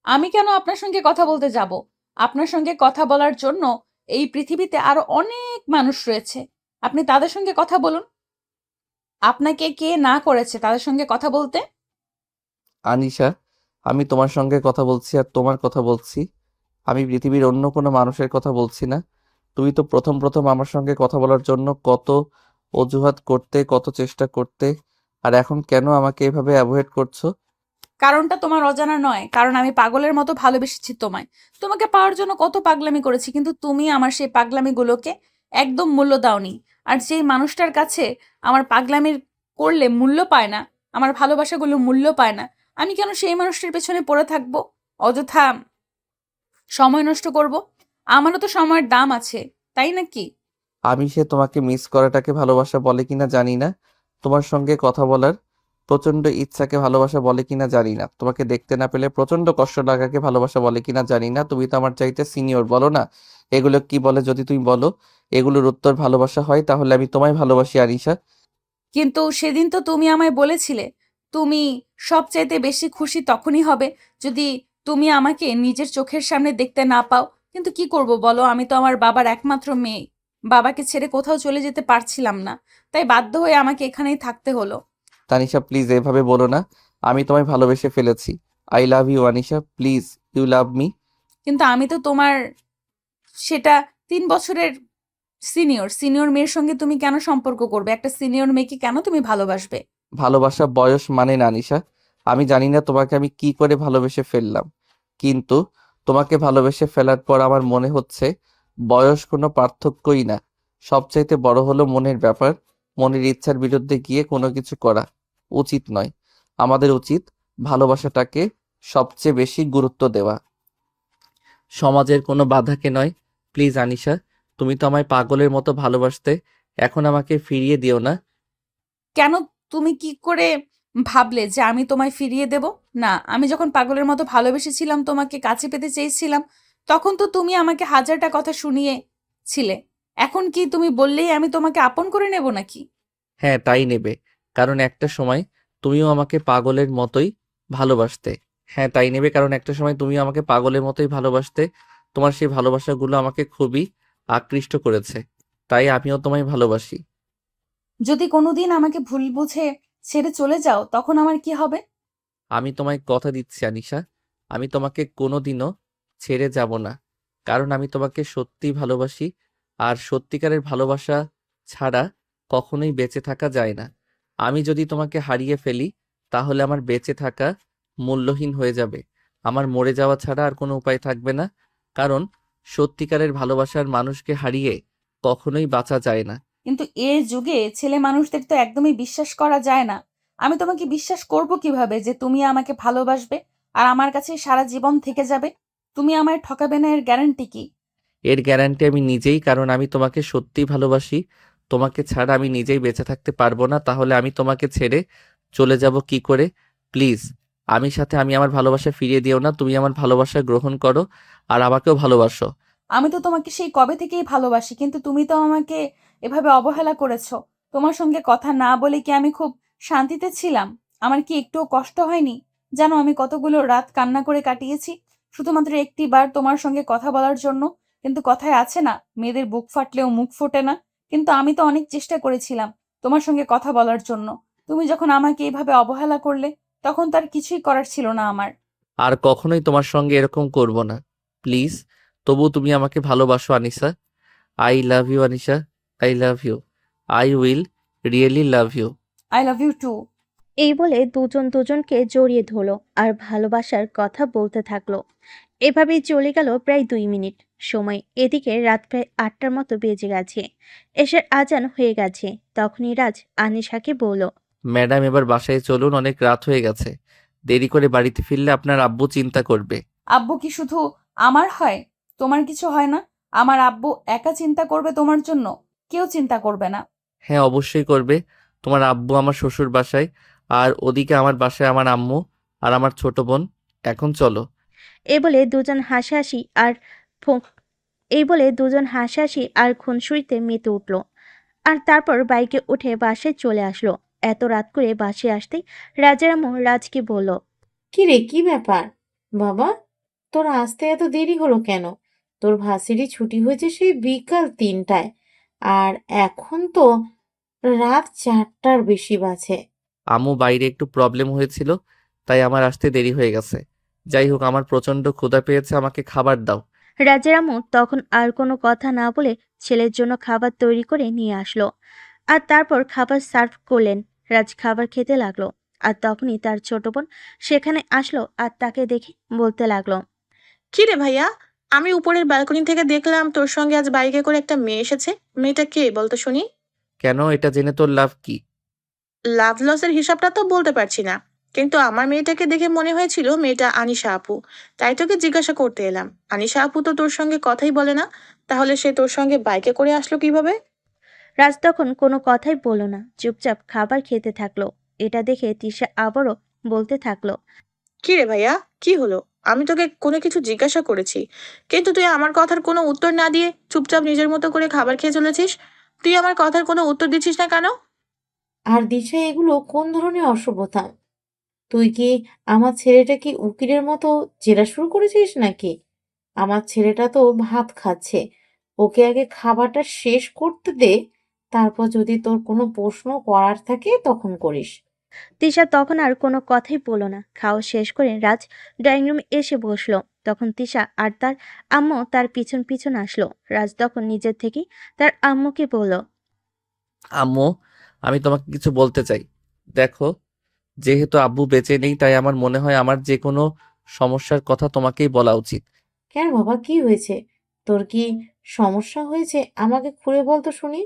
আমি কেন আপনার সঙ্গে কথা বলতে যাব? আপনার সঙ্গে কথা বলার জন্য এই পৃথিবীতে আরো অনেক মানুষ রয়েছে। আপনি তাদের সঙ্গে কথা বলুন। আপনাকে কে না করেছে তাদের সঙ্গে কথা বলতে? আনিশা, আমি তোমার সঙ্গে কথা বলছি আর তোমার কথা বলছি, আমি পৃথিবীর অন্য কোনো মানুষের কথা বলছি না। তুমি তো প্রথম প্রথম আমার সঙ্গে কথা বলার জন্য কত অজুহাত করতে, কত চেষ্টা করতে, আর এখন কেন আমাকে এভাবে অ্যাভয়েড করছো? কারণটা তোমার অজানা নয়, কারণ আমি পাগলের মতো ভালোবেসেছি তোমায়। তোমাকে পাওয়ার জন্য কত পাগলামি করেছি, কিন্তু তুমি আমার সেই পাগলামিগুলোকে একদম মূল্য দাওনি। আর যেই মানুষটার কাছে আমার পাগলামির করলে মূল্য পায় না, আমার ভালোবাসাগুলো মূল্য পায় না, আমি কেন সেই মানুষটার পেছনে পড়ে থাকবো? অযথা সময় নষ্ট করব? আমারও তো সময়ের দাম আছে, তাই নাকি? আমি সে তোমাকে মিস করাটাকে ভালোবাসা বলে কিনা জানি না, তোমার সঙ্গে কথা বলার প্রচন্ড ইচ্ছাকে ভালোবাসা বলে কিনা জানি না, তোমাকে দেখতে না পেলে প্রচন্ড কষ্ট লাগাকে ভালোবাসা বলে কিনা জানি না। তুমি তো আমার চাইতে সিনিয়র, বলো না এগুলো কি বলে? যদি তুমি বলো এগুলোর উত্তর ভালোবাসা হয়, তাহলে আমি তোমায় ভালোবাসি আনিশা। কিন্তু সেদিন তো তুমি আমায় বলেছিলে তুমি সবচাইতে বেশি খুশি তখনই হবে যদি তুমি আমাকে নিজের চোখের সামনে দেখতে না পাও। কিন্তু কি করব বলো, আমি তো আমার বাবার একমাত্র মেয়ে। বাবাকে ছেড়ে কোথাও চলে যেতে পারছিলাম না, তাই বাধ্য হয়ে আমাকে এখানেই থাকতে হলো। তানিশা প্লিজ এভাবে বলো না, আমি তোমায় ভালোবেসে ফেলেছি। I love you Anisha, please you love me. কিন্তু আমি তো তোমার সেটা 3 বছরের সিনিয়র সিনিয়র মেয়ের সঙ্গে তুমি কেন সম্পর্ক করবে? একটা সিনিয়র মেয়েকে কেন তুমি ভালোবাসবে? ভালোবাসা বয়স মানে না আনিশা। আমি জানি না তোমাকে আমি কি করে ভালোবেসে ফেললাম, কিন্তু তোমাকে ভালোবেসে ফেলার পর আমার মনে হচ্ছে বয়স কোনো পার্থক্যই না। সবচাইতে বড় হলো মনের ব্যাপার। মনের ইচ্ছার বিরুদ্ধে গিয়ে কোনো কিছু করা উচিত নয়। আমাদের উচিত ভালোবাসাটাকে সবচেয়ে বেশি গুরুত্ব দেওয়া, সমাজের কোনো বাধাকে নয়। প্লিজ আনিশা, তুমি তো আমায় পাগলের মতো ভালোবাসতে, এখন আমাকে ফিরিয়ে দিও না। কেন? তুমি কি করে ভাবলে যে আমি তোমায় ফিরিয়ে দেব? না, আমি যখন পাগলের মতো ভালোবেসেছিলাম, তোমাকে কাছে পেতে চেয়েছিলাম, তখন তো তুমি আমাকে হাজারটা কথা শুনিয়েছিলে। এখন কি তুমি বললেই আমি তোমাকে আপন করে নেব নাকি? হ্যাঁ, তাই নেবে, কারণ একটা সময় তুমিও আমাকে পাগলের মতোই ভালোবাসতে। হ্যাঁ, তাই নেবে, কারণ একটা সময় তুমিও আমাকে পাগলের মতোই ভালোবাসতে। তোমার সেই ভালোবাসাগুলো আমাকে খুবই আকৃষ্ট করেছে, তাই আমিও তোমায় ভালোবাসি। যদি কোনোদিন আমাকে ভুল বুঝে ছেড়ে চলে যাও, তখন আমার কি হবে? আমি তোমায় কথা দিচ্ছি আনিশা, আমি তোমাকে কোনোদিনও ছেড়ে যাব না, কারণ আমি তোমাকে সত্যিই ভালোবাসি। আর সত্যিকারের ভালোবাসা ছাড়া কখনোই বেঁচে থাকা যায় না। আমি যদি তোমাকে হারিয়ে ফেলি, তাহলে আমার বেঁচে থাকা মূল্যহীন হয়ে যাবে। আমার মরে যাওয়া ছাড়া আর কোনো উপায় থাকবে না, কারণ সত্যিকারের ভালোবাসার মানুষকে হারিয়ে কখনোই বাঁচা যায় না। কিন্তু এ যুগে ছেলে মানুষদের তো একদমই বিশ্বাস করা যায় না। আমি তোমাকে বিশ্বাস করব কিভাবে যে তুমি আমাকে ভালোবাসবে আর আমার কাছে সারা জীবন থেকে যাবে? তুমি আমায় ঠকাবে না, এর গ্যারান্টি কি? এর গ্যারান্টি আমি নিজেই, কারণ আমি তোমাকে সত্যিই ভালোবাসি। তোমাকে ছাড়া আমি নিজেই বেঁচে থাকতে পারবো না, তাহলে আমি তোমাকে ছেড়ে চলে যাব কি করে? প্লিজ আমি আমার ভালোবাসা ফিরিয়ে দিও না। তুমি আমার ভালোবাসা গ্রহণ করো আর আমাকেও ভালোবাসো। আমি তো তোমাকে সেই কবে থেকেই ভালোবাসি, কিন্তু তুমি তো আমাকে এভাবে অবহেলা করেছো। তোমার সঙ্গে কথা না বলে কি আমি খুব শান্তিতে ছিলাম? আমার কি একটুও কষ্ট হয়নি? জানো আমি কতগুলো রাত কান্না করে কাটিয়েছি শুধুমাত্র একটি বার তোমার সঙ্গে কথা বলার জন্য। কিন্তু কথায় আছে না, মেয়েদের বুক ফাটলেও মুখ ফোটে না। কিন্তু আমি তো অনেক চেষ্টা করেছিলাম তোমার সঙ্গে কথা বলার জন্য। তুমি যখন আমাকে এইভাবে অবহেলা করলে, তখন তার কিছুই করার ছিল না আমার। আর কখনোই তোমার সঙ্গে এরকম করব না, প্লিজ। তবু তুমি আমাকে ভালোবাসো Anisa. I love you Anisha, I love you. I will really love you. I love you too. এই বলে দুজন দুজনকে জড়িয়ে ধরলো আর ভালোবাসার কথা বলতে থাকলো। এভাবেই চলে গেল প্রায় 2 মিনিট সময়। এদিকে রাত প্রায় 8টার মতো বেজে গেছে, এশার আজান হয়ে গেছে। তখনই রাজ আনিশাকে বলল, ম্যাডাম এবার বাসায় চলুন, অনেক রাত হয়ে গেছে। দেরি করে বাড়িতে ফিরলে আপনার আব্বু চিন্তা করবে। আব্বু কি শুধু আমার হয়? তোমার কিছু হয় না? আমার আব্বু একা চিন্তা করবে তোমার জন্য? কেউ চিন্তা করবে না। হ্যাঁ, অবশ্যই করবে। তোমার আব্বু আমার শ্বশুর বাসায়, আর ওদিকে আমার বাসায় আমার আম্মু আর আমার ছোট বোন। এখন চলো। এ বলে দুজন হাসাহাসি আর ফো- এই বলে দুজন হাসাহাসি আর খুনসুরিতে মেতে উঠল। আর তারপর বাইকে উঠে বাসায় চলে আসলো। এত রাত করে বাসে আসতেই রাজের আম্মু রাজকে বলল, কি রে, কি ব্যাপার? বাবা, তোর আসতে এত দেরি হলো কেন? তোর ভার্সিটি ছুটি হয়েছে সেই বিকাল 3টায়, আর এখন তো রাত 4টার বেশি বাজে। আম্মু বাইরে একটু প্রবলেম হয়েছিল, তাই আমার আসতে দেরি হয়ে গেছে। যাই হোক, আমার প্রচন্ড ক্ষুধা পেয়েছে, আমাকে খাবার দাও। রাজের আম্মু তখন আর কোনো কথা না বলে ছেলের জন্য খাবার তৈরি করে নিয়ে আসলো। আর তারপর খাবার সার্ভ করলেন। রাজ খাবার খেতে লাগলো। আর তখনই তার ছোট বোন সেখানে আসলো আর তাকে দেখে বলতে লাগলো, কি রে ভাইয়া, আমি উপরের ব্যালকনি থেকে দেখলাম তোর সঙ্গে আজ বাইকে করে একটা মেয়ে এসেছে। মেয়েটা কে বলতো শুনি? কেন, এটা জেনে তোর লাভ কি? লাভ লসের হিসাবটা তো বলতে পারছি না, কিন্তু আমার মেয়েটাকে দেখে মনে হয়েছিল মেয়েটা আনিশা আপু। তাই তোকে জিজ্ঞাসা করতে এলাম। আনিশা আপু তো তোর সঙ্গে কথাই বলে না, তাহলে সে তোর সঙ্গে বাইকে করে আসলো কিভাবে? রাজ তখন কোনো কথাই বলল না, চুপচাপ খাবার খেতে থাকলো। এটা দেখে তিশা আবারও বলতে থাকলো। কি রে ভাইয়া, কি হলো? আমি তোকে কোনো কিছু জিজ্ঞাসা করেছি, কিন্তু তুই আমার কথার কোনো উত্তর না দিয়ে চুপচাপ নিজের মতো করে খাবার খেয়ে চলেছিস। তুই আমার কথার কোনো উত্তর দিচ্ছিস না কেন? আর দিশা, এগুলো কোন ধরনের অসভ্যতা? তুই কি আমার ছেলেটাকে উকিলের মতো জেরা শুরু করেছিস নাকি? আমার ছেলেটা তো ভাত খাচ্ছে, ওকে আগে খাবারটা শেষ করতে দে, তারপর যদি তোর কোনো প্রশ্ন করার থাকে তখন করিস। তিশা তখন আর কোনো কথাই বলল না। খাওয়া শেষ করে রাজ ড্রয়িং রুমে এসে বসলো। তখন তিশা আর তার আম্মু তার পিছন পিছন আসলো। রাজ তখন নিজের থেকেই তার আম্মুকে বলল। আম্মু, আমি তোমাকে কিছু বলতে চাই। দেখো, যেহেতু আব্বু বেঁচে নেই, তাই আমার মনে হয় আমার যে কোনো সমস্যার কথা তোমাকেই বলা উচিত। কেন বাবা, কি হয়েছে? তোর কি সমস্যা হয়েছে? আমাকে খুলে বল তো শুনি।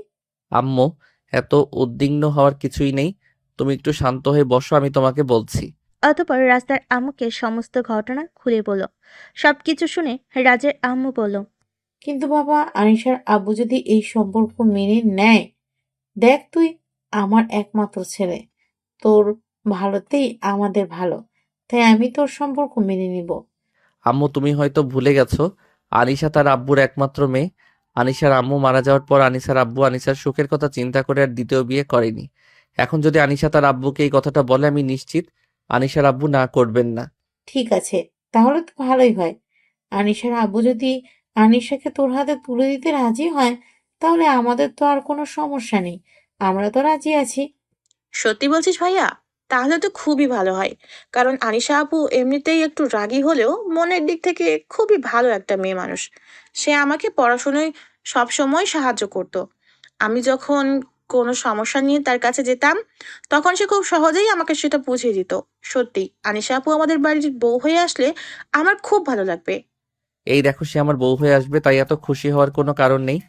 আম্মু, এত উদ্বিগ্ন হওয়ার কিছুই নেই। তুমি একটু শান্ত হয়ে বসো, আমি তোমাকে বলছি। অতঃপর রাজ তার আম্মুকে সমস্ত ঘটনা খুলে বলল। সবকিছু শুনে রাজের আম্মু বলল। কিন্তু বাবা, আনিশার আব্বু যদি এই সম্পর্ক মেনে নেয়, দেখ তুই আমার একমাত্র ছেলে, তোর ভালোতেই আমাদের ভালো, তাই আমি তোর সম্পর্ক মেনে নিব। আম্মু, তুমি হয়তো ভুলে গেছো, আনিশা তার আব্বুর একমাত্র মেয়ে। আনিশার আম্মু মারা যাওয়ার পর আনিশার আব্বু আনিশার সুখের কথা চিন্তা করে আর দ্বিতীয় বিয়ে করেনি। এখন যদি আনিশা তার আব্বুকে এই কথাটা বলে, আমি নিশ্চিত আনিশার আব্বু না করবেন না। ঠিক আছে, তাহলে তো ভালোই হয়। আনিশার আব্বু যদি আনিশাকে তোর হাতে তুলে দিতে রাজি হয়, তাহলে আমাদের তো আর কোনো সমস্যা নেই, আমরা তো রাজি আছি। সত্যি বলছিস ভাইয়া? তাহলে তো খুবই ভালো হয়। কারণ আনিশা আপু এমনিতেই একটু রাগী হলেও মনের দিক থেকে খুবই ভালো একটা মেয়ে মানুষ। সে আমাকে পড়াশোনায় সব সময় সাহায্য করতো। আমি যখন কোনো সমস্যা নিয়ে তার কাছে যেতাম, তখন সে খুব সহজেই আমাকে সেটা বুঝিয়ে দিত। সত্যি আনিশা আপু আমাদের বাড়ির বউ হয়ে আসলে আমার খুব ভালো লাগবে। এই দেখো, সে আমার বউ হয়ে আসবে, তাই এত খুশি হওয়ার কোনো কারণ নেই।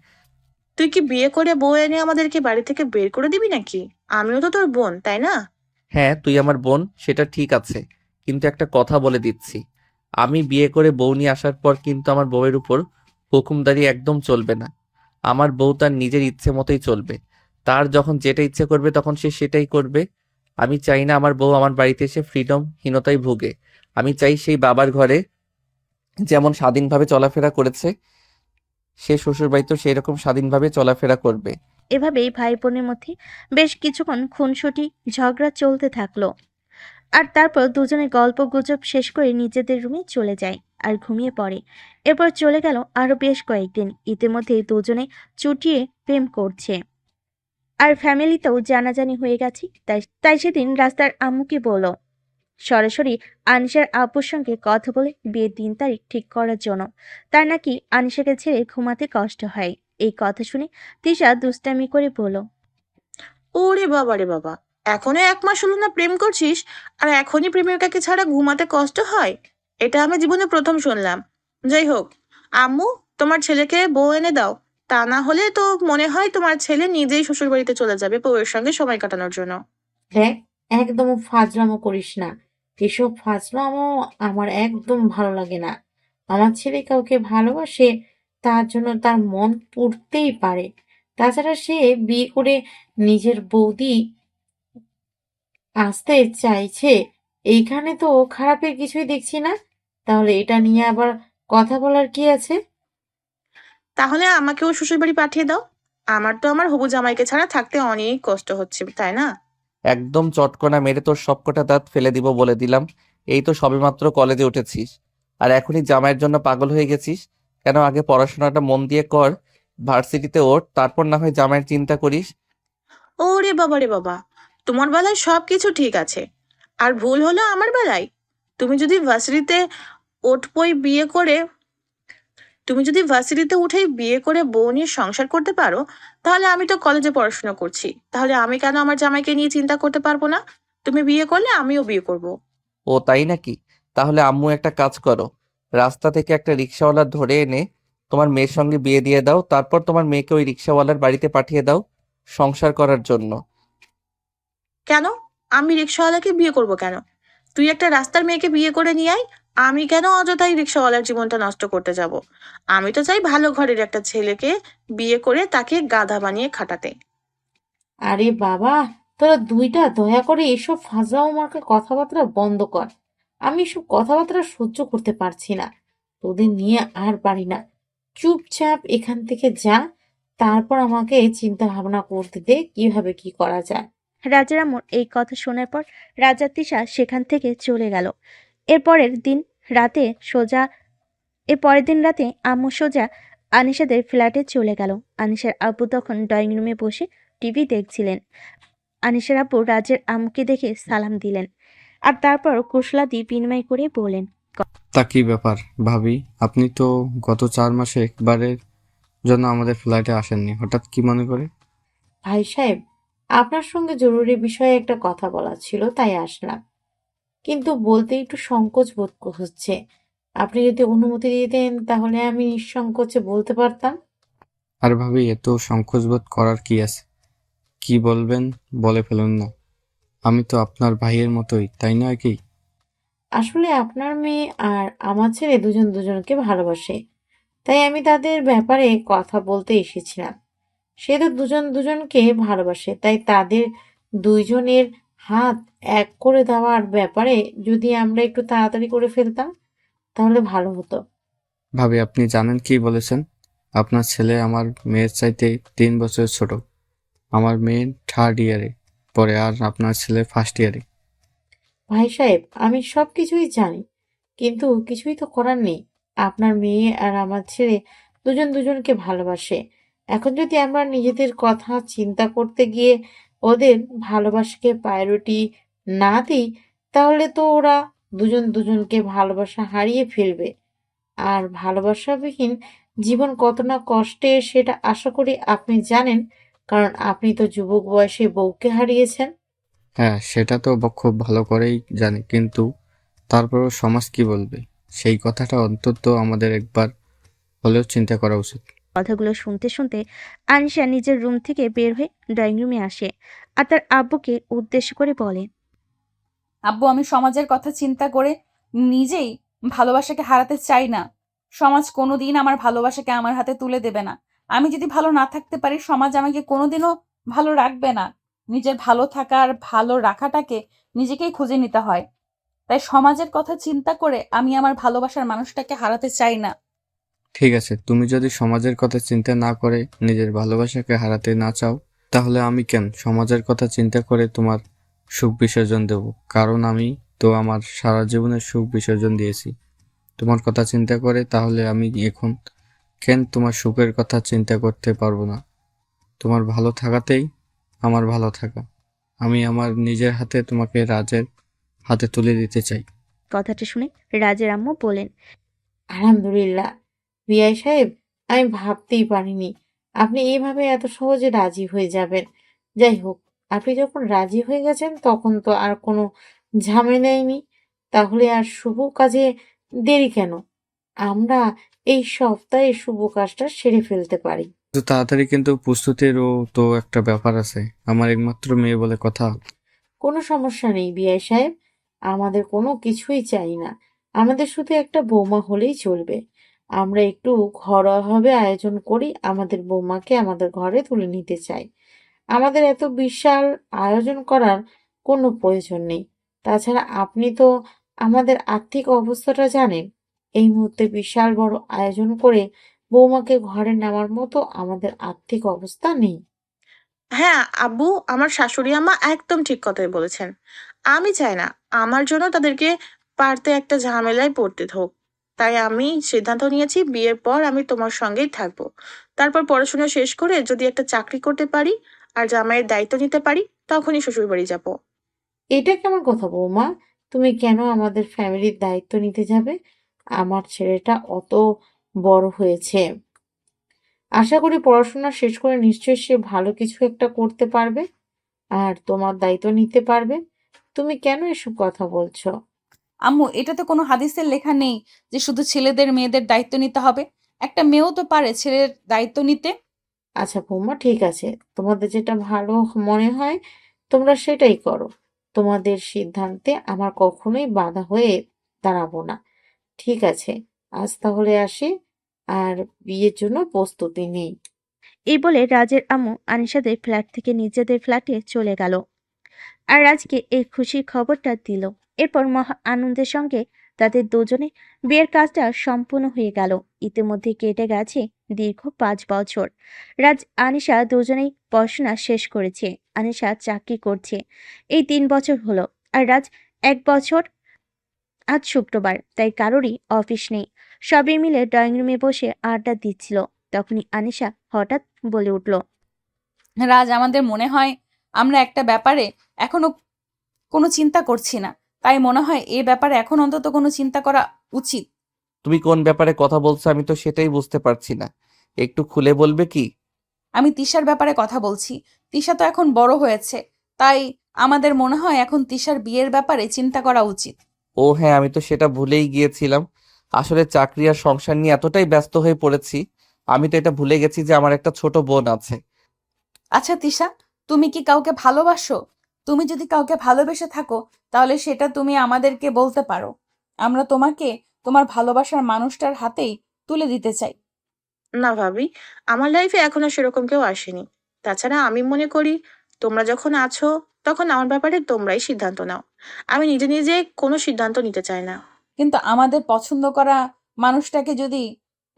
তুই কি বিয়ে করে বউ এনে আমাদেরকে বাড়ি থেকে বের করে দিবি নাকি? আমিও তো তোর বোন, তাই না? হ্যাঁ, তুই আমার বোন, সেটা ঠিক আছে, কিন্তু একটা কথা বলে দিচ্ছি। আমি বিয়ে করে বউ নিয়ে আসার পর কিন্তু আমার বউয়ের উপর হুকুমদারি একদম চলবে না। আমার বউ তার নিজের ইচ্ছে মতোই চলবে। তার যখন যেটা ইচ্ছে করবে তখন সে সেটাই করবে। আমি চাই না আমার বউ আমার বাড়িতে এসে ফ্রিডমহীনতায় ভুগে। আমি চাই সেই বাবার ঘরে যেমন স্বাধীনভাবে চলাফেরা করেছে, সে শ্বশুর বাড়িতেও সেই রকম স্বাধীনভাবে চলাফেরা করবে। এভাবেই ভাই বোনের মধ্যে বেশ কিছুক্ষণ খুনসুটি ঝগড়া চলতে থাকলো। আর তারপর দুজনে গল্প গুজব শেষ করে নিজেদের রুমে চলে যায় আর ঘুমিয়ে পড়ে। এরপর চলে গেল আরো বেশ কয়েকদিন। ইতিমধ্যে দুজনে চুটিয়ে প্রেম করছে আর ফ্যামিলিতেও জানাজানি হয়ে গেছে। তাই তাই সেদিন রাস্তার আম্মুকে বলল সরাসরি আনিশার আব্বুর সঙ্গে কথা বলে বিয়ের দিন তারিখ ঠিক করার জন্য। তার নাকি আনিশাকে ছেড়ে ঘুমাতে কষ্ট হয়। এই কথা শুনে তিশা দুষ্টামি করে বলল। ওরে বাবা রে বাবা, এখনো 1 মাস হলো না প্রেম করছিস, আর এখনই প্রেমিকাকে ছাড়া ঘুমাতে কষ্ট হয়? এটা আমি জীবনে প্রথম শুনলাম। যাই হোক, আম্মু, তোমার ছেলেকে বউ এনে দাও। তা না হলে তো মনে হয় তোমার ছেলে নিজেই শ্বশুর বাড়িতে চলে যাবে বউয়ের সঙ্গে সময় কাটানোর জন্য। দেখ, একদম ফাজলামো করিস না। এসব ফাজলামো আমার একদম ভালো লাগে না। আমার ছেলে কাউকে ভালোবাসে, তার জন্য তার মন পুড়তেই পারে। তাছাড়া সে বিয়ে করে নিজের বৌদি আসতে চাইছে, এইখানে তো খারাপের কিছুই দেখছি না। তাহলে এটা নিয়ে আবার কথা বলার কি আছে? তাহলে আমাকেও শ্বশুর বাড়ি পাঠিয়ে দাও। আমার তো আমার হবু জামাইকে ছাড়া থাকতে অনেক কষ্ট হচ্ছে, তাই না? একদম চটকনা মেরে তোর সবকটা দাঁত ফেলে দিব বলে দিলাম। এই তো সবেমাত্র কলেজে উঠেছিস, আর এখনই জামাইয়ের জন্য পাগল হয়ে গেছিস কেন? আগে পড়াশোনাটা মন দিয়ে কর, ভার্সিটিতে ওঠ, তারপর না হয় জামাইয়ের চিন্তা করিস। ওরে বাবা রে বাবা, তোমার বেলায় সবকিছু ঠিক আছে, আর ভুল হলো আমার বেলায়। তুমি যদি ভার্সিটিতে উঠবই বিয়ে করে তুমি যদি ভার্সিটিতে উঠেই বিয়ে করে বউ নিয়ে সংসার করতে পারো, তাহলে আমি তো কলেজে পড়াশোনা করছি, তাহলে আমি কেন আমার জামাইকে নিয়ে চিন্তা করতে পারবো না? তুমি বিয়ে করলে আমিও বিয়ে করব। ও তাই নাকি? তাহলে আম্মু একটা কাজ করো, রাস্তা থেকে একটা রিক্সাওয়ালা ধরে এনে তোমার মেয়ের সঙ্গে বিয়ে দিয়ে দাও, তারপর তোমার মেয়েকে ওই রিক্সাওয়ালার বাড়িতে পাঠিয়ে দাও সংসার করার জন্য। কেন? আমি রিক্সাওয়ালাকে বিয়ে করব কেন? তুই একটা রাস্তার মেয়েকে বিয়ে করে নিয়ে আয়, আমি কেন অযথাই রিক্সাওয়ালার জীবনটা নষ্ট করতে যাব? আমি তো চাই ভালো ঘরের একটা ছেলেকে বিয়ে করে তাকে গাধা বানিয়ে খাটাতে। আরে বাবা, তোরা দুইটা দয়া করে এসব ফাজলামো মার্কা কথাবার্তা বন্ধ কর। আমি এসব কথাবার্তা সহ্য করতে পারছি না। তোদের নিয়ে আর পারি না। চুপচাপ এখান থেকে যা, তারপর আমাকে চিন্তা ভাবনা করতে দে কিভাবে কি করা যায়। রাজের আম্মুর এই কথা শোনার পর রাজা তিশা সেখান থেকে চলে গেল। এরপরের দিন রাতে সোজা এরপরের দিন রাতে আম্মু সোজা আনিশাদের ফ্ল্যাটে চলে গেল। আনিশার আব্বু তখন ড্রয়িং রুমে বসে টিভি দেখছিলেন। আনিশার আব্বু রাজের আম্মুকে দেখে সালাম দিলেন আর তারপর কুশলাদি বিনিময় করে বলেন, তা কি ব্যাপার ভাবি, আপনি তো গত 4 মাসে একবারের জন্য আমাদের ফ্ল্যাটে আসেননি, হঠাৎ কি মনে করে? ভাই সাহেব, আপনার সঙ্গে জরুরি বিষয়ে একটা কথা বলার ছিল, তাই আসলাম। কিন্তু বলতে একটু সংকোচ বোধ হচ্ছে। আপনি যদি অনুমতি দিতেন তাহলে আমি নিঃসংকোচে বলতে পারতাম। আর ভাবি, এত সংকোচবোধ করার কি আছে? কি বলবেন বলে ফেলুন না। আমি তো আপনার ভাইয়ের মতোই, তাই নয় কি? আসলে আপনার মেয়ে আর আমার ছেলে দুজন দুজনকে ভালোবাসে, তাই আমি তাদের ব্যাপারে কথা বলতে এসেছিলাম। সে তো দুজন দুজনকে ভালোবাসে, তাই তাদের দুইজনের হাত এক করে দেওয়ার ব্যাপারে যদি আমরা একটু তাড়াতাড়ি করে ফেলতাম তাহলে ভালো হতো। ভাবি, আপনি জানেন কি বলেছেন? আপনার ছেলে আমার মেয়ের চাইতে 3 বছর ছোট। আমার মেয়ে 3rd ইয়ারে পড়ে আর আপনার ছেলে 1st ইয়ারে। ভাই সাহেব, আমি সব কিছুই জানি, কিন্তু কিছুই তো করার নেই। আপনার মেয়ে আর আমার ছেলে দুজন দুজনকে ভালোবাসে। এখন যদি আমরা নিজেদের কথা চিন্তা করতে গিয়ে ওদের ভালোবাসাকে প্রায়োরিটি না দিই, তাহলে তো ওরা দুজন দুজনকে ভালোবাসা হারিয়ে ফেলবে। আর ভালোবাসাবিহীন জীবন কত না কষ্টের সেটা আশা করি আপনি জানেন, কারণ আপনি তো যুবক বয়সে বউকে হারিয়েছেন। হ্যাঁ, সেটা তো খুব ভালো করেই জানি, কিন্তু তারপরও সমাজ কি বলবে সেই কথাটা অন্তত আমাদের একবার হলেও চিন্তা করা উচিত। কথাগুলো শুনতে শুনতে আনিশা নিজের রুম থেকে বের হয়ে ড্রয়িং রুমে আসে আর তার আব্বুকে উদ্দেশ্য করে বলে, আব্বু, আমি সমাজের কথা চিন্তা করে নিজেই ভালোবাসাকে হারাতে চাই না। সমাজ কোনোদিন আমার ভালোবাসাকে আমার হাতে তুলে দেবে না। আমি যদি ভালো না থাকতে পারি, সমাজ আমাকে কোনোদিনও ভালো রাখবে না। নিজের ভালো থাকা আর ভালো রাখাটাকে নিজেকেই খুঁজে নিতে হয়। তাই সমাজের কথা চিন্তা করে আমি আমার ভালোবাসার মানুষটাকে হারাতে চাই না। ঠিক আছে, তুমি যদি সমাজের কথা চিন্তা না করে নিজের ভালোবাসাকে হারাতে না চাও, তাহলে আমি কেন সমাজের কথা চিন্তা করে তোমার সুখ বিসর্জন দেব? কারণ আমি তো আমার সারা জীবনের সুখ বিসর্জন দিয়েছি তোমার কথা চিন্তা করে, তাহলে আমি এখন কেন তোমার সুখের কথা চিন্তা করতে পারবো না? তোমার ভালো থাকাতেই আমার ভালো থাকা। আমি আমার নিজের হাতে তোমাকে রাজের হাতে তুলে দিতে চাই। কথাটা শুনে রাজের আম্মু বলেন, আলহামদুলিল্লাহ বিআই সাহেব, আমি ভাবতেই পারিনি আপনি এইভাবে এত সহজে রাজি হয়ে যাবেন। যাই হোক, আপনি যখন রাজি হয়ে গেছেন তখন তো আর কোনো ঝামেলাই নেই। তাহলে আর শুভ কাজে দেরি কেন? আমরা এই সপ্তাহে শুভ কাজটা সেরে ফেলতে পারি। তো তাড়াতাড়ি, কিন্তু প্রস্তুতিরও তো একটা ব্যাপার আছে। আমার একমাত্র মেয়ে বলে কথা। কোনো সমস্যা নেই বিআই সাহেব, আমাদের কোনো কিছুই চাই না। আমাদের শুধু একটা বৌমা হলেই চলবে। আমরা একটু ঘরোয়াভাবে আয়োজন করি, আমাদের বৌমাকে আমাদের ঘরে তুলে নিতে চাই। আমাদের এত বিশাল আয়োজন করার কোনো প্রয়োজন নেই। তাছাড়া আপনি তো আমাদের আর্থিক অবস্থাটা জানেন। এই মুহূর্তে বিশাল বড় আয়োজন করে বৌমাকে ঘরে নেওয়ার মতো আমাদের আর্থিক অবস্থা নেই। হ্যাঁ আব্বু, আমার শাশুড়ি আম্মা একদম ঠিক কথাই বলেছেন। আমি চাই না আমার জন্য তাদেরকে পারতে একটা ঝামেলায় পড়তে হোক। তাই আমি সিদ্ধান্ত নিয়েছি বিয়ের পর আমি তোমার সঙ্গেই থাকবো। তারপর পড়াশোনা শেষ করে যদি একটা চাকরি করতে পারি আর জামাইয়ের দায়িত্ব নিতে পারি, তখনই শ্বশুর বাড়ি যাবো। এটা কেমন কথা বৌমা? তুমি কেন আমাদের ফ্যামিলির দায়িত্ব নিতে যাবে? আমার ছেলেটা অত বড় হয়েছে, আশা করি পড়াশোনা শেষ করে নিশ্চয়ই সে ভালো কিছু একটা করতে পারবে আর তোমার দায়িত্ব নিতে পারবে। তুমি কেন এসব কথা বলছো? আম্মু, এটা তো কোনো হাদিসের লেখা নেই যে শুধু ছেলেদের মেয়েদের দায়িত্ব নিতে হবে। একটা মেয়েও তো পারে ছেলের দায়িত্ব নিতে। আচ্ছা বৌমা, ঠিক আছে, তোমাদের যেটা ভালো মনে হয় তোমরা সেটাই করো। তোমাদের সিদ্ধান্তে আমার কখনোই বাধা হয়ে দাঁড়াবো না। ঠিক আছে, আজ তাহলে আসি আর বিয়ের জন্য প্রস্তুতি নেই। এই বলে রাজের আম্মু আনিশাদের ফ্ল্যাট থেকে নিজেদের ফ্ল্যাটে চলে গেল আর রাজকে এই খুশির খবরটা দিল। এরপর মহা আনন্দের সঙ্গে তাদের দুজনে বিয়ের কাজটা সম্পূর্ণ হয়ে গেল। ইতিমধ্যে কেটে গেছে দীর্ঘ 5 বছর। রাজ আনিশা দুজনেই পড়াশোনা শেষ করেছে। আনিশা চাকরি করছে এই 3 বছর হলো, আর রাজ 1 বছর। আজ শুক্রবার, তাই কারোরই অফিস নেই। সবাই মিলে ড্রয়িং রুমে বসে আড্ডা দিচ্ছিল। তখনই আনিশা হঠাৎ বলে উঠল, রাজ, আমাদের মনে হয় আমরা একটা ব্যাপারে এখনো কোনো চিন্তা করছি না। তাই মনে হয় এ ব্যাপারে এখন অন্তত কোনো চিন্তা করা উচিত। তুমি কোন ব্যাপারে কথা বলছো আমি তো সেটাই বুঝতে পারছি না, একটু খুলে বলবে কি? আমি তিশার ব্যাপারে কথা বলছি। তিশা তো এখন বড় হয়েছে, তাই আমাদের মনে হয় এখন তিশার বিয়ের ব্যাপারে চিন্তা করা উচিত। ও হ্যাঁ, আমি তো সেটা ভুলেই গিয়েছিলাম। আসলে চাকরি আর সংসার নিয়ে এতটাই ব্যস্ত হয়ে পড়েছি, আমি তো এটা ভুলে গেছি যে আমার একটা ছোট বোন আছে। আচ্ছা তিশা, তুমি কি কাউকে ভালোবাসো? তুমি যদি কাউকে ভালোবেসে থাকো তাহলে সেটা তুমি আমাদেরকে বলতে পারো। আমরা তোমাকে তোমার ভালোবাসার মানুষটার হাতেই তুলে দিতে চাই। না ভাবি, আমার লাইফে এখনো সেরকম কেউ আসেনি। তাছাড়া আমি মনে করি তোমরা যখন আছো তখন আমার ব্যাপারে তোমরাই সিদ্ধান্ত নাও। আমি নিজে নিজে কোনো সিদ্ধান্ত নিতে চাই না। কিন্তু আমাদের পছন্দ করা মানুষটাকে যদি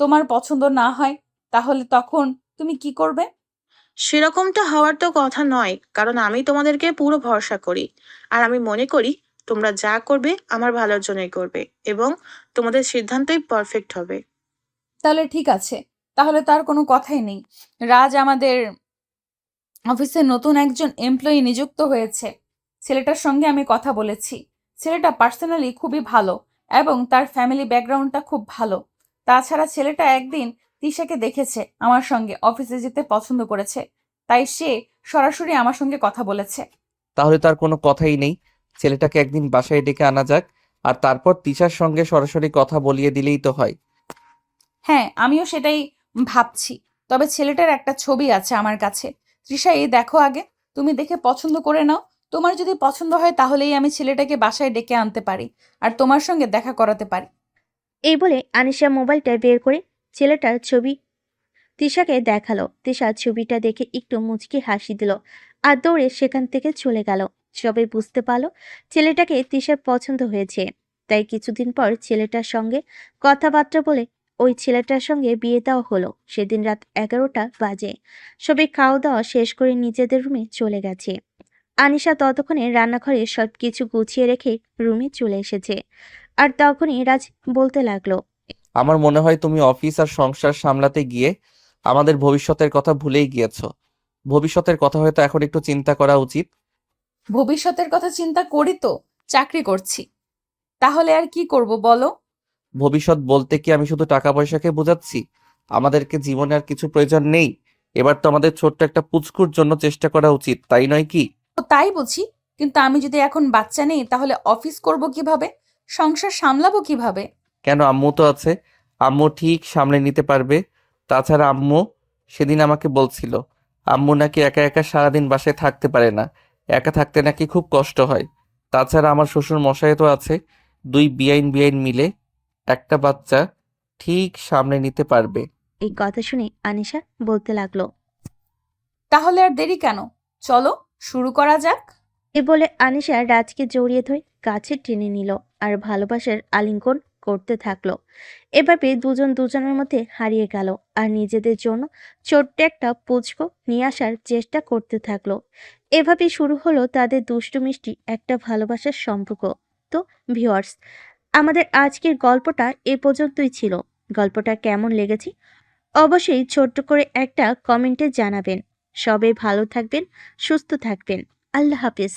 তোমার পছন্দ না হয় তাহলে তখন তুমি কি করবে? সেরকমটা হওয়ার তো কথা নয়, কারণ আমি তোমাদেরকে পুরো ভরসা করি। আর আমি মনে করি তোমরা যা করবে আমার ভালোর জন্যই করবে, এবং তোমাদের সিদ্ধান্তই পারফেক্ট হবে। তাহলে ঠিক আছে, তাহলে তার কোনো কথাই নেই। রাজ আমাদের অফিসে নতুন একজন এমপ্লয়ি নিযুক্ত হয়েছে। ছেলেটার সঙ্গে আমি কথা বলেছি। ছেলেটা পার্সোনালি খুবই ভালো এবং তার ফ্যামিলি ব্যাকগ্রাউন্ডটা খুব ভালো। তাছাড়া ছেলেটা একদিন তিশাকে দেখেছে আমার সঙ্গে, অফিসে যেতে পছন্দ করেছে, তাই সে সরাসরি আমার সঙ্গে কথা বলেছে। তাহলে তার কোনো কথাই নেই, ছেলেটাকে একদিন বাসায় ডেকে আনা যাক, আর তারপর তিশার সঙ্গে সরাসরি কথা বলিয়ে দিলেই তো হয়। হ্যাঁ, আমিও সেটাই ভাবছি। তবে ছেলেটার একটা ছবি আছে আমার কাছে। তৃষা, এই দেখো আগে, তুমি দেখে পছন্দ করে নাও। তোমার যদি পছন্দ হয় তাহলেই আমি ছেলেটাকে বাসায় ডেকে আনতে পারি আর তোমার সঙ্গে দেখা করাতে পারি। এই বলে আনিশা মোবাইলটা বের করে ছেলেটার ছবি তিশাকে দেখালো। তিশা ছবিটা দেখে একটু মুচকি হাসি দিল আর দৌড়ে সেখান থেকে চলে গেল। সবাই বুঝতে পারলো ছেলেটাকে তিশার পছন্দ হয়েছে। তাই কিছুদিন পর ছেলেটার সঙ্গে কথাবার্তা বলে ওই ছেলেটার সঙ্গে বিয়ে দেওয়া হলো। সেদিন রাত 11টা বাজে। সবাই খাওয়া দাওয়া শেষ করে নিজেদের রুমে চলে গেছে। আনিশা ততক্ষণে রান্নাঘরে সবকিছু গুছিয়ে রেখে রুমে চলে এসেছে। আর তখনই রাজ বলতে লাগলো, আমার মনে হয় তুমি অফিস আর সংসার সামলাতে গিয়ে আমাদের ভবিষ্যতের কথা ভুলেই গিয়েছো। ভবিষ্যতের কথা হয়তো এখন একটু চিন্তা করা উচিত। ভবিষ্যতের কথা চিন্তা করি তো, চাকরি করছি। তাহলে আর কি করব বলো? ভবিষ্যৎ বলতে কি আমি শুধু টাকা পয়সাকে বোঝাচ্ছি? আমাদেরকে জীবনে আর কিছু প্রয়োজন নেই? এবার তো আমাদের ছোট্ট একটা পুচকুর জন্য চেষ্টা করা উচিত, তাই নয় কি? ও তাই বুঝি, কিন্তু আমি যদি এখন বাচ্চা নেই তাহলে অফিস করব কিভাবে? সংসার সামলাবো কিভাবে? কেন, আম্মু তো আছে, আম্মু ঠিক সামলে নিতে পারবে। তাছাড়া আম্মু সেদিন আমাকে বলছিল, আম্মু নাকি একা একা সারাদিন বাসায় থাকতে পারে না, একা থাকতে নাকি খুব কষ্ট হয়। তাছাড়া আমার শ্বশুর মশাই তো আছে, দুই বিআইন বিআইন মিলে একটা বাচ্চা ঠিক সামলে নিতে পারবে। এই কথা শুনে আনিশা বলতে লাগলো, তাহলে আর দেরি কেন? চলো শুরু করা যাক। এ বলে আনিশা রাজকে জড়িয়ে ধরে কাছে টেনে নিল আর ভালোবাসার আলিঙ্গন করতে থাকলো। এভাবে দুজন দুজনের মধ্যে হারিয়ে গেল আর নিজেদের জন্য ছোট্ট একটা পুচকো নিয়ে আসার চেষ্টা করতে থাকলো। এভাবে শুরু হলো তাদের দুষ্টু মিষ্টি একটা ভালোবাসার সম্পর্ক। তো ভিউয়ার্স, আমাদের আজকের গল্পটা এ পর্যন্তই ছিল। গল্পটা কেমন লেগেছে অবশ্যই ছোট্ট করে একটা কমেন্টে জানাবেন। সবাই ভালো থাকবেন, সুস্থ থাকবেন। আল্লাহ হাফিজ।